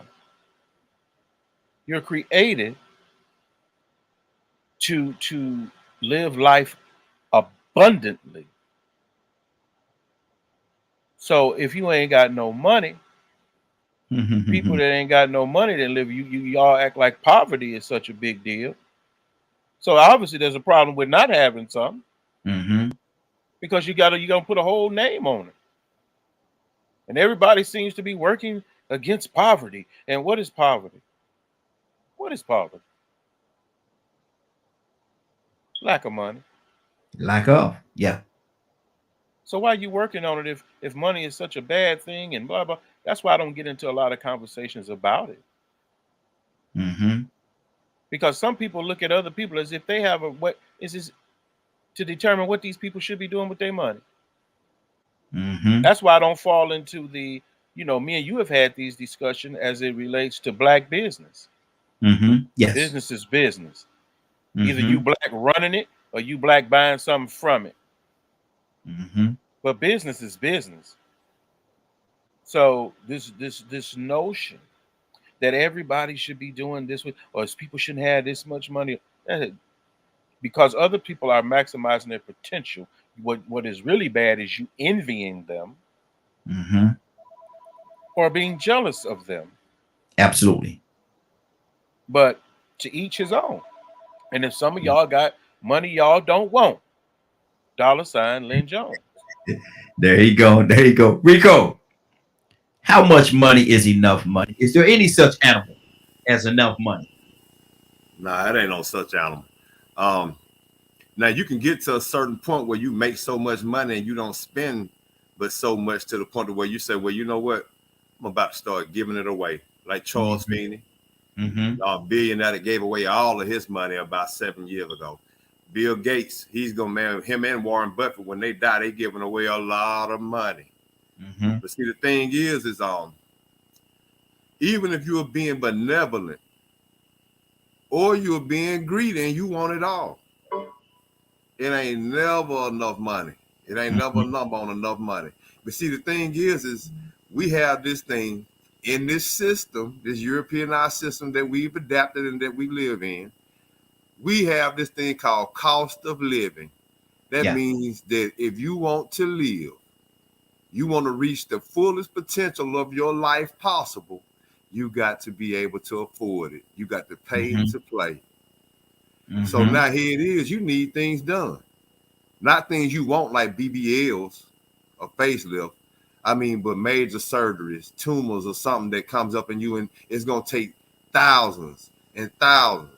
You're created to live life abundantly. So if you ain't got no money, people that ain't got no money that live, y'all act like poverty is such a big deal. So obviously there's a problem with not having something. Because you gonna put a whole name on it. And everybody seems to be working against poverty. And what is poverty? What is poverty? Lack of money. Lack of, yeah. So why are you working on it if money is such a bad thing and blah blah? That's why I don't get into a lot of conversations about it. Because some people look at other people as if they have what is this to determine what these people should be doing with their money. That's why I don't fall into the, me and you have had these discussions as it relates to black business. Yes. Business is business. Either you black running it or you black buying something from it. But business is business. So this notion that everybody should be doing this with, or people shouldn't have this much money, because other people are maximizing their potential. What is really bad is you envying them or being jealous of them. Absolutely. But to each his own. And if some of y'all got money y'all don't want, $ Lynn Jones. There you go. There you go. Rico, how much money is enough money? Is there any such animal as enough money? Nah, it ain't no such animal. Now you can get to a certain point where you make so much money and you don't spend but so much to the point of where you say, well, you know what? I'm about to start giving it away. Like Charles Feeney, a billionaire that gave away all of his money about 7 years ago. Bill Gates, he's gonna marry him and Warren Buffett. When they die, they giving away a lot of money. But see, the thing is even if you're being benevolent or you're being greedy and you want it all, it ain't never enough money. It ain't never a number on enough money. But see, the thing is we have this thing in this system, this Europeanized system that we've adapted and that we live in. We have this thing called cost of living. That means that if you want to live, you want to reach the fullest potential of your life possible, you got to be able to afford it. You got to pay to play. So now here it is, you need things done. Not things you want like BBLs or facelift. I mean, but major surgeries, tumors or something that comes up in you and it's going to take thousands and thousands,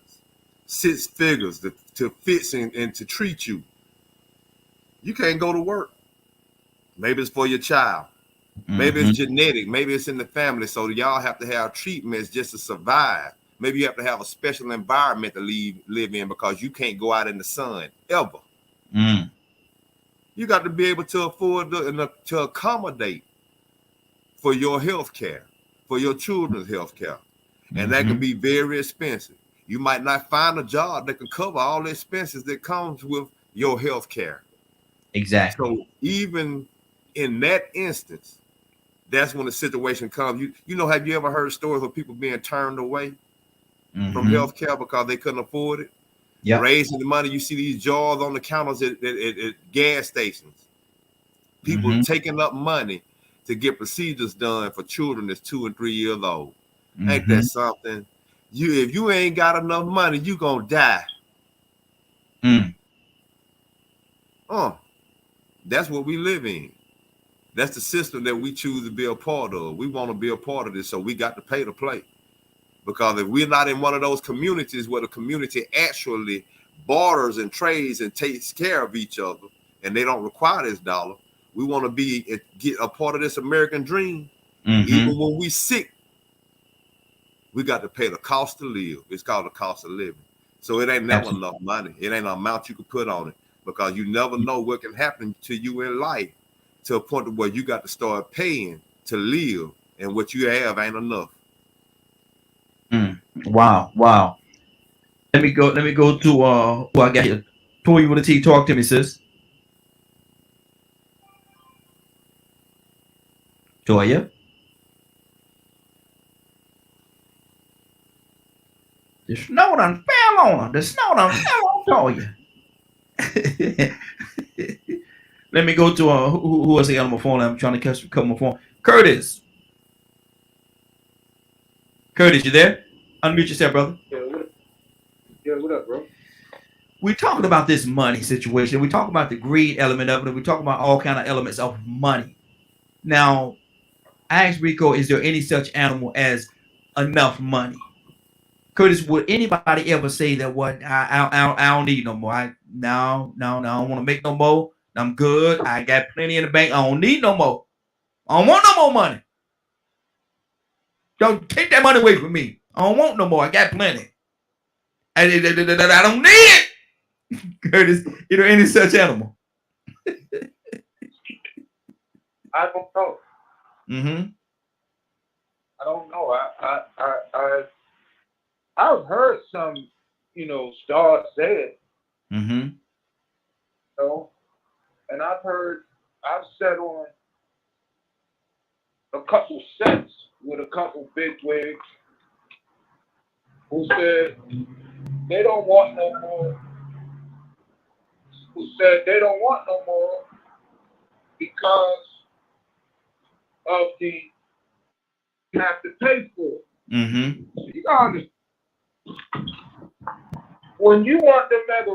6 figures to fix and to treat you. You can't go to work. Maybe it's for your child. Maybe it's genetic. Maybe it's in the family. So y'all have to have treatments just to survive. Maybe you have to have a special environment to live in because you can't go out in the sun ever. You got to be able to afford to accommodate for your health care, for your children's health care. And that can be very expensive. You might not find a job that can cover all the expenses that comes with your health care. Exactly. So even in that instance, that's when the situation comes. You know, have you ever heard stories of people being turned away from health care because they couldn't afford it? Raising the money. You see these jars on the counters at gas stations. People taking up money to get procedures done for children that's 2 and 3 years old. Ain't that something? If you ain't got enough money, you gonna die. That's what we live in. That's the system that we choose to be a part of. We want to be a part of this, so we got to pay to play. Because if we're not in one of those communities where the community actually barters and trades and takes care of each other, and they don't require this dollar, we want to get a part of this American dream. Even when we sick, we got to pay the cost to live. It's called the cost of living. So it ain't never enough money. It ain't an amount you can put on it because you never know what can happen to you in life to a point where you got to start paying to live, and what you have ain't enough. Wow. Let me go to who I got here. Toy with a T, talk to me, sis. Toya. The snow done fell on her. The snow done fell on Toya. Let me go to who else I got on my phone? I'm trying to catch come on my phone. Curtis. Curtis, you there? Unmute yourself, brother. Yeah, what up, bro? We're talking about this money situation. We talk about the greed element of it. We talk about all kind of elements of money. Now, I asked Rico, is there any such animal as enough money? Curtis, would anybody ever say that what I don't need no more? I don't want to make no more. I'm good. I got plenty in the bank. I don't need no more. I don't want no more money. Don't take that money away from me. I don't want no more. I got plenty. I don't need it. Curtis, is there any such animal? I don't know. Mm-hmm. I don't know. I've heard some, stars say it, Mm-hmm. and I've sat on a couple sets with a couple big wigs who said they don't want no more, because of the you have to pay for it. Mm-hmm. You gotta understand, when you want them mega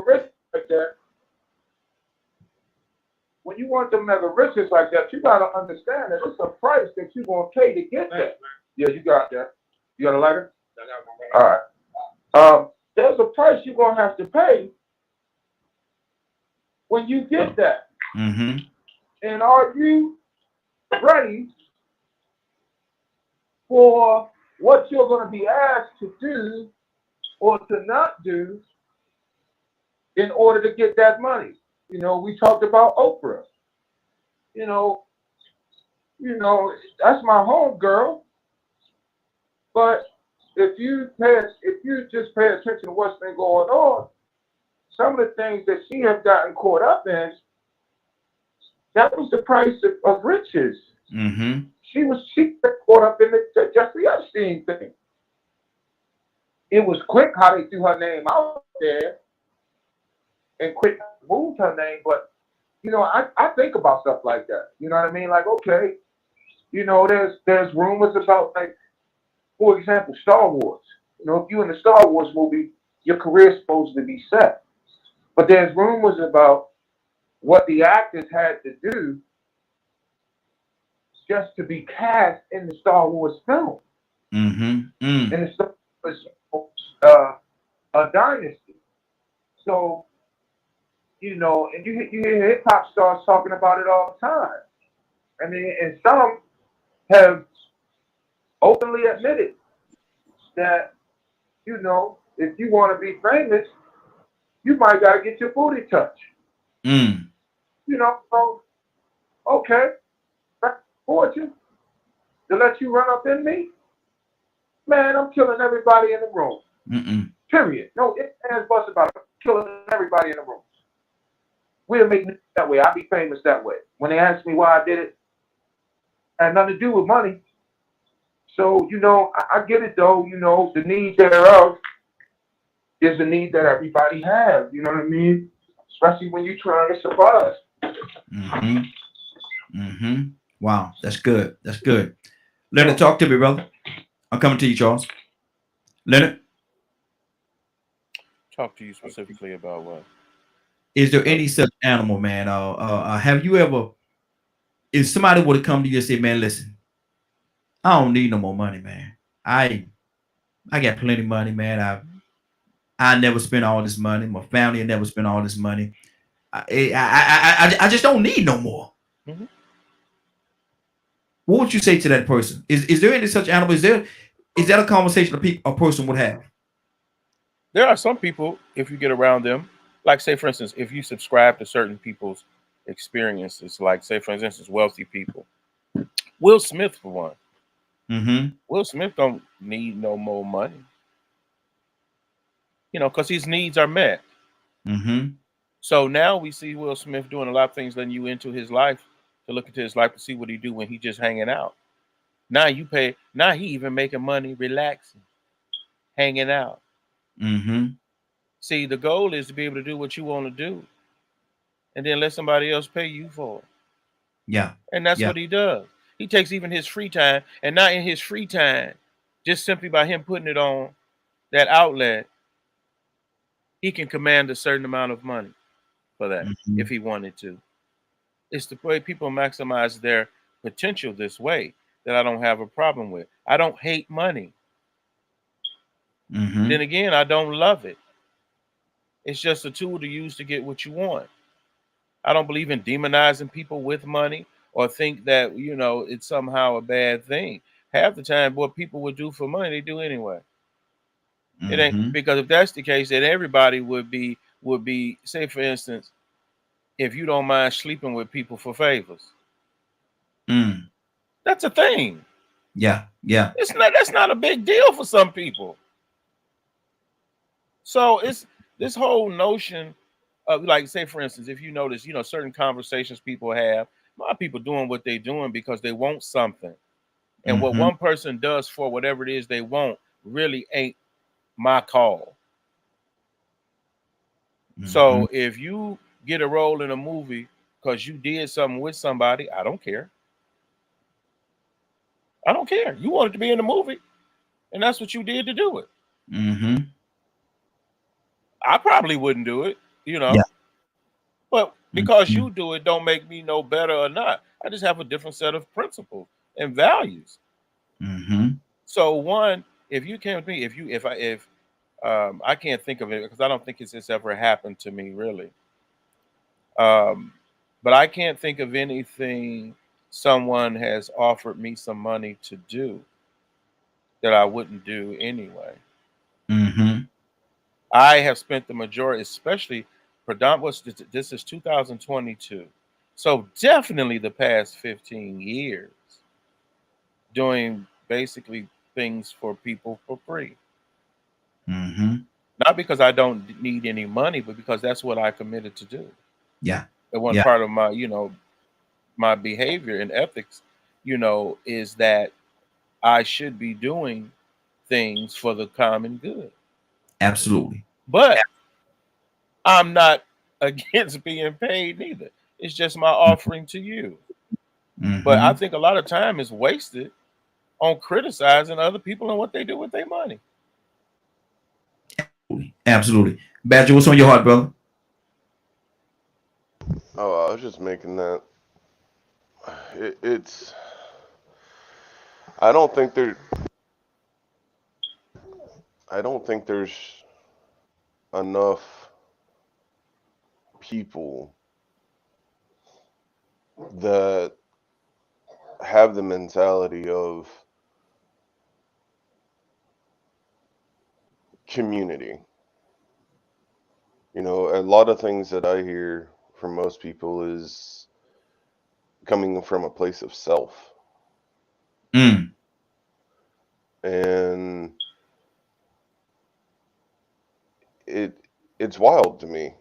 riches like that, you gotta understand that it's a price that you're gonna pay to get that. Yeah, you got that. You got a lighter? All right. There's a price you're gonna have to pay when you get that. Mm-hmm. And are you ready for what you're gonna be asked to do or to not do in order to get that money? We talked about Oprah. You know, that's my home girl. But if you just pay attention to what's been going on, some of the things that she has gotten caught up in, that was the price of riches. Mm-hmm. She got caught up in the Jeffrey Epstein thing. It was quick how they threw her name out there and quick moved her name, but I think about stuff like that. You know what I mean? Like, okay, there's rumors about, like, for example, Star Wars. If you're in the Star Wars movie, your career's supposed to be set. But there's rumors about what the actors had to do just to be cast in the Star Wars film. Mm-hmm. Mm. And the Star Wars a dynasty. So, and you hear hip hop stars talking about it all the time. I mean, and some have openly admitted that, if you want to be famous, you might got to get your booty touched. Mm. So, okay, fortune to let you run up in me, man, I'm killing everybody in the room. Mm-mm. Period. No ifs, ands, buts about it. I'm killing everybody in the room. We'll make it that way. I'll be famous that way. When they ask me why I did it, it had nothing to do with money. So, I get it though, the need thereof is the need that everybody has. You know what I mean? Especially when you're trying to survive. Mm-hmm. Mm-hmm. Wow, that's good. That's good. Leonard, talk to me, brother. I'm coming to you, Charles. Leonard, Talk to you specifically about what? is there any such animal, man? Have you ever, if somebody would have come to you and say, man, listen, I don't need no more money, man. I got plenty of money, man. I never spent all this money. My family never spent all this money. I just don't need no more. Mm-hmm. What would you say to that person? Is there any such animal? Is that a conversation a person would have? There are some people, if you get around them, like, say, for instance, if you subscribe to certain people's experiences, like, say, for instance, wealthy people. Will Smith, for one. Mm-hmm. Will Smith don't need no more money. because his needs are met. Mm-hmm. So now we see Will Smith doing a lot of things, letting you into his life to look into his life to see what he do when he just hanging out. Now you pay. Now he even making money, relaxing, hanging out. Mm-hmm. See, the goal is to be able to do what you want to do, and then let somebody else pay you for it. Yeah. And that's Yeah. what he does. He takes even his free time, and not in his free time, just simply by him putting it on that outlet, he can command a certain amount of money for that Mm-hmm. if he wanted to. It's the way people maximize their potential this way that I don't have a problem with. I don't hate money. Mm-hmm. Then again, I don't love it. It's just a tool to use to get what you want. I don't believe in demonizing people with money or think that, it's somehow a bad thing. Half the time, what people would do for money, they do anyway. It ain't Mm-hmm. because if that's the case, then everybody would be, say for instance, if you don't mind sleeping with people for favors. Mm. That's a thing. Yeah. Yeah. That's not a big deal for some people. So it's this whole notion of, like, say for instance, if you notice, certain conversations people have, a lot of people doing what they're doing because they want something. And what Mm-hmm. one person does for whatever it is they want really ain't my call. Mm-hmm. So if you get a role in a movie because you did something with somebody, I don't care. I don't care. You wanted to be in the movie, and that's what you did to do it. Mm-hmm. I probably wouldn't do it, Yeah. but because Mm-hmm. you do it, don't make me no better or not. I just have a different set of principles and values. Mm-hmm. So one, if you came with me, if I can't think of it because I don't think it's ever happened to me really. Um, but I can't think of anything someone has offered me some money to do that I wouldn't do anyway. Mm-hmm. I have spent the majority, especially predominantly, this is 2022. So definitely the past 15 years doing basically things for people for free. Mm-hmm. Not because I don't need any money, but because that's what I committed to do. Yeah. And one Yeah. part of my behavior and ethics, is that I should be doing things for the common good. Absolutely. But I'm not against being paid neither. It's just my offering to you. But I Mm-hmm. think a lot of time is wasted on criticizing other people and what they do with their money. Absolutely. Badger, what's on your heart, brother? Oh, I was just making that. It's. I don't think there. I don't think there's enough people that have the mentality of community. A lot of things that I hear from most people is coming from a place of self. Mm. And it it's wild to me.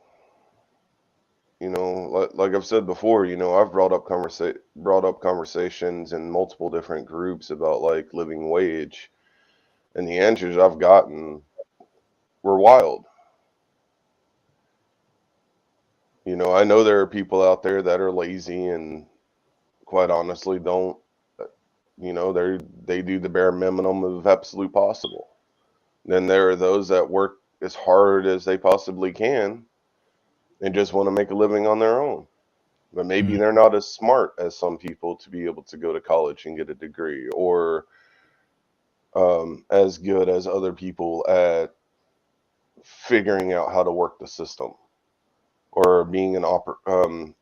Like I've said before, I've brought up conversations in multiple different groups about like living wage, and the answers I've gotten were wild. I know there are people out there that are lazy and quite honestly don't, they do the bare minimum of absolute possible. Then there are those that work as hard as they possibly can and just want to make a living on their own. But maybe Mm. they're not as smart as some people to be able to go to college and get a degree, or as good as other people at figuring out how to work the system, or being an entrepreneur,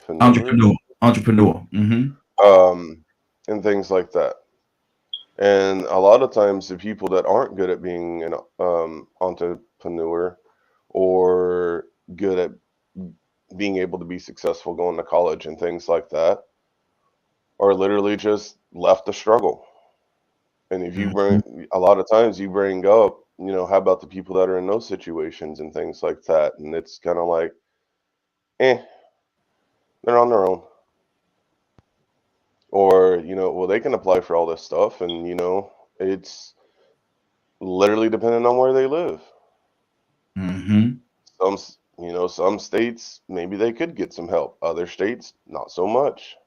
Entrepreneur. Entrepreneur. Mm-hmm. and things like that. And a lot of times, the people that aren't good at being an entrepreneur or good at being able to be successful going to college and things like that are literally just left to struggle. And if you Mm-hmm. bring, a lot of times you bring up, how about the people that are in those situations and things like that, and it's kind of like, they're on their own, or well, they can apply for all this stuff, and it's literally depending on where they live. Some some states maybe they could get some help, other states not so much.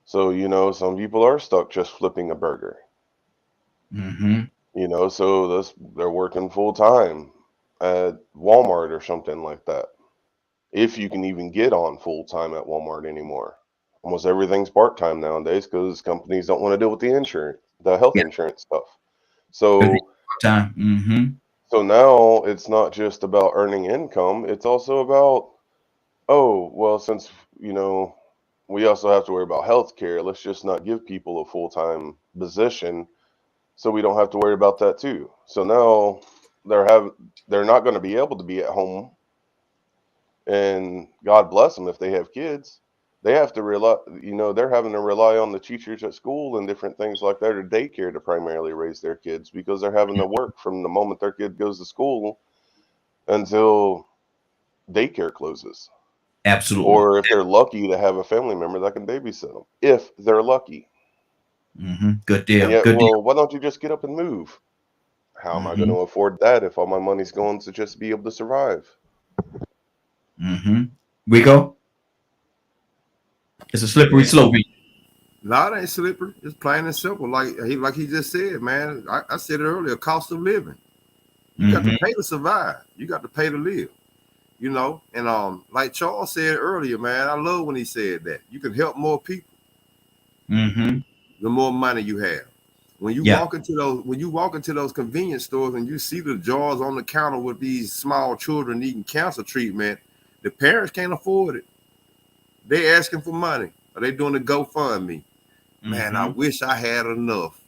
So some people are stuck just flipping a burger. So they're working full time at Walmart or something like that. If you can even get on full time at Walmart anymore. Almost everything's part time nowadays because companies don't want to deal with the health insurance stuff. So so now it's not just about earning income, it's also about, oh, well, since, we also have to worry about health care, let's just not give people a full time position so we don't have to worry about that too. So now they're not going to be able to be at home, and God bless them if they have kids. They have to rely, they're having to rely on the teachers at school and different things like that, or daycare, to primarily raise their kids, because they're having to work from the moment their kid goes to school until daycare closes. Absolutely. Or if they're lucky to have a family member that can babysit them, if they're lucky. Good deal. And yet, Good deal. why don't you just get up and move? How am I going to afford that if all my money's going to just be able to survive? Rico? It's a slippery slope. No, it ain't slippery. It's plain and simple. Like he just said, man. I said it earlier, cost of living. You got to pay to survive. You got to pay to live. And like Charles said earlier, man, I love when he said that. You can help more people. The more money you have. When you walk into those convenience stores and you see the jars on the counter with these small children needing cancer treatment, the parents can't afford it. They asking for money. Or they doing a GoFundMe. Man, I wish I had enough.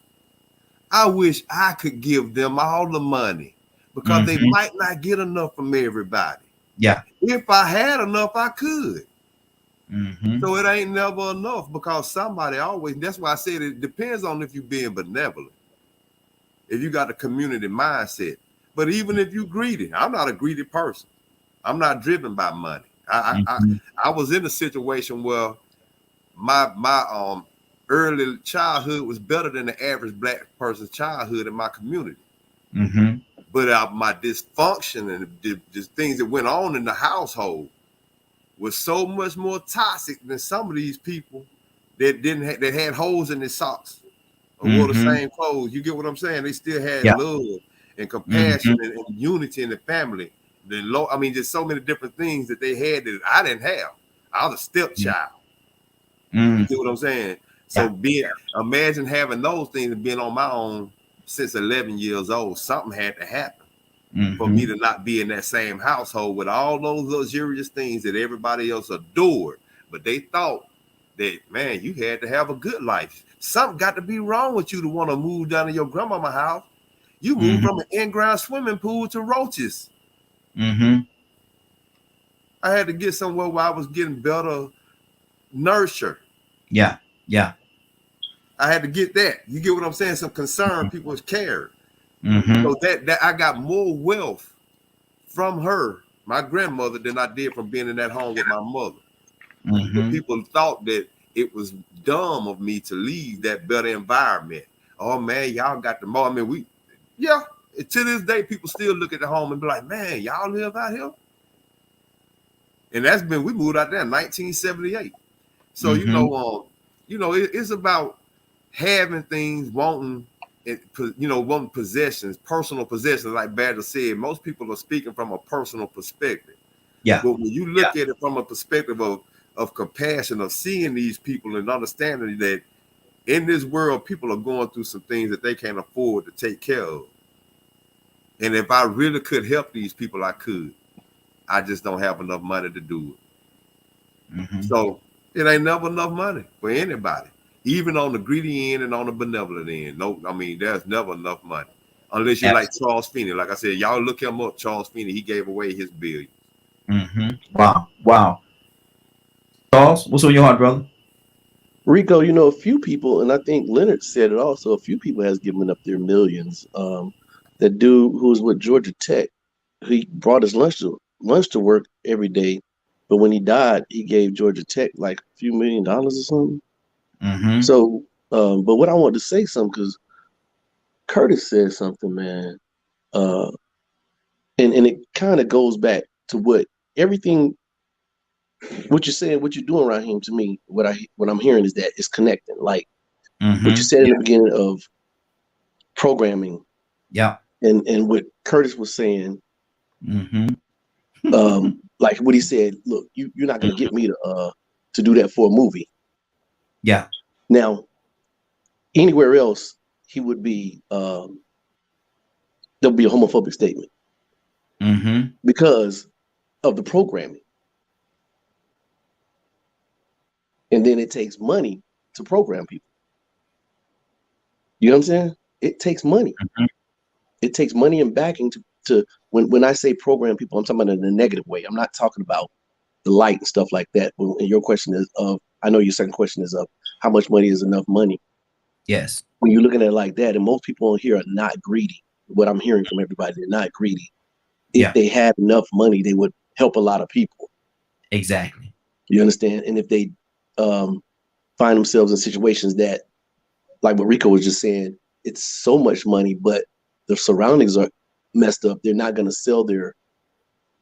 I wish I could give them all the money, because they might not get enough from everybody. Yeah. If I had enough, I could. So it ain't never enough, because somebody always, that's why I said it depends on if you're being benevolent. If you got a community mindset. But even if you greedy, I'm not a greedy person. I'm not driven by money. I was in a situation where my early childhood was better than the average black person's childhood in my community. But my dysfunction and the things that went on in the household was so much more toxic than some of these people that that had holes in their socks or wore the same clothes. You get what I'm saying? They still had love and compassion and unity in the family. Just so many different things that they had that I didn't have. I was a stepchild. You get what I'm saying? So imagine having those things and being on my own since 11 years old. Something had to happen for me to not be in that same household with all those luxurious things that everybody else adored. But they thought that, man, you had to have a good life. Something got to be wrong with you to want to move down to your grandmama's house. You moved from an in-ground swimming pool to roaches. I had to get somewhere where I was getting better nurture. Yeah. I had to get that. You get what I'm saying? Some concern, people cared. So that I got more wealth from her, my grandmother, than I did from being in that home with my mother. But people thought that it was dumb of me to leave that better environment. Oh man, y'all got the more. To this day, people still look at the home and be like, man, y'all live out here. And we moved out there in 1978. So it's about having things, wanting possessions, personal possessions. Like Badger said, most people are speaking from a personal perspective. Yeah. But when you look at it from a perspective of compassion, of seeing these people and understanding that in this world, people are going through some things that they can't afford to take care of. And if I really could help these people, I could. I just don't have enough money to do it. So it ain't never enough money for anybody. Even on the greedy end and on the benevolent end. There's never enough money. Unless you're like Charles Finney. Like I said, y'all look him up, Charles Finney. He gave away his billions. Wow. Charles, what's on your heart, brother? Rico, a few people, and I think Leonard said it also. A few people has given up their millions. That dude who was with Georgia Tech, he brought his lunch to work every day, but when he died, he gave Georgia Tech like a few $1 million or something. Mm-hmm. So, but what I wanted to say something because Curtis said something, man, uh, and it kind of goes back to what everything what you're saying, what you're doing around here. To me, what I'm hearing is that it's connecting, like what you Mm-hmm. said in the beginning of programming, Yeah. and what Curtis was saying, Mm-hmm. like what he said. Look, you're not gonna get me to do that for a movie. Yeah. Now, anywhere else, he would be there'll be a homophobic statement Mm-hmm. because of the programming, and then it takes money to program people. You know what I'm saying? It takes money. Mm-hmm. It takes money and backing to when I say program people, I'm talking about in a negative way. I'm not talking about the light and stuff like that. And your question is I know your second question is of how much money is enough money. Yes. When you're looking at it like that, and most people on here are not greedy. What I'm hearing from everybody, they're not greedy. If Yeah. they had enough money, they would help a lot of people. Exactly. You understand? And if they um, find themselves in situations that, like what Rico was just saying, it's so much money, but the surroundings are messed up. They're not going to sell their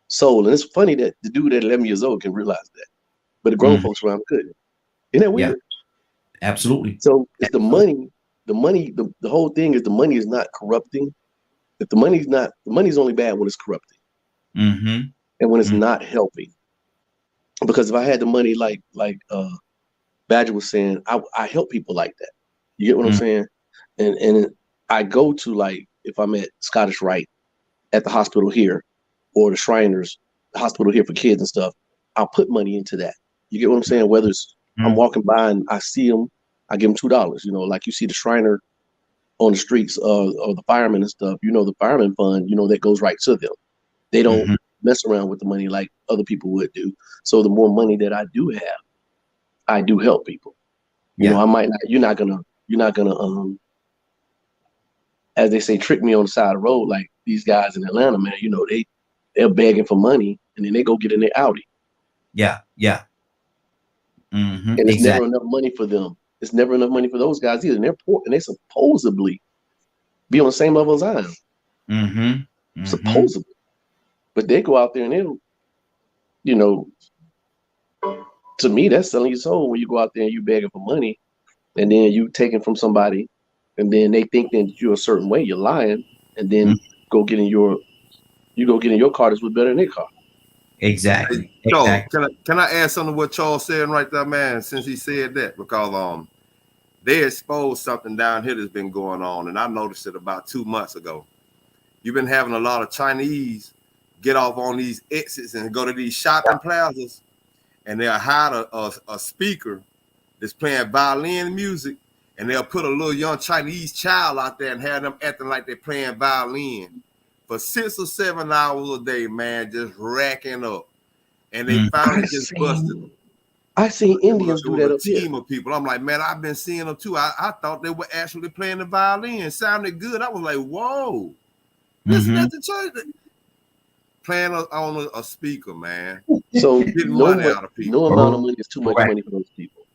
soul. And it's funny that the dude at 11 years old can realize that, but the grown Mm-hmm. folks around couldn't. Isn't that Yeah. weird? Absolutely. So it's the Absolutely. money. The whole thing is the money is not corrupting. If the money's only bad when it's corrupting Mm-hmm. and when it's not helping. Because if I had the money, like Badger was saying, I help people like that. You get what I'm Mm-hmm. saying? And I go to, like, if I'm at Scottish Rite at the hospital here, or the Shriners hospital here for kids and stuff, I'll put money into that. You get what I'm saying? Whether it's I'm Mm-hmm. walking by and I see them, I give them $2. Like you see the Shriner on the streets, or the firemen and stuff. The fireman fund. That goes right to them. They don't Mm-hmm. mess around with the money like other people would do. So the more money that I do have, I do help people. Yeah. I might not. You're not gonna as they say, trick me on the side of the road like these guys in Atlanta, man. They're begging for money and then they go get in their Audi. Yeah. Yeah. Mm-hmm. And it's never Exactly. enough money for them. It's never enough money for those guys either. And they're poor, and they supposedly be on the same level as I am. Mm-hmm. Mm-hmm. Supposedly. But they go out there and they'll, you know, to me, that's selling your soul when you go out there and you begging for money and then you taking from somebody and then they think that you're a certain way, you're lying, and then go get in your car that's better than their car. Hey, Exactly. Charles, Exactly. can I add something to what Charles said right there, man? Since he said that, because they exposed something down here that's been going on, and I noticed it about 2 months ago. You've been having a lot of Chinese get off on these exits and go to these shopping plazas, and they'll hire a speaker that's playing violin music, and they'll put a little young Chinese child out there and have them acting like they're playing violin for 6 or 7 hours a day, man, just racking up. And they finally just busted them. I seen Indians It do was that a up here. team of people. I'm like, man, I've been seeing them too. I thought they were actually playing the violin. It sounded good. I was like, whoa, listen Mm-hmm. at the church playing on a speaker, man. So Getting money out of no people. amount of money is too A much racket. money for those people.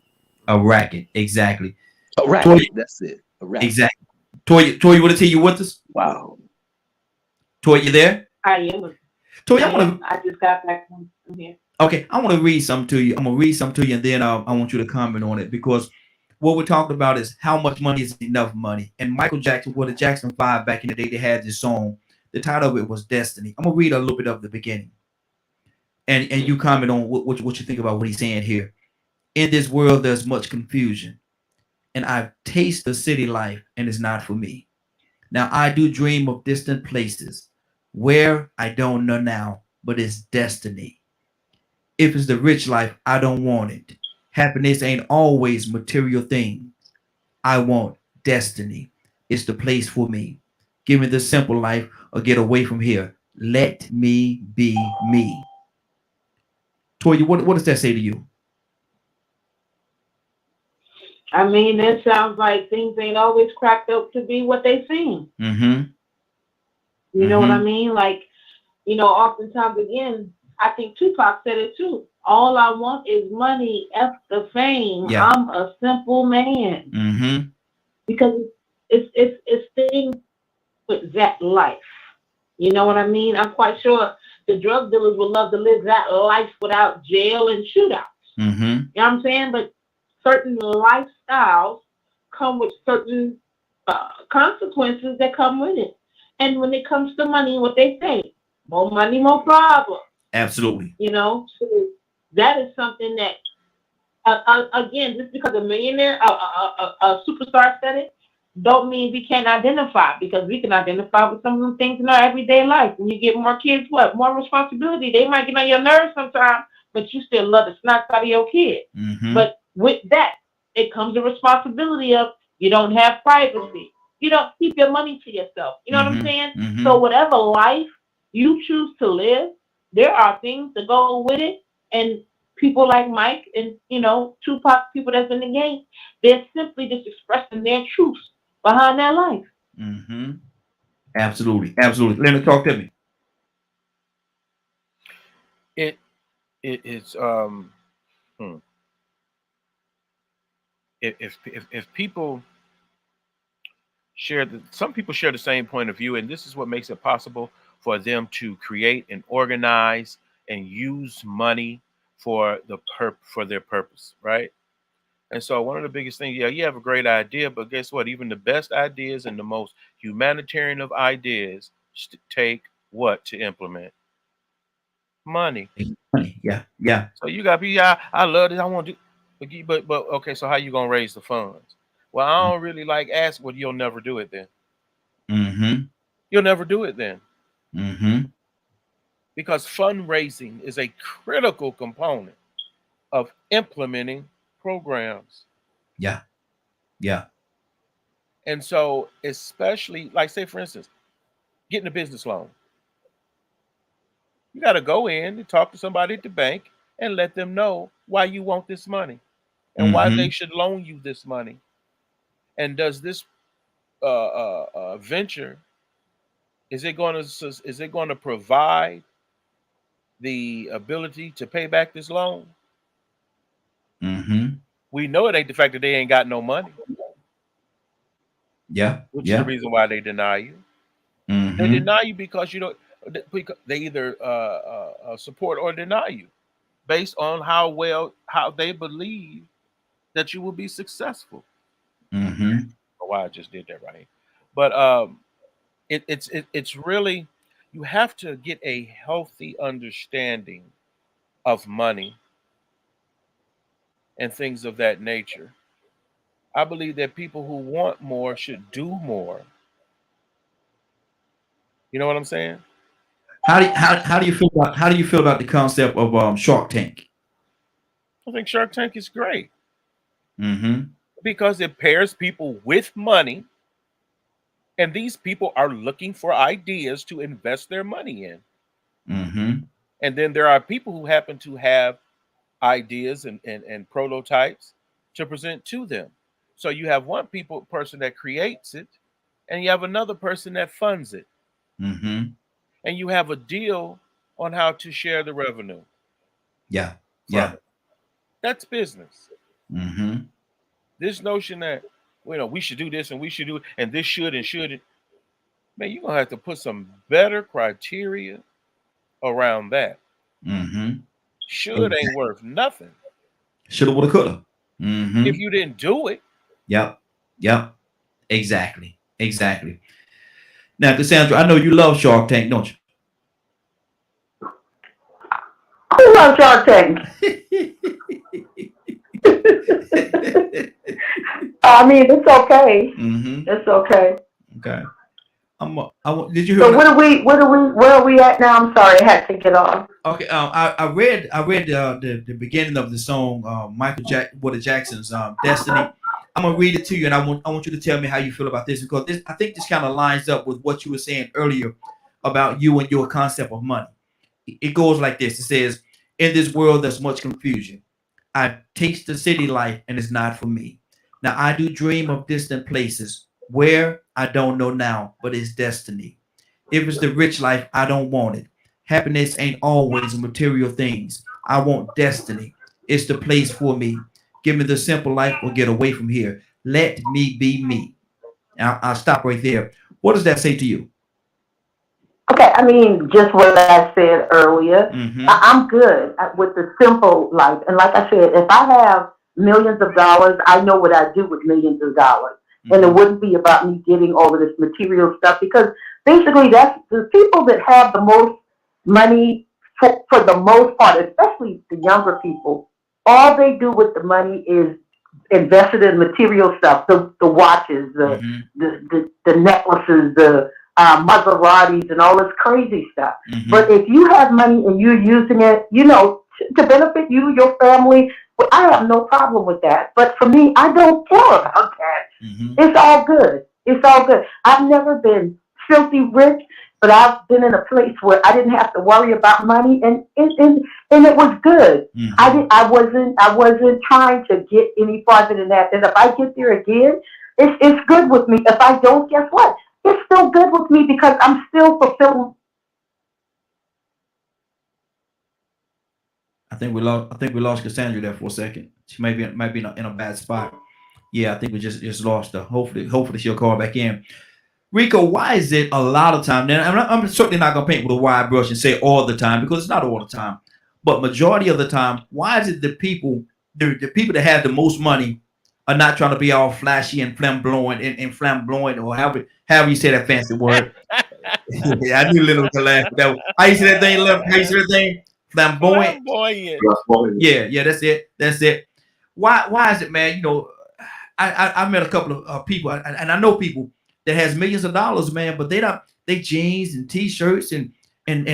A racket. Exactly. A Toy. racket, that's it. A racket. Exactly. Toy, you want to tell you with us? Wow. Toy, you there? I am. Toy, I want to. I just got back from here. Okay, I want to read something to you. I'm gonna read something to you, and then I want you to comment on it because what we're talking about is how much money is enough money. And Michael Jackson, well, the Jackson Five back in the day, they had this song. The title of it was Destiny. I'm gonna read a little bit of the beginning, and you comment on what you think about what he's saying here. In this world, there's much confusion, and I've tasted the city life, and it's not for me. Now I do dream of distant places where I don't know now, but it's destiny. If it's the rich life, I don't want it. Happiness ain't always material things. I want destiny. It's the place for me. Give me the simple life or get away from here. Let me be me. Toya, what does that say to you? I mean, it sounds like things ain't always cracked up to be what they seem. Mm-hmm. You know what I mean? Like, oftentimes again, I think Tupac said it too. All I want is money, F the fame. Yeah. I'm a simple man. Mm-hmm. Because it's things with that life. You know what I mean? I'm quite sure the drug dealers would love to live that life without jail and shootouts. Mm-hmm. You know what I'm saying? But certain lifestyles come with certain consequences that come with it. And when it comes to money, what they say, more money, more problems. Absolutely. So that is something that, again, just because a millionaire, a superstar said it, don't mean we can't identify, because we can identify with some of the things in our everyday life. When you get more kids, what? More responsibility. They might get on your nerves sometimes, but you still love the snot out of your kid. Mm-hmm. But with that, it comes the responsibility of you don't have privacy. You don't keep your money to yourself. You know what I'm saying? Mm-hmm. So whatever life you choose to live, there are things that go with it. And people like Mike and, Tupac, people that's in the game, they're simply just expressing their truths behind their life. Mm-hmm. Absolutely. Absolutely. Let me talk to me. It's if people some people share the same point of view, and this is what makes it possible for them to create and organize and use money for their purpose, right? And so one of the biggest things, yeah, you have a great idea, but guess what? Even the best ideas and the most humanitarian of ideas take what to implement? Money. Money. Yeah. Yeah. So you got to be, I love this, I want to do, but okay, so how you gonna raise the funds? Well, I don't really like ask. Well, you'll never do it then. Mm-hmm. You'll never do it then. Mm-hmm. Because fundraising is a critical component of implementing programs. Yeah. Yeah. And so, especially, like, say, for instance, getting a business loan. You got to go in and talk to somebody at the bank and let them know why you want this money and why they should loan you this money. And does this venture, is it going to provide the ability to pay back this loan? Mm-hmm. We know it ain't the fact that they ain't got no money. Yeah. Which is the reason why they deny you. Mm-hmm. They deny you because they either support or deny you based on how they believe that you will be successful. Mm-hmm. Oh, why I just did that right. But it's really, you have to get a healthy understanding of money and things of that nature. I believe that people who want more should do more. You know what I'm saying? How do you feel about the concept of Shark Tank? I think Shark Tank is great. Mm-hmm. Because it pairs people with money, and these people are looking for ideas to invest their money in. Mm-hmm. And then there are people who happen to have ideas and prototypes to present to them. So you have one person that creates it, and you have another person that funds it. Mm-hmm. And you have a deal on how to share the revenue. Yeah. From it. That's business. Mm-hmm. This notion that, we should do this and we should do it, and this should and shouldn't. Man, you're gonna have to put some better criteria around that. Mm-hmm. Should ain't worth nothing. Shoulda, woulda, coulda. Mm-hmm. If you didn't do it. Yep. Yep. Exactly. Exactly. Now, Cassandra, I know you love Shark Tank, don't you? I love Shark Tank. I mean, it's okay. Mm-hmm. It's okay. Okay. Did you hear? So where are we at now? I'm sorry, I had to get off. Okay. I read the beginning of the song Michael Jackson's Destiny. I'm gonna read it to you, and I want you to tell me how you feel about this, because I think this kind of lines up with what you were saying earlier about you and your concept of money. It goes like this. It says, "In this world, there's much confusion. I taste the city life, and it's not for me. Now I do dream of distant places where I don't know now, but it's destiny. If it's the rich life, I don't want it. Happiness ain't always material things. I want destiny. It's the place for me. Give me the simple life or get away from here. Let me be me. I'll stop right there. What does that say to you? Okay, I mean, just what I said earlier. I'm good with the simple life. And like I said, if I have millions of dollars, I know what I do with millions of dollars. And it wouldn't be about me getting all of this material stuff because basically that's the people that have the most money for the most part, especially the younger people, all they do with the money is invested in material stuff, the watches, the necklaces, the Maseratis and all this crazy stuff. But if you have money and you're using it, you know, to benefit you, your family, well, I have no problem with that. But for me, I don't care about that. It's all good. It's all good. I've never been filthy rich, but I've been in a place where I didn't have to worry about money, and it was good. I wasn't trying to get any farther than that. And if I get there again, it's good with me. If I don't, guess what? It's still good with me because I'm still fulfilling. I think we lost Cassandra there for a second. She might be in a bad spot. Yeah, I think we just lost her. Hopefully she'll call back in. Rico, why is it a lot of time? Now, I'm certainly not gonna paint with a wide brush and say all the time because it's not all the time, but majority of the time, why is it the people that have the most money are not trying to be all flashy and flamboyant or however you say that fancy word? Yeah, I knew Little could laugh. How you say that thing? How you say that thing? Flamboyant. Flamboyant. Yeah, that's it. That's it. Why is it, man? You know, I met a couple of people, and I know people that has millions of dollars, man, but they jeans and t-shirts and not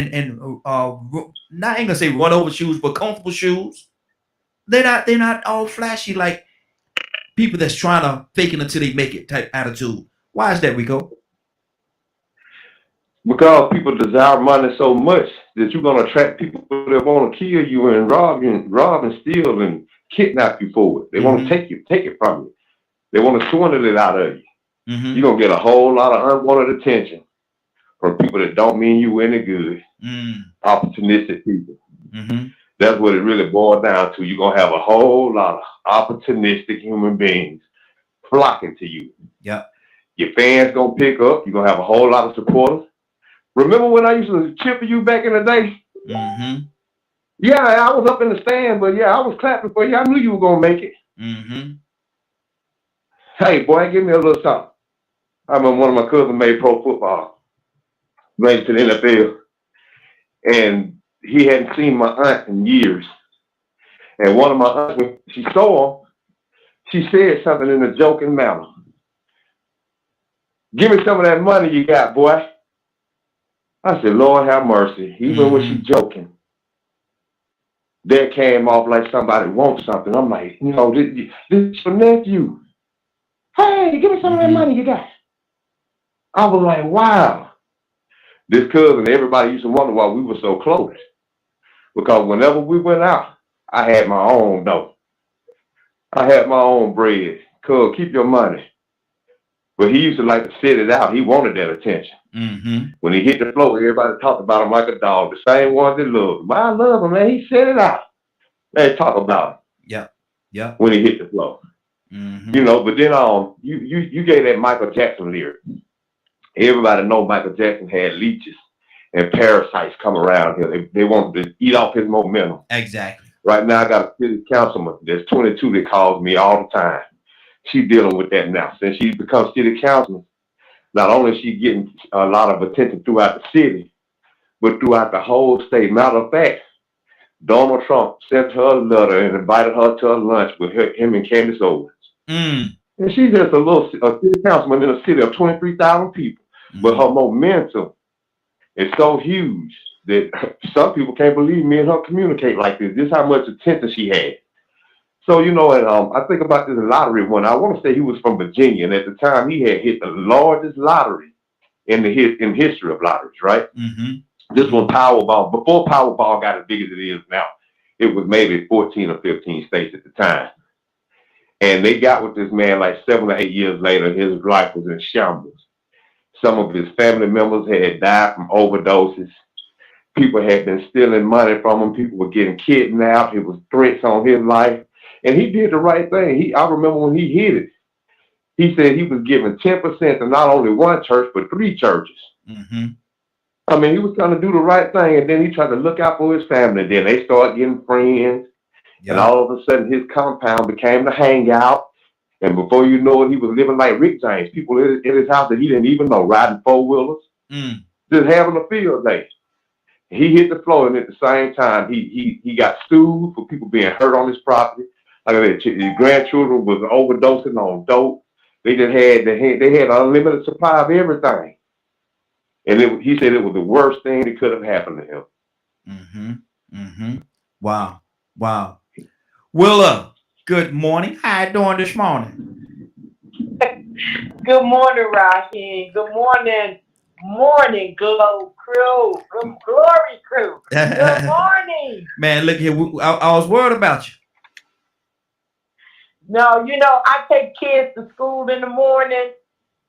ain't gonna say run over shoes, but comfortable shoes. They're not all flashy like people that's trying to fake it until they make it type attitude. Why is that, Rico? Because people desire money so much that you're gonna attract people that want to kill you and rob and steal and kidnap you for it. They want to take it from you. They want to swindle it out of you. You're gonna get a whole lot of unwanted attention from people that don't mean you any good. Opportunistic people. That's what it really boils down to. You're gonna have a whole lot of opportunistic human beings flocking to you. Yeah. Your fans gonna pick up. You're gonna have a whole lot of supporters. Remember when I used to cheer for you back in the day? Yeah, I was up in the stand, but yeah, I was clapping for you. I knew you were gonna make it. Hey, boy, give me a little something. I remember one of my cousins made pro football, made it to the NFL, and he hadn't seen my aunt in years. And one of my aunts, when she saw him, she said something in a joking manner. Give me some of that money you got, boy. I said, Lord have mercy. Even when she joking, that came off like somebody wants something. I'm like, you know, this is your nephew. Hey, give me some of that money you got. I was like, wow. This cousin, everybody used to wonder why we were so close. Because whenever we went out, I had my own dough. I had my own bread. Cuz, keep your money. But he used to like to sit it out. He wanted that attention. When he hit the floor, everybody talked about him like a dog. The same ones that loved him. But I love him, man. He set it out. They talk about him. Yeah. When he hit the floor. You know, but then you gave that Michael Jackson lyric. Everybody know Michael Jackson had leeches and parasites come around here. They wanted to eat off his momentum. Exactly. Right now, I got a city councilman that's 22 that calls me all the time. She's dealing with that now. Since she's become city councilman, not only is she getting a lot of attention throughout the city, but throughout the whole state. Matter of fact, Donald Trump sent her a letter and invited her to a lunch with him and Candace Owens. And she's just a city councilman in a city of 23,000 people. But her momentum is so huge that some people can't believe me and her communicate like this. This is how much attention she had. So, you know, and I think about this lottery one. I want to say he was from Virginia, and at the time he had hit the largest lottery in history of lotteries, right? This one, Powerball, before Powerball got as big as it is now, it was maybe 14 or 15 states at the time. And they got with this man like 7 or 8 years later. His life was in shambles. Some of his family members had died from overdoses. People had been stealing money from him. People were getting kidnapped. It was threats on his life. And he did the right thing. I remember when he hit it, he said he was giving 10% to not only one church, but 3 churches. Mm-hmm. I mean, he was trying to do the right thing, and then he tried to look out for his family. Then they started getting friends, and all of a sudden his compound became the hangout. And before you know it, he was living like Rick James. People in his house that he didn't even know, riding 4-wheelers, just having a field day. He hit the floor, and at the same time, he got sued for people being hurt on his property. Like I said, his grandchildren was overdosing on dope. They had an unlimited supply of everything, and he said it was the worst thing that could have happened to him. Mm-hmm. Mm-hmm. Wow. Wow. Willa, good morning. How you doing this morning? Good morning, Raheem. Good morning, Glow Crew. Good Glory Crew. Good morning. Man, look here. I was worried about you. No, I take kids to school in the morning.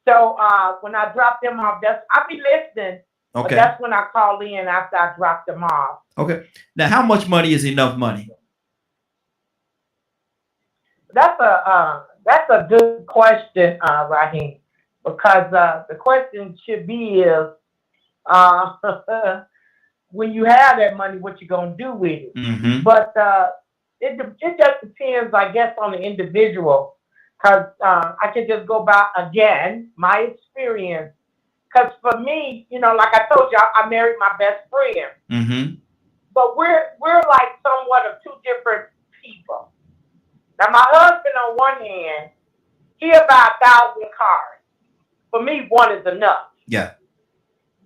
So when I drop them off, I'll be listening. Okay. But that's when I call in after I drop them off. Okay. Now, how much money is enough money? That's a good question, Raheem, because the question should be is when you have that money, what you gonna do with it? Mm-hmm. But it just depends, I guess, on the individual. Because I can just go by again my experience. Because for me, like I told you, I married my best friend. Mm-hmm. But we're like somewhat of two different people. Now my husband, on one hand, he'll buy 1,000 cars. For me, one is enough. Yeah.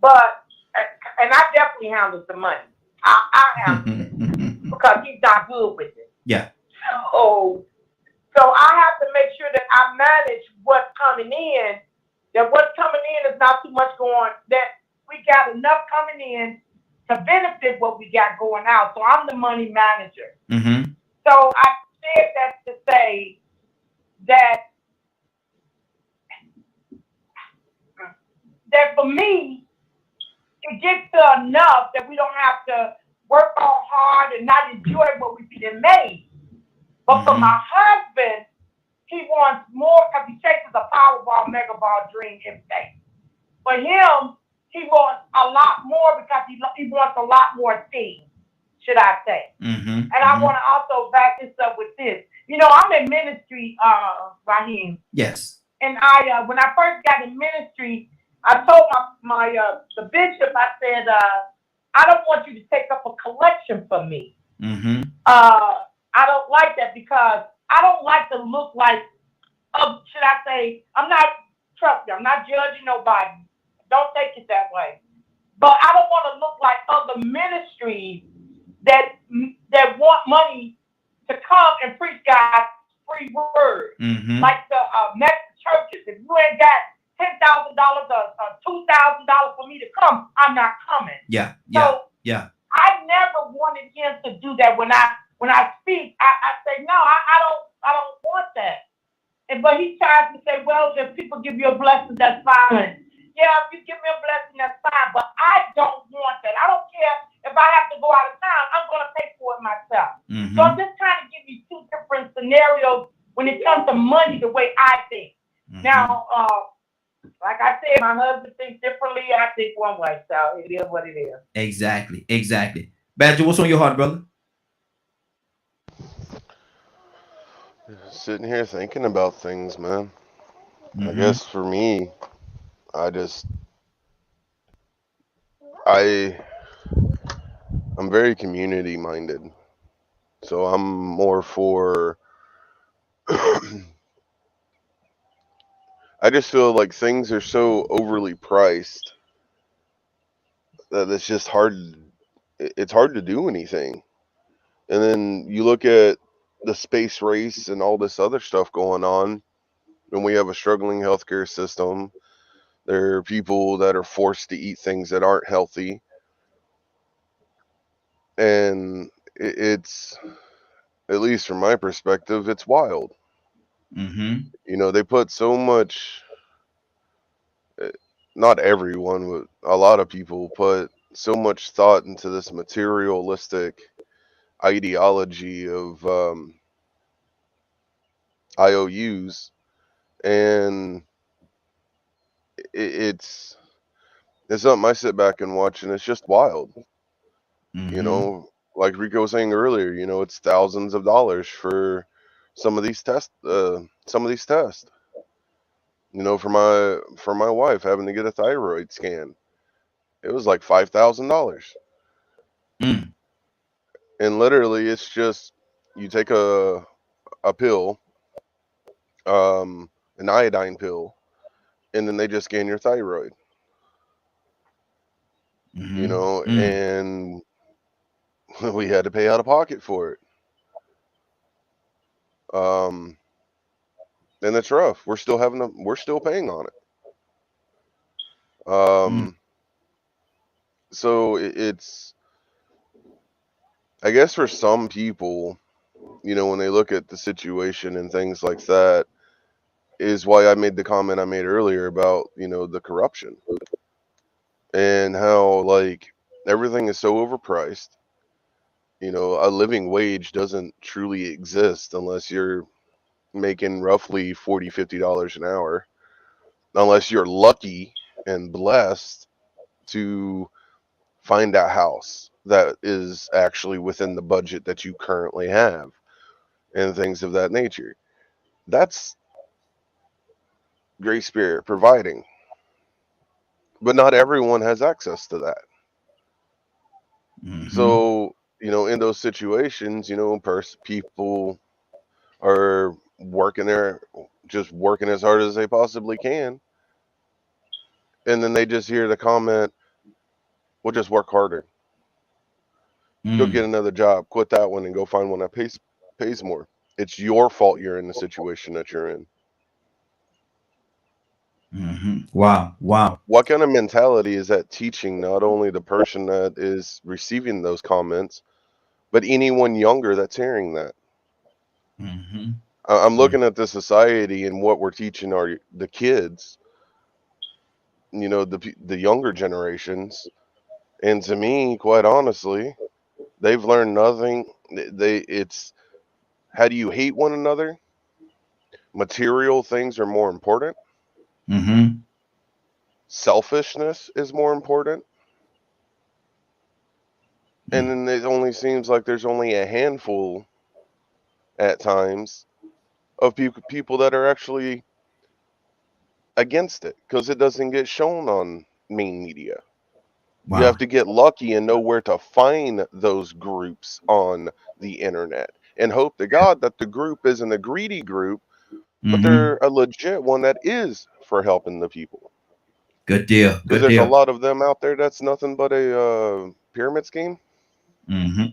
But and I definitely handle the money. I handle it because he's not good with it. Yeah. So I have to make sure that I manage what's coming in. That what's coming in is not too much going. That we got enough coming in to benefit what we got going out. So I'm the money manager. Mm-hmm. So I said that to say that for me, it gets to enough that we don't have to work all hard and not enjoy what we done made. But for my husband, he wants more because he chases a Powerball, Mega Ball dream every day. For him, he wants a lot more because he wants a lot more things, should I say. Mm-hmm. And I want to also back this up with this. I'm in ministry, Raheem. Yes. And I, when I first got in ministry, I told the bishop, I said, I don't want you to take up a collection for me. Mm-hmm. I don't like that because I don't like to look like, should I say, I'm not judging nobody. Don't take it that way. But I don't want to look like other ministries that want money to come and preach God's free word. Mm-hmm. Like the mega churches. If you ain't got $10,000 or $2,000 for me to come, I'm not coming. Yeah. So yeah. I never wanted him to do that. When I speak, I say no. I don't want that. But he tries to say, well, if people give you a blessing, that's fine. Yeah, if you give me a blessing, that's fine. But I don't want that. I don't care if I have to go out of town. I'm going to pay for it myself. Mm-hmm. So I'm just trying to give you two different scenarios when it comes to money, the way I think. Mm-hmm. Now, like I said, my husband thinks differently. I think one way. So it is what it is. Exactly. Badger, what's on your heart, brother? Sitting here thinking about things, man. Mm-hmm. I guess for me, I'm very community minded. So I'm more for I just feel like things are so overly priced that it's just it's hard to do anything. And then you look at the space race and all this other stuff going on, and we have a struggling healthcare system. There are people that are forced to eat things that aren't healthy. And it's, at least from my perspective, it's wild. Mm-hmm. You know, they put so much, not everyone, but a lot of people put so much thought into this materialistic ideology of IOUs, and it's it's something I sit back and watch, and it's just wild. You Mm-hmm. know, like Rico was saying earlier, you know, it's thousands of dollars for some of these tests. Some of these tests. You know, for my wife having to get a thyroid scan, it was like $5,000, Mm. and literally, it's just you take a pill, an iodine pill, and then they just scan your thyroid. You Mm-hmm. know, Mm. and we had to pay out of pocket for it. Um, and it's rough. We're still paying on it. Mm. So it's, I guess for some people, you know, when they look at the situation and things like that, is why I made the comment I made earlier about, you know, the corruption and how like everything is so overpriced. You know, a living wage doesn't truly exist unless you're making roughly $40, $50 an hour, unless you're lucky and blessed to find a house that is actually within the budget that you currently have and things of that nature. That's Great Spirit providing, but not everyone has access to that. Mm-hmm. So, you know, in those situations, you know, people are working there, just working as hard as they possibly can, and then they just hear the comment, "We'll just work harder. Go get Mm. another job, quit that one, and go find one that pays more." It's your fault you're in the situation that you're in. Mm-hmm. Wow. Wow. What kind of mentality is that teaching not only the person that is receiving those comments, but anyone younger that's hearing that? Mm-hmm. I'm looking at the society and what we're teaching the kids, you know, the younger generations, and to me, quite honestly, they've learned nothing. It's how do you hate one another? Material things are more important. Mm-hmm. Selfishness is more important. And Mm. then it only seems like there's only a handful at times of people that are actually against it because it doesn't get shown on main media. You have Wow. to get lucky and know where to find those groups on the internet and hope to God that the group isn't a greedy group, but Mm-hmm. they're a legit one that is for helping the people. Good deal. Because Good there's a deal. lot of them out there that's nothing but a pyramid scheme. Mm-hmm.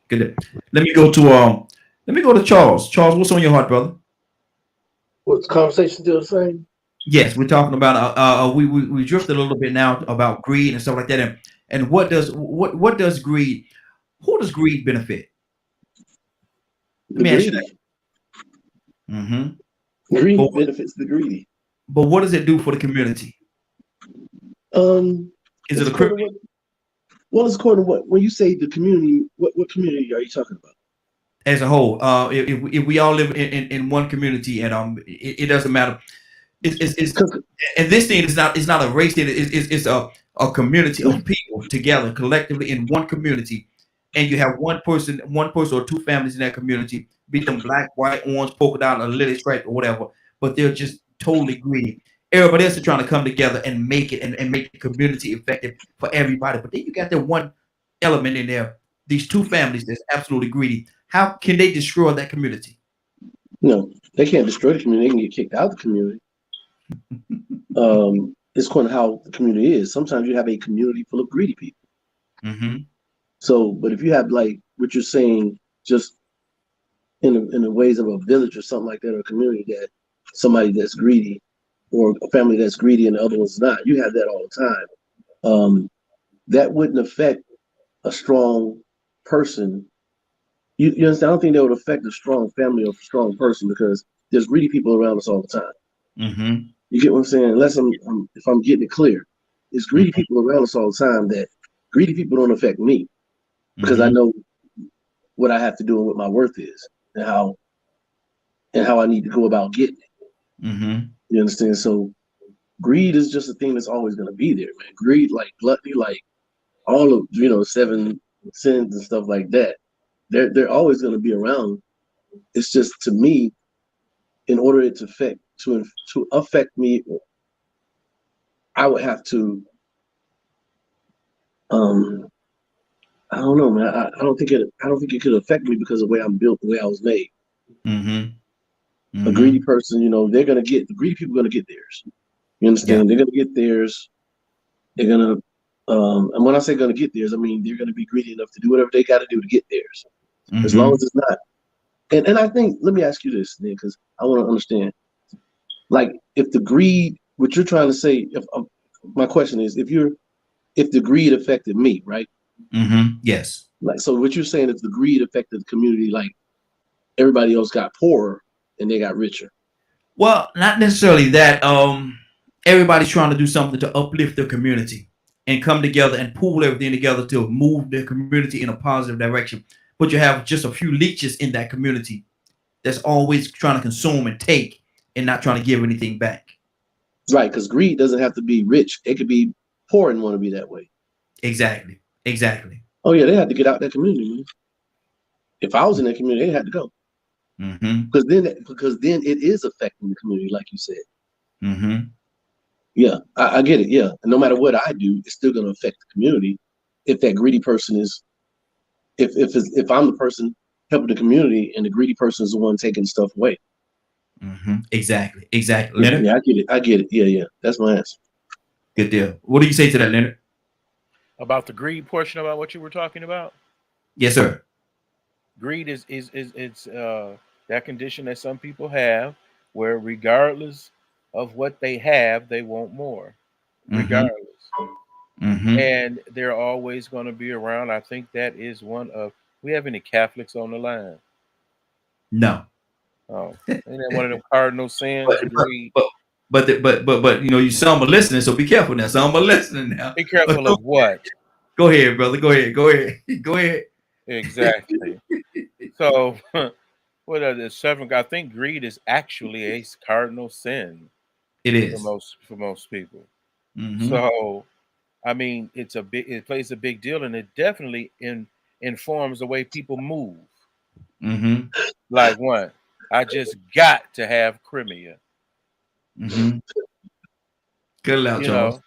Good deal. Let me go to let me go to Charles. Charles, what's on your heart, brother? What's the conversation still the same? Yes, we're talking about we drifted a little bit now about greed and stuff like that, and what does greed, who does greed benefit? Let The me ask you that. greedy. Mm-hmm. But Greed benefits the greedy. what does it do for the community? Um, Is it it's a according to what. Well, it's according to what. When you say the community, what community are you talking about? as a whole? If we all live in one community, and it doesn't matter. It's Because and this thing is not, it's not a race thing. It's a community of people together collectively in one community, and you have one person or two families in that community, be them black, white, orange, polka dot, or lily stripe or whatever, but they're just totally greedy. Everybody else is trying to come together and make it and make the community effective for everybody. But then you got that one element in there, these two families that's absolutely greedy. How can they destroy that community? no, they can't destroy the community. They can get kicked out of the community. It's according to how the community is. Sometimes you have a community full of greedy people. Mm-hmm. So, but if you have like what you're saying, just in the ways of a village or something like that, or a community that somebody that's greedy, or a family that's greedy and the other one's not, you have that all the time. That wouldn't affect a strong person You understand? I don't think that would affect a strong family or a strong person because there's greedy people around us all the time. Mm-hmm. You get what I'm saying? Unless if I'm getting it clear, it's greedy people around us all the time. That greedy people don't affect me because I know what I have to do and what my worth is and how I need to go about getting it. Mm-hmm. You understand? So greed is just a thing that's always going to be there, man. Greed, like gluttony, like all of 7 sins and stuff like that. They're always going to be around. It's just, to me, in order it to affect me, I would have to. I don't know, man. I don't think it could affect me because of the way I'm built, the way I was made. A greedy person, they're gonna get the greedy people are gonna get theirs. You understand? Yeah. They're gonna get theirs. They're gonna, and when I say gonna get theirs, I mean they're gonna be greedy enough to do whatever they got to do to get theirs, as long as it's not. And I think, let me ask you this, then, because I want to understand. Like, if the greed, what you're trying to say, my question is, if the greed affected me, right? Yes. Like, so what you're saying is the greed affected the community, like everybody else got poorer and they got richer. Well, not necessarily that. Everybody's trying to do something to uplift their community and come together and pool everything together to move their community in a positive direction. But you have just a few leeches in that community that's always trying to consume and take and not trying to give anything back. Right, because greed doesn't have to be rich. It could be poor and want to be that way. Exactly. Oh yeah, they had to get out that community, man. If I was in that community, they had to go. Because then it is affecting the community, like you said. Yeah, I get it. Yeah, and no matter what I do, it's still going to affect the community. If that greedy person is, if I'm the person helping the community and the greedy person is the one taking stuff away. Exactly. Leonard? Yeah, I get it. Yeah. That's my answer. Good deal. What do you say to that, Leonard? About the greed portion about what you were talking about? Yes, sir. Greed is that condition that some people have where regardless of what they have, they want more. Regardless. And they're always going to be around. I think that is one of, we have any Catholics on the line? No. Oh, ain't that one of them cardinal sins? Greed. But you some are listening, so be careful now. Some are listening now. Be careful of what? Go ahead, brother. Go ahead. Exactly. So, what are the 7? I think greed is actually a cardinal sin. It is for most people. So, I mean, it plays a big deal, and it definitely informs the way people move. Like what? I just got to have Crimea. Good out, Charles.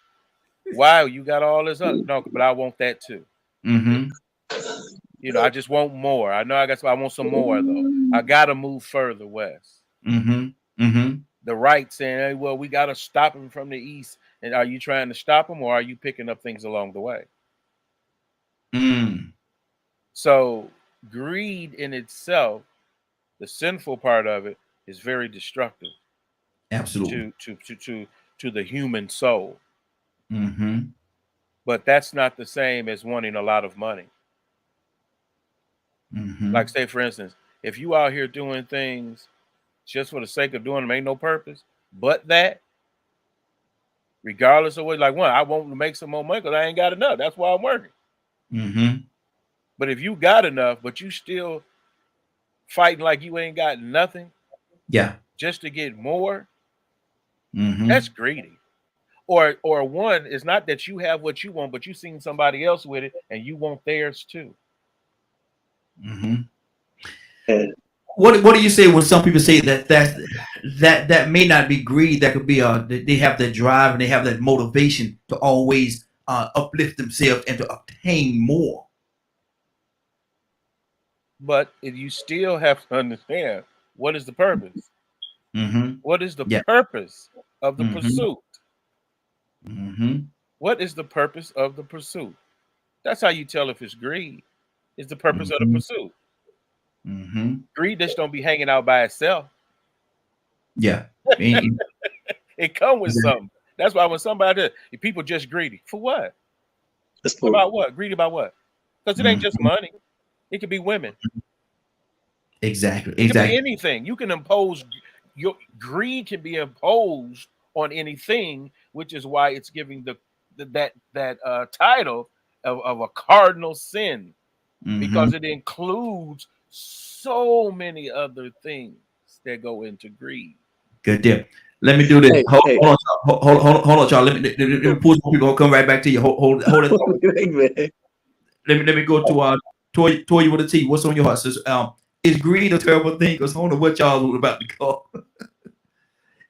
Wow, you got all this up. No, but I want that too. I just want more. I know I want some more though. I gotta move further west. The right saying, hey, well, we gotta stop them from the east. And are you trying to stop them, or are you picking up things along the way? So greed in itself, the sinful part of it, is very destructive. Absolutely. To the human soul. But that's not the same as wanting a lot of money. Like, say, for instance, if you out here doing things just for the sake of doing them, ain't no purpose, but that, regardless of what, like, one, I want to make some more money because I ain't got enough. That's why I'm working. But if you got enough, but you still fighting like you ain't got nothing, just to get more, that's greedy. Or one, it's not that you have what you want, but you seen somebody else with it and you want theirs too. What do you say when some people say that may not be greed? That could be they have that drive and they have that motivation to always uplift themselves and to obtain more. But you still have to understand, what is the purpose? What is the purpose of the pursuit? What is the purpose of the pursuit? That's how you tell if it's greed. It's the purpose of the pursuit. Greed just don't be hanging out by itself. Yeah. It come with something. That's why when somebody people just greedy. For what? About what? Greedy about what? Because it ain't just money. It could be women. Exactly. It can be Exactly. anything. You can impose your greed can be imposed on anything, which is why it's giving that title of a cardinal sin, because it includes so many other things that go into greed. Good deal. Let me do this. Hey, Hold, hey. hold on, hold on, y'all. Let me pull some people. I'll come right back to you. Hold it. Hey, man. Let me go to Toy with a T. What's on your heart, sis? Is greed a terrible thing? Because I don't know what y'all was about to call.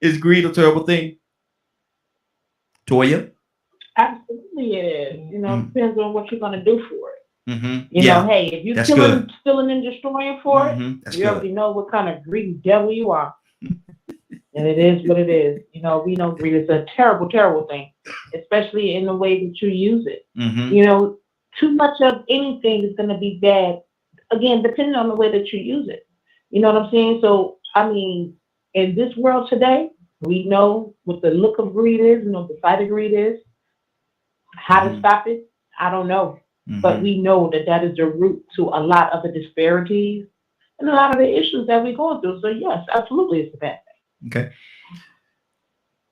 Is greed a terrible thing? Toya? Absolutely, it is. You know, it depends on what you're gonna do for it. You Yeah, know, hey, if you're that's good. stealing and destroying for it, That's you good. already know what kind of greedy devil you are. And it is what it is. You know, we know greed is a terrible, terrible thing, especially in the way that you use it. You know, too much of anything is going to be bad. Again, depending on the way that you use it. You know what I'm saying? So, I mean, in this world today, we know what the look of greed is, you know, what the sight of greed is. How to stop it, I don't know. But we know that that is the root to a lot of the disparities and a lot of the issues that we're going through. So, yes, absolutely, it's a bad thing. Okay.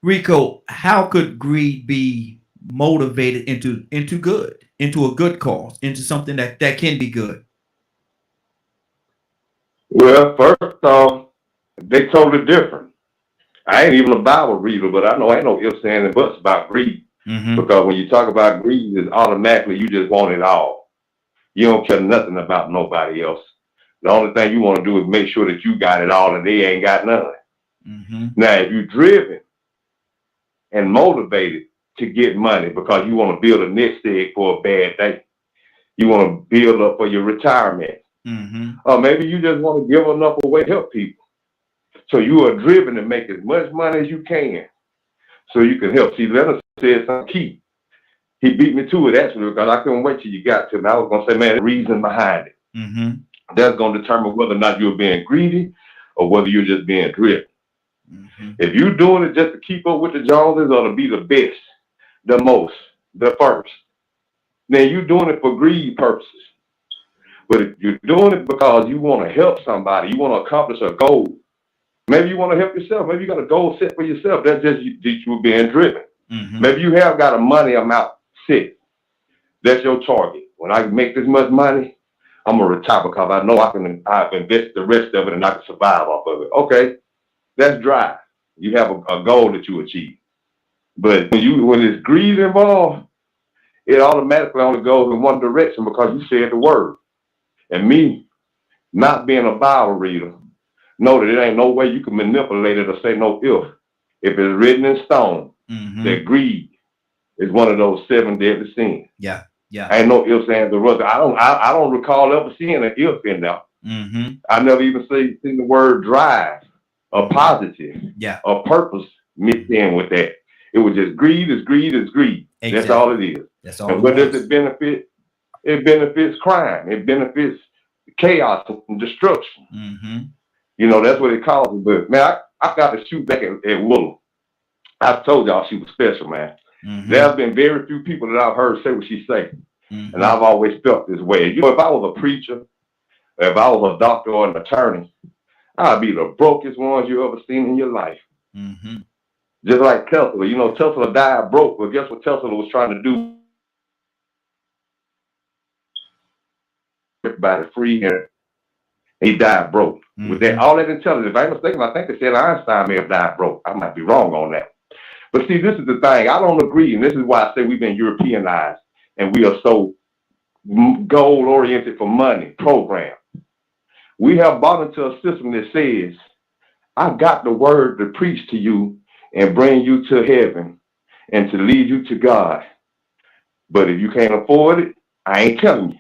Rico, how could greed be motivated into good, into a good cause, into something that can be good? Well, first off, they totally different. I ain't even a Bible reader, but I know ain't no ifs, ands, and buts about greed. Because when you talk about greed, it's automatically you just want it all. You don't care nothing about nobody else. The only thing you want to do is make sure that you got it all and they ain't got none. Now, if you're driven and motivated to get money because you want to build a nest egg for a bad day, you want to build up for your retirement, or maybe you just want to give enough away to help people. So you are driven to make as much money as you can so you can help. See, Leonard said something key. He beat me to it actually because I couldn't wait till you got to me. I was going to say, man, there's reason behind it. That's going to determine whether or not you're being greedy or whether you're just being driven. If you're doing it just to keep up with the Joneses or to be the best, the most, the first, then you're doing it for greed purposes. But if you're doing it because you want to help somebody, you want to accomplish a goal, maybe you want to help yourself. Maybe you got a goal set for yourself. That's just you being driven. Maybe you have got a money amount set. That's your target. When I make this much money, I'm going to retire because I know I've invested the rest of it and I can survive off of it. Okay, that's drive. You have a goal that you achieve. But when there's greed involved, it automatically only goes in one direction because you said the word. And me, not being a Bible reader, know that it ain't no way you can manipulate it or say no if. If it's written in stone, that greed is one of those 7 deadly sins. Yeah. Ain't no ifs, ands, or buts. I don't recall ever seeing an if in there. I never even seen the word drive or positive or purpose mixed in with that. It was just greed is greed is greed. Exactly. That's all it is. That's all. And what does it benefit? It benefits crime. It benefits chaos and destruction. You know, that's what it causes. But man, I got to shoot back at Willow. I told y'all she was special, man. There have been very few people that I've heard say what she say. And I've always felt this way. You know, if I was a preacher, if I was a doctor or an attorney, I'd be the brokest ones you ever seen in your life. Just like Tesla. You know, Tesla died broke, but guess what Tesla was trying to do? Everybody free and he died broke. With that, all that intelligence, if I ain't mistaken, I think they said Einstein may have died broke. I might be wrong on that. But see, this is the thing. I don't agree, and this is why I say we've been Europeanized, and we are so goal-oriented for money program. We have bought into a system that says, I got the word to preach to you and bring you to heaven and to lead you to God. But if you can't afford it, I ain't telling you.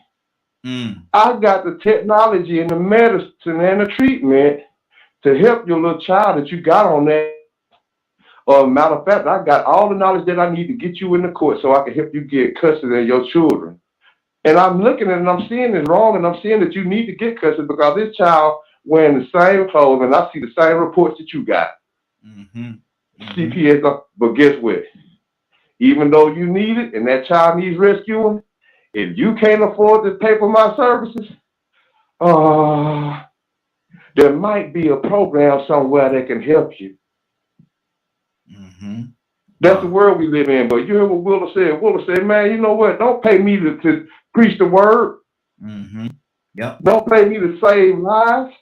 I got the technology and the medicine and the treatment to help your little child that you got on that. Matter of fact, I got all the knowledge that I need to get you in the court so I can help you get custody of your children. And I'm looking at it and I'm seeing it's wrong and I'm seeing that you need to get custody because this child wearing the same clothes and I see the same reports that you got. CPS, but guess what? Even though you need it and that child needs rescuing, if you can't afford to pay for my services, there might be a program somewhere that can help you. That's the world we live in. But you hear what Willa said? Willa said, man, you know what? Don't pay me to preach the word. Yep. Don't pay me to save lives.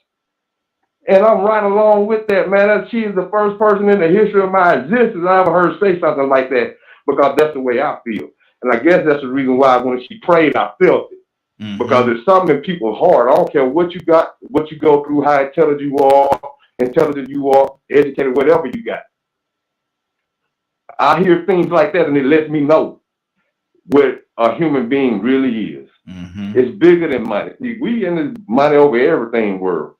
And I'm right along with that, man. She is the first person in the history of my existence I ever heard say something like that, because that's the way I feel. And I guess that's the reason why when she prayed, I felt it. Because it's something in people's heart. I don't care what you got, what you go through, how intelligent you are, educated, whatever you got. I hear things like that and it lets me know what a human being really is. It's bigger than money. See, we in this money over everything world.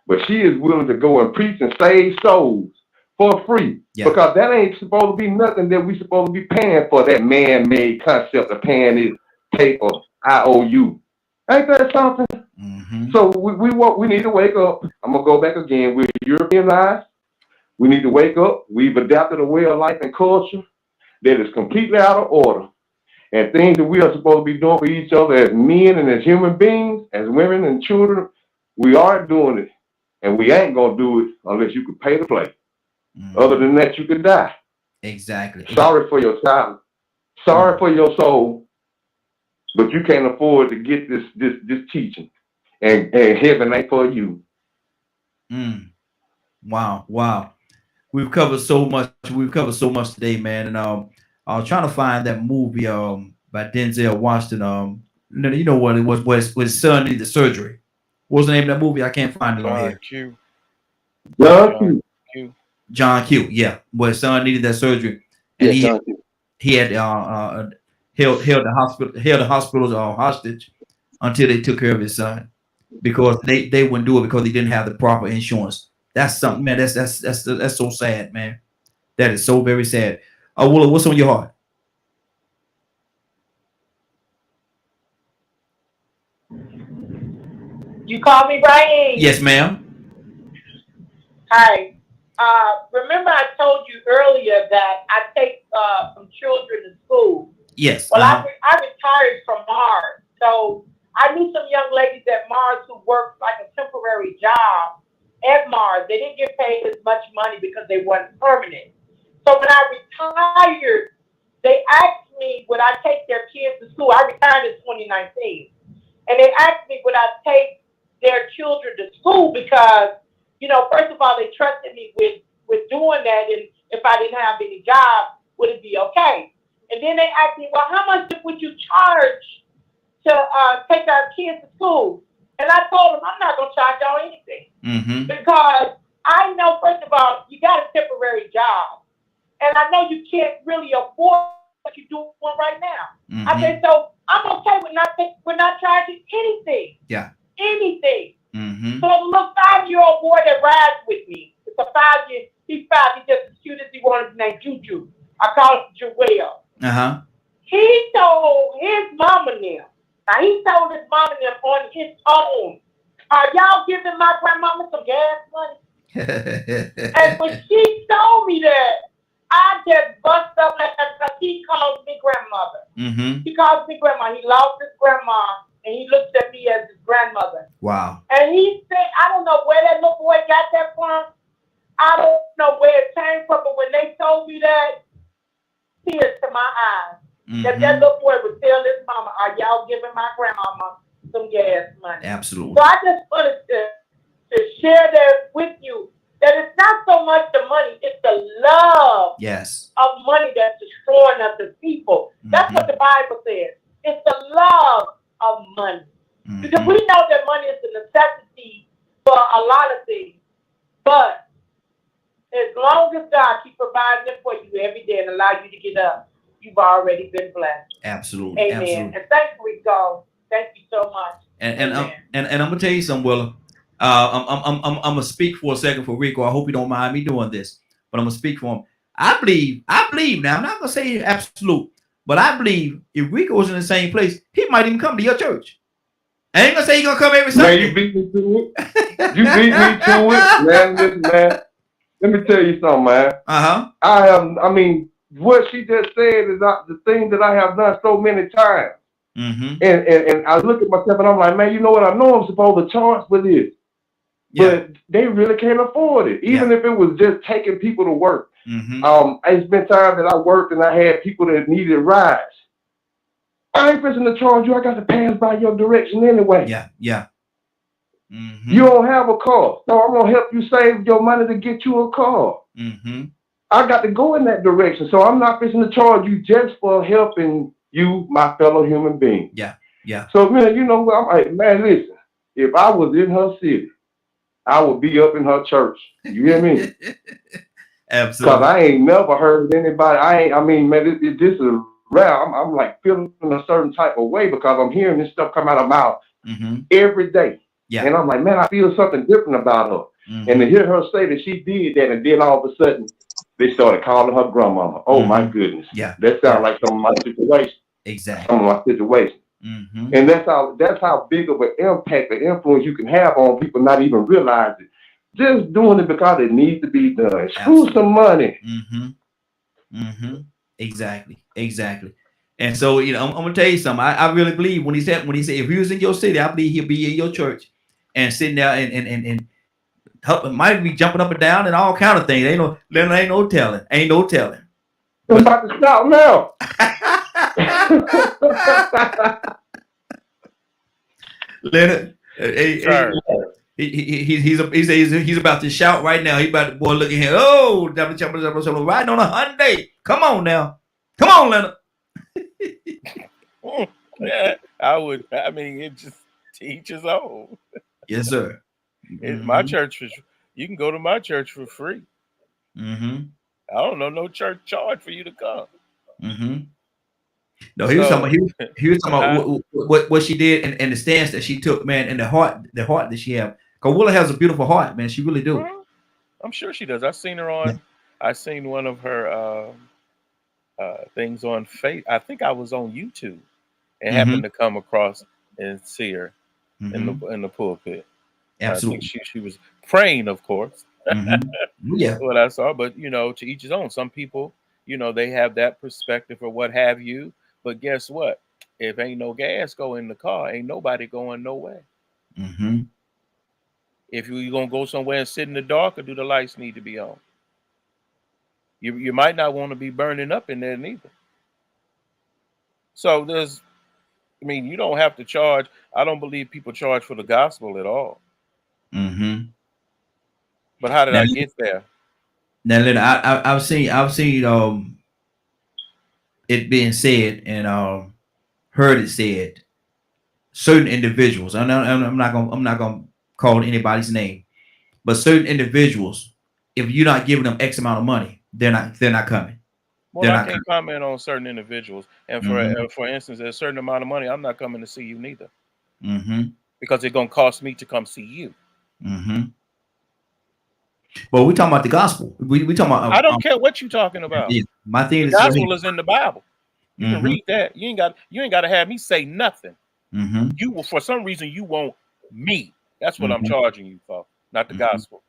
But she is willing to go and preach and save souls for free. Because that ain't supposed to be nothing that we supposed to be paying for, that man-made concept of paying this paper IOU. Ain't that something? So we need to wake up. I'm going to go back again. We're Europeanized. We need to wake up. We've adapted a way of life and culture that is completely out of order. And things that we are supposed to be doing for each other as men and as human beings, as women and children, we aren't doing it. And we ain't going to do it unless you could pay to play. Other than that, you could die. Exactly. Sorry for your child. Sorry for your soul. But you can't afford to get this teaching. And heaven ain't for you. Wow. We've covered so much. We've covered so much today, man. And I was trying to find that movie by Denzel Washington. You know what it was? Where his son needed surgery. What was the name of that movie? I can't find it on here. John Q. Yeah, where his son needed that surgery, and he had held the hospitals hostage until they took care of his son, because they wouldn't do it because he didn't have the proper insurance. That's something, man. That's so sad, man. That is so very sad. Willa, what's on your heart? You call me, Brian? Yes, ma'am. Hi. Remember I told you earlier that I take some children to school. Yes. Well, I retired from Mars, so I knew some young ladies at Mars who worked like a temporary job at Mars. They didn't get paid as much money because they weren't permanent. So when I retired, they asked me would I take their kids to school. I retired in 2019, and they asked me would I take their children to school because, first of all, they trusted me with doing that, and if I didn't have any job, would it be okay? And then they asked me, well, how much would you charge to take our kids to school? And I told them, I'm not going to charge y'all anything. Because I know, first of all, you got a temporary job. And I know you can't really afford what you're doing right now. I said, so I'm okay with not charging anything. Yeah. Anything. So the little 5-year-old boy that rides with me, it's a 5-year, he's 5, he's just as cute as he wants, his name Juju. I call him Joel. He told his mama now. Now he told his mama them on his own, are y'all giving my grandmama some gas money? And when she told me that, I just bust up because he calls me grandmother. He calls me grandma. He lost his grandma and he looks at me as his grandmother. Wow. And he said, I don't know where that little boy got that from. I don't know where it came from, but when they told me that, tears to my eyes. That little boy would tell his mama, are y'all giving my grandmama some gas money? Absolutely. So I just wanted to share that with you, that it's not so much the money, it's the love of money that's destroying us as people. That's what the Bible says. It's the love of money. Because we know that money is a necessity for a lot of things. But as long as God keeps providing it for you every day and allow you to get up, you've already been blessed. Absolutely. Amen. Absolutely. And thank you, Rico. Thank you so much. And I'm gonna tell you something, Willa. I'm gonna speak for a second for Rico. I hope you don't mind me doing this, but I'm gonna speak for him. I believe now. I'm not gonna say absolute, but I believe if Rico was in the same place, he might even come to your church. I ain't gonna say he's gonna come every Sunday. Man, you beat me to it. You beat me to it, man. Listen, man. Let me tell you something, man. I mean, what she just said is the thing that I have done so many times. And I look at myself and I'm like, man, you know what? I know I'm supposed to charge for this. but they really can't afford it. Even if it was just taking people to work. It's been times that I worked and I had people that needed rides. I ain't fixing to charge you. I got to pass by your direction anyway. You don't have a car. So I'm gonna help you save your money to get you a car. I got to go in that direction. So I'm not fixing to charge you just for helping you, my fellow human being. So man, you know what? I'm like, man, listen, if I was in her city, I would be up in her church. You hear me? Absolutely. Because I ain't never heard anybody. I mean, man, this is rare. I'm like feeling a certain type of way because I'm hearing this stuff come out of my mouth every day. And I'm like, man, I feel something different about her. And to hear her say that she did that, and then all of a sudden they started calling her grandmama. Oh my goodness. That sounds like some of my situation. Some of my situation. And that's how big of an impact, the influence you can have on people, not even realize it. Just doing it because it needs to be done. Screw some money. Exactly. And so, you know, I'm gonna tell you something. I really believe when he said if he was in your city, I believe he'll be in your church and sitting there and help, might be jumping up and down and all kind of things. Ain't no telling. I'm about to stop now. Leonard, he's about to shout right now. He's about to, boy, look at him. Oh, riding on a Hyundai. Come on now. Come on, Leonard. Yeah, I mean, it just teaches own. Yes, sir. My church you can go to my church for free. I don't know no church charge for you to come. No, he was talking about what she did and the stance that she took, man, and the heart that she have. Because Willa has a beautiful heart, man. She really do. I'm sure she does. I've seen her on. I seen one of her things on Facebook. I think I was on YouTube and happened to come across and see her in the pulpit. Absolutely. I think she was praying, of course. What I saw, but you know, to each his own. Some people, you know, they have that perspective or what have you. But guess what? If ain't no gas go in the car, ain't nobody going nowhere. If you're gonna go somewhere and sit in the dark, or do the lights need to be on? You might not want to be burning up in there neither. So I mean, you don't have to charge. I don't believe people charge for the gospel at all. But how did I get there? Now, I've seen it being said and heard it said. Certain individuals, I'm not gonna call anybody's name, but certain individuals, if you're not giving them X amount of money, they're not coming. Well, I can't comment on certain individuals, and for instance, at a certain amount of money, I'm not coming to see you neither, because it's gonna cost me to come see you. But we talking about the gospel. We talking about. I don't care what you're talking about. My thing is the gospel is in the Bible. You can read that. You ain't got to have me say nothing. You will, for some reason, you want me. That's what I'm charging you for, not the gospel.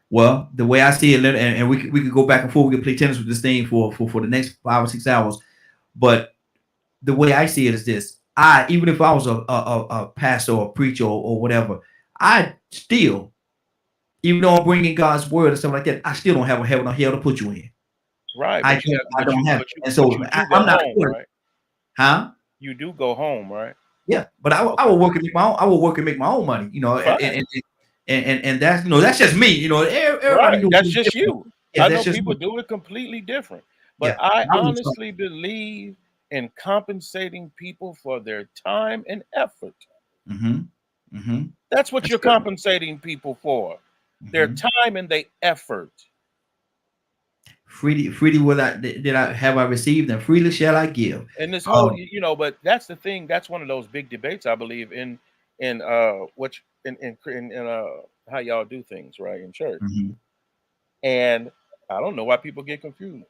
Well, the way I see it, and we could go back and forth. We could play tennis with this thing for the next 5 or 6 hours. But the way I see it is this: even if I was a pastor or a preacher or whatever, I still, even though I'm bringing God's word and stuff like that, I still don't have a heaven or hell to put you in. Right. I don't have it. And so I'm not home, right? Huh? You do go home, right? Yeah, but I will work and make my own. I will work and make my own money. You know, and that's that's just me. You know, everybody. Right. That's just you. Yeah, I know people do it completely different, but I honestly believe in compensating people for their time and effort. That's what you're compensating people for. Their time and their effort. Freely will I received, and freely shall I give. And this whole, you know, but that's the thing. That's one of those big debates, I believe, in how y'all do things, right, in church. And I don't know why people get confused.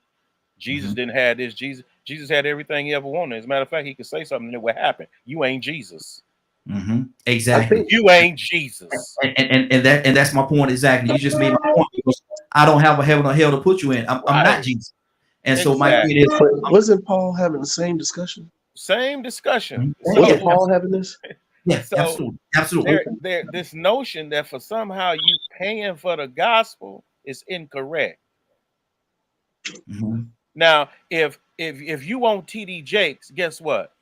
Jesus didn't have this. Jesus had everything he ever wanted. As a matter of fact, he could say something that would happen. You ain't Jesus. Exactly. You ain't Jesus. And that's my point exactly. You just made my point. I don't have a heaven or hell to put you in. I'm not Jesus. And so my point is, wasn't Paul having the same discussion? Same discussion. Wasn't Paul having this? Yeah, So absolutely. this notion that for somehow you paying for the gospel is incorrect. Mm-hmm. Now, if you want TD Jakes, guess what?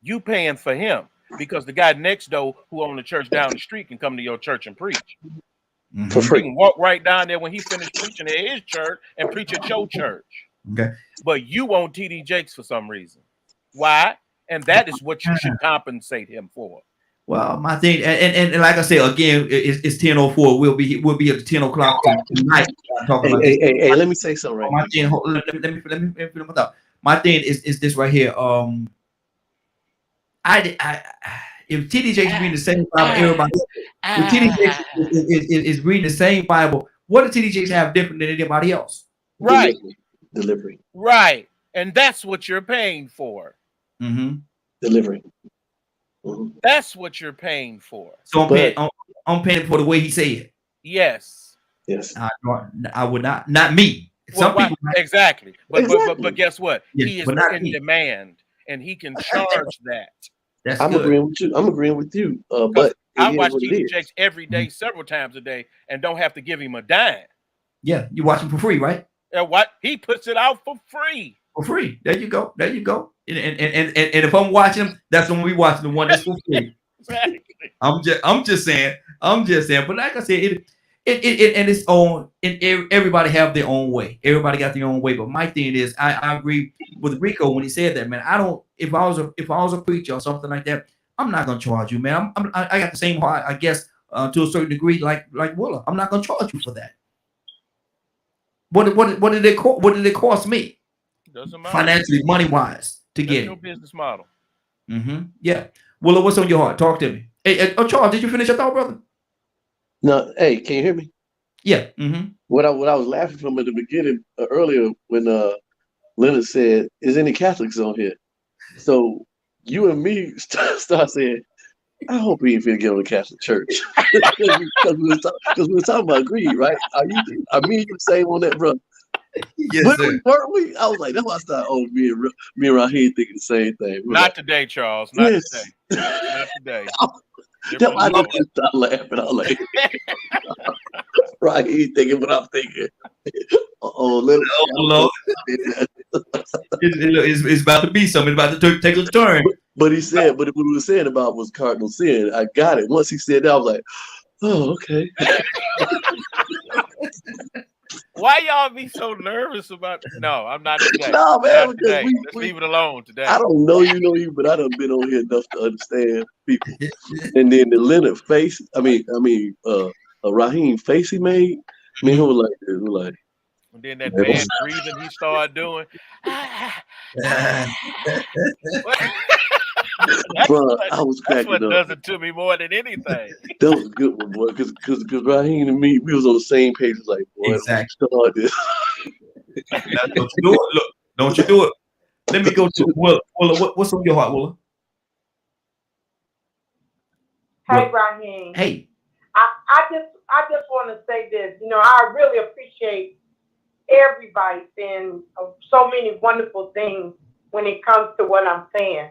You paying for him because the guy next door who owned the church down the street can come to your church and preach. Mm-hmm. For He free. can walk right down there when he finished preaching at his church and preach at your church. Okay. But you want TD Jakes for some reason. Why? And that is what you should compensate him for. Well, my thing, and like I said again, it's 10:04. We'll be at 10 o'clock tonight talking about this. Hey, let me say something right My now. thing, let me finish my thought. My thing is this right here. If TD Jakes reading the same Bible, everybody. If TD Jakes is reading the same Bible, what does TD Jakes have different than anybody else? Right. Delivery. Right. And that's what you're paying for. Mm-hmm. Delivery. That's what you're paying for. So I'm paying for the way he said. Yes. Yes. I would not me. Some people exactly. But guess what? Yes, he is but not in me. demand, and he can charge that. That's I'm good. agreeing with you. I'm agreeing with you. But I watch TD Jakes every day, several times a day, and don't have to give him a dime. Yeah, you watch him for free, right? And what he puts it out for free. For free. There you go. There you go. And if I'm watching him, that's when we watching the one that's for free. Exactly. I'm just saying. But like I said, it and it's on. And everybody have their own way. Everybody got their own way. But my thing is, I agree with Rico when he said that, man. I don't. If I was a preacher or something like that, I'm not gonna charge you, man. I got the same heart, I guess, to a certain degree, like Willa. I'm not gonna charge you for that. What did it cost me? Doesn't matter. Financially, money wise, to That's get your it. business model. Mm-hmm. Yeah. Willa, what's on your heart? Talk to me. Hey, Charles, did you finish your thought, brother? No. Hey, can you hear me? Yeah. Mm-hmm. What I was laughing from at the beginning earlier when Leonard said, "Is any Catholics on here?" So you and me start saying, "I hope he ain't finna get on the Catholic Church," because we were talking about greed, right? Are me and you the same on that, bro? Yes, sir. Weren't we? I was like, that's why I started. Oh, me and Raheem thinking the same thing. Not like, today, Charles. Not yes. today. Not today. That's why I just start laughing. I was like, Raheem thinking what I'm thinking. Lord. It's about to be something. It's about to take a turn. But he said, but what we were saying about was cardinal sin. I got it. Once he said that, I was like, oh, okay. Why y'all be so nervous about? No, I'm not today. No, man, not today. Let's leave it alone today. I don't know you, but I done been on here enough to understand people. And then the Leonard face, Raheem face he made, man, he was like. And then that bad breathing he started doing. Bro, I was cracking that's what up. does it to me more than anything. That was a good one, boy. Because Raheem and me, we was on the same page. Like, boy, exactly. Start this. Don't you do it? Look, don't you do it? Let me go to Willa. What's on your heart, Willa? Hey, Raheem. Hey. I just want to say this. You know, I really appreciate everybody saying so many wonderful things when it comes to what I'm saying.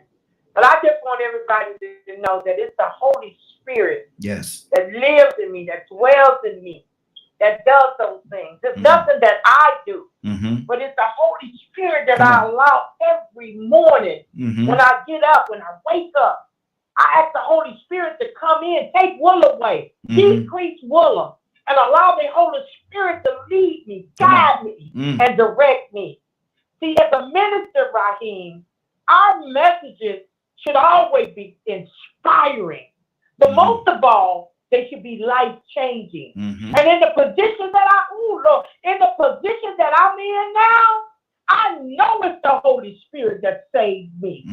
But I just want everybody to know that it's the Holy Spirit that lives in me, that dwells in me, that does those things. It's nothing that I do, but it's the Holy Spirit that I allow every morning when I get up, when I wake up. I ask the Holy Spirit to come in, take Willa away, decrease Willa, and allow the Holy Spirit to lead me, guide me, and direct me. See, as a minister, Raheem, our messages should always be inspiring. But most of all, they should be life-changing. And in the position that I'm in now, I know it's the Holy Spirit that saved me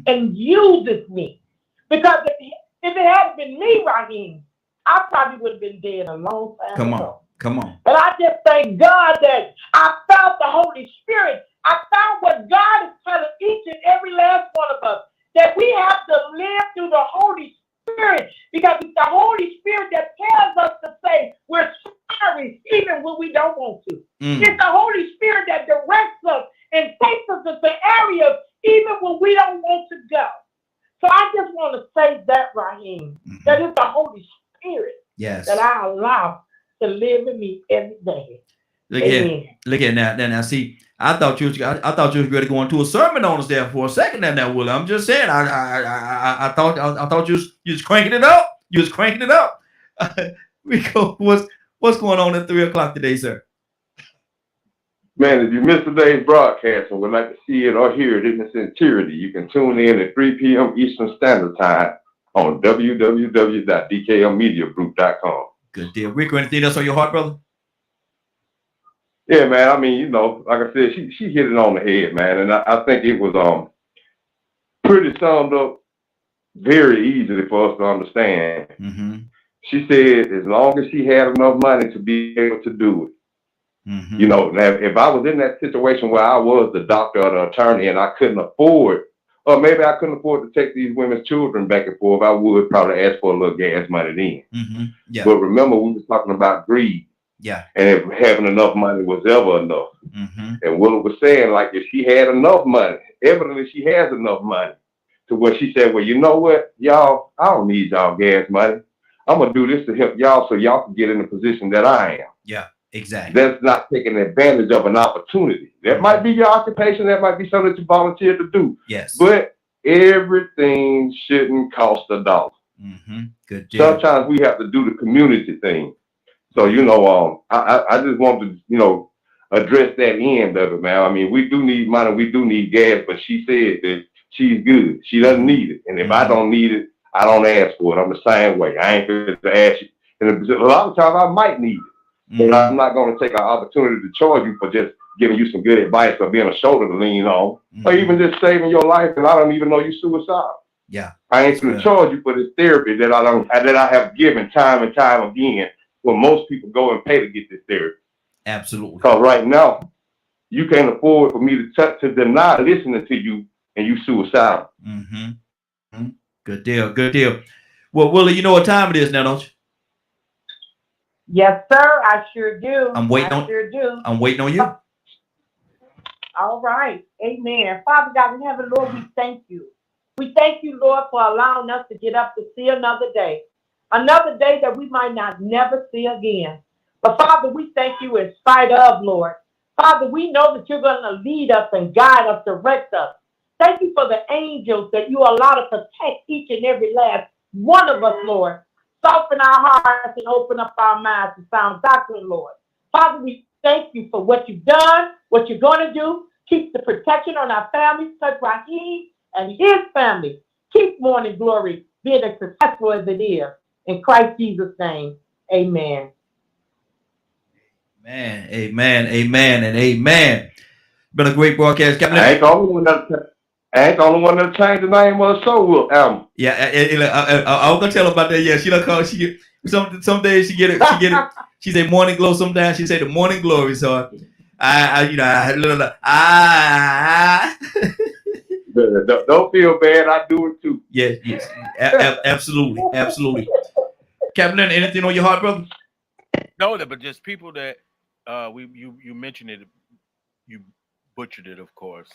and uses me. Because if it hadn't been me, Raheem, I probably would have been dead a long time ago. Come on. But I just thank God that I found the Holy Spirit. I found what God is telling each and every last one of us, that we have to live through the Holy Spirit, because it's the Holy Spirit that tells us to say we're sorry even when we don't want to. It's the Holy Spirit that directs us and takes us into areas even when we don't want to go. So I just want to say that, Raheem, that it's the Holy Spirit that I allow to live in me every day. Look Amen. at now. See, I thought you was ready to go into a sermon on us there for a second. Now, Will, I'm just saying, I thought you was cranking it up. You was cranking it up. Rico, what's going on at 3:00 today, sir? Man, if you missed today's broadcast and would like to see it or hear it in its entirety, you can tune in at 3 p.m. Eastern Standard Time on www.dklmediagroup.com. Good deal. Rico, anything else on your heart, brother? Yeah, man. I mean, like I said, she hit it on the head, man. And I think it was pretty summed up very easily for us to understand. Mm-hmm. She said as long as she had enough money to be able to do it. Mm-hmm. Now if I was in that situation where I was the doctor or the attorney and I couldn't afford, or maybe I couldn't afford to take these women's children back and forth, I would probably ask for a little gas money then. Mm-hmm. Yeah. But remember, we were talking about greed. Yeah. And if having enough money was ever enough. Mm-hmm. And Willa was saying, like, if she had enough money, evidently she has enough money to where she said, well, you know what, y'all, I don't need y'all gas money. I'm going to do this to help y'all so y'all can get in the position that I am. Yeah, exactly. That's not taking advantage of an opportunity. That might be your occupation. That might be something that you volunteer to do. Yes. But everything shouldn't cost $1. Mm-hmm. Good deal. Sometimes we have to do the community thing. So, I just want to, address that end of it, man. I mean, we do need money. We do need gas. But she said that she's good. She doesn't need it. And if I don't need it, I don't ask for it. I'm the same way. I ain't going to ask you. And a lot of times I might need it. But I'm not going to take an opportunity to charge you for just giving you some good advice or being a shoulder to lean on, or even just saving your life. And I don't even know you're suicidal. Yeah. I ain't going to charge you for this therapy that I have given time and time again. Well, most people go and pay to get this therapy. Absolutely. Because right now, you can't afford for me to deny listening to you and you suicidal. Mm-hmm. Mm-hmm. Good deal. Good deal. Well, Willie, you know what time it is now, don't you? Yes, sir. I sure do. I'm waiting on you. All right. Amen. Father God in heaven, Lord, we thank you. We thank you, Lord, for allowing us to get up to see another day. Another day that we might not never see again. But Father, we thank you in spite of, Lord. Father, we know that you're going to lead us and guide us, direct us. Thank you for the angels that you allow to protect each and every last one of us, Lord. Soften our hearts and open up our minds to sound doctrine, Lord. Father, we thank you for what you've done, what you're going to do. Keep the protection on our families, touch Raheem and his family. Keep Morning Glory being as successful as it is. In Christ Jesus' name, amen. Man, amen, amen, and amen. Been a great broadcast, Captain. I ain't the only one that changed the name of the soul album. Yeah, I was gonna tell her about that. Yeah, she don't call. She get some days she get it. She say Morning Glow. Sometimes she say the Morning Glory. So Don't feel bad. I do it too. Yes, absolutely. Captain, anything on your heart, brother? No, but just people that you mentioned it, you butchered it, of course.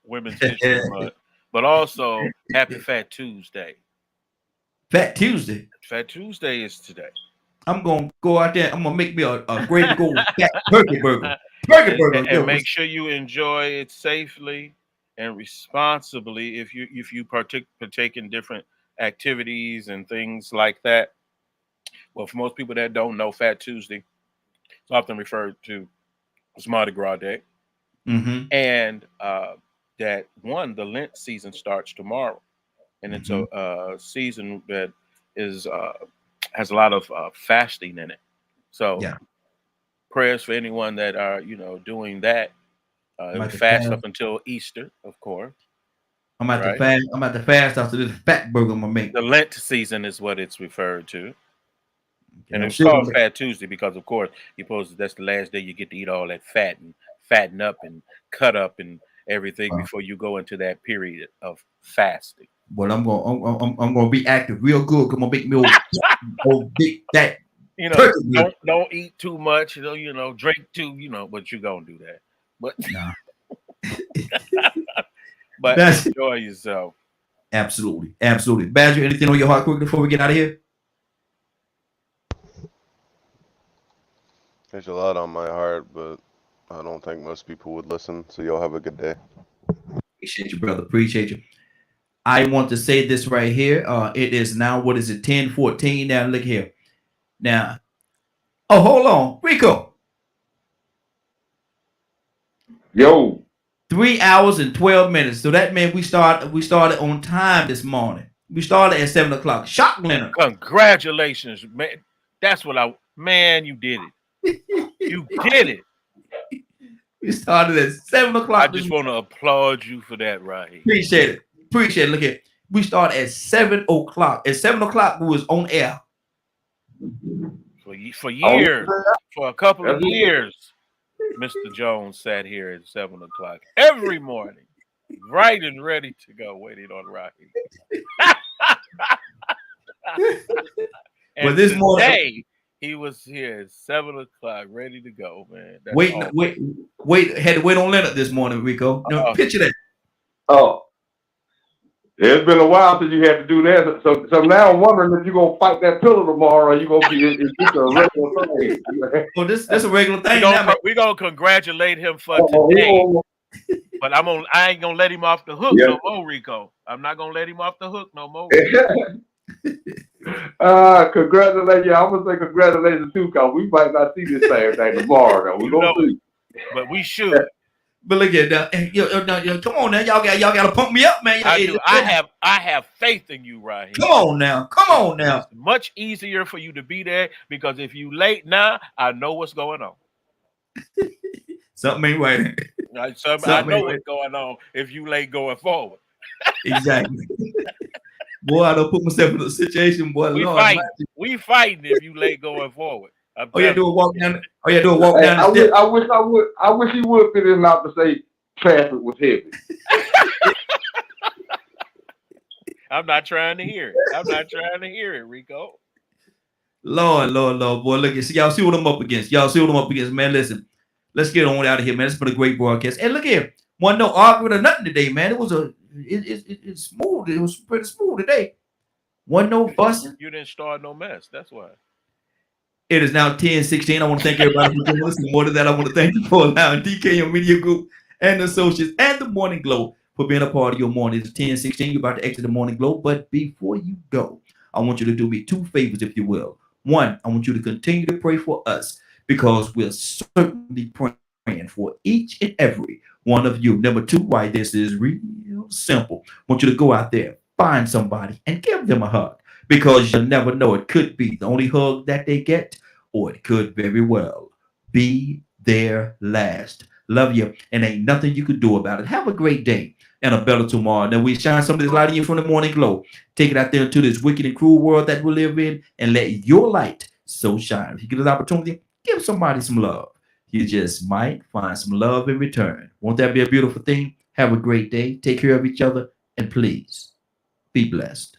Women's History Month, but also Happy Fat Tuesday. Fat Tuesday. Fat Tuesday is today. I'm gonna go out there. I'm gonna make me a great gold fat turkey burger. And make sure you enjoy it safely and responsibly. If you partake in different activities and things like that. Well, for most people that don't know, Fat Tuesday is often referred to as Mardi Gras Day. Mm-hmm. And the Lent season starts tomorrow. And it's a season that is has a lot of fasting in it. So prayers for anyone that are, doing that. Fast up until Easter, of course. I'm at the fast after this fat burger I'm gonna make. The Lent season is what it's referred to. And it's called Fat Tuesday because, of course, that's the last day you get to eat all that fat and fatten up and cut up and everything before you go into that period of fasting. But I'm gonna be active real good. I'm gonna make me old big fat. Don't eat too much. Drink too. But you're gonna do that. But nah. but enjoy yourself. Absolutely. Absolutely. Badger, anything on your heart quickly before we get out of here? There's a lot on my heart, but I don't think most people would listen. So y'all have a good day. Appreciate you, brother. Appreciate you. I want to say this right here. It is now, what is it, 10:14 now? Look here. Now, oh, hold on. Rico. Yo. 3 hours and 12 minutes. So that meant we started on time this morning. We started at 7 o'clock. Shock, Leonard. Congratulations, man. That's what you did it. You did it. We started at 7 o'clock. I just want to applaud you for that, right? Appreciate it. Appreciate it. Look here. We started at 7 o'clock. At 7 o'clock, we was on air. For years, for a couple of years, Mr. Jones sat here at 7 o'clock every morning, right and ready to go, waiting on Rocky. And well, this morning he was here at 7 o'clock, ready to go, man. That's wait, awesome. had to wait on Leonard this morning, Rico. No, picture that. Oh. It's been a while since you had to do that. So now I'm wondering if you're gonna fight that pillow tomorrow, or you gonna be it's just a regular thing. Well, this a regular thing. We're gonna congratulate him for today. But I ain't gonna let him off the hook no more, Rico. I'm not gonna let him off the hook no more. Congratulations. I'm gonna say congratulations too, cause we might not see this same thing tomorrow. Though. We're gonna see. But we should. But look at that. Come on now, y'all gotta pump me up, man. I have faith in you, Raheem. Come on now. It's much easier for you to be there because if you late now, I know what's going on. Something ain't right. I know what's going on if you late going forward. Exactly. Boy, I don't put myself in a situation, boy. We fighting if you late going forward. Do a walk down. Do a walk down the steps. I wish he would fit in out to say traffic was heavy. I'm not trying to hear it. Rico. Lord, boy, look at y'all see what I'm up against. Man. Listen, let's get on out of here, man. It's been a great broadcast. And look here, wasn't no arguing or nothing today, man. It was it's smooth. It was pretty smooth today. Wasn't no fussing. You didn't start no mess. That's why. It is now 10:16. I want to thank everybody for listening. More than that, I want to thank you for allowing DKM Media Group and Associates and the Morning Glow for being a part of your morning. It's 10:16. You're about to exit the Morning Glow. But before you go, I want you to do me two favors, if you will. One, I want you to continue to pray for us because we're certainly praying for each and every one of you. Number two, why this is real simple. I want you to go out there, find somebody, and give them a hug. Because you'll never know. It could be the only hug that they get, or it could very well be their last. Love you, and ain't nothing you could do about it. Have a great day and a better tomorrow. Now we shine some of this light in you from the Morning Glow. Take it out there into this wicked and cruel world that we live in, and let your light so shine. If you get an opportunity, give somebody some love. You just might find some love in return. Won't that be a beautiful thing? Have a great day. Take care of each other, and please be blessed.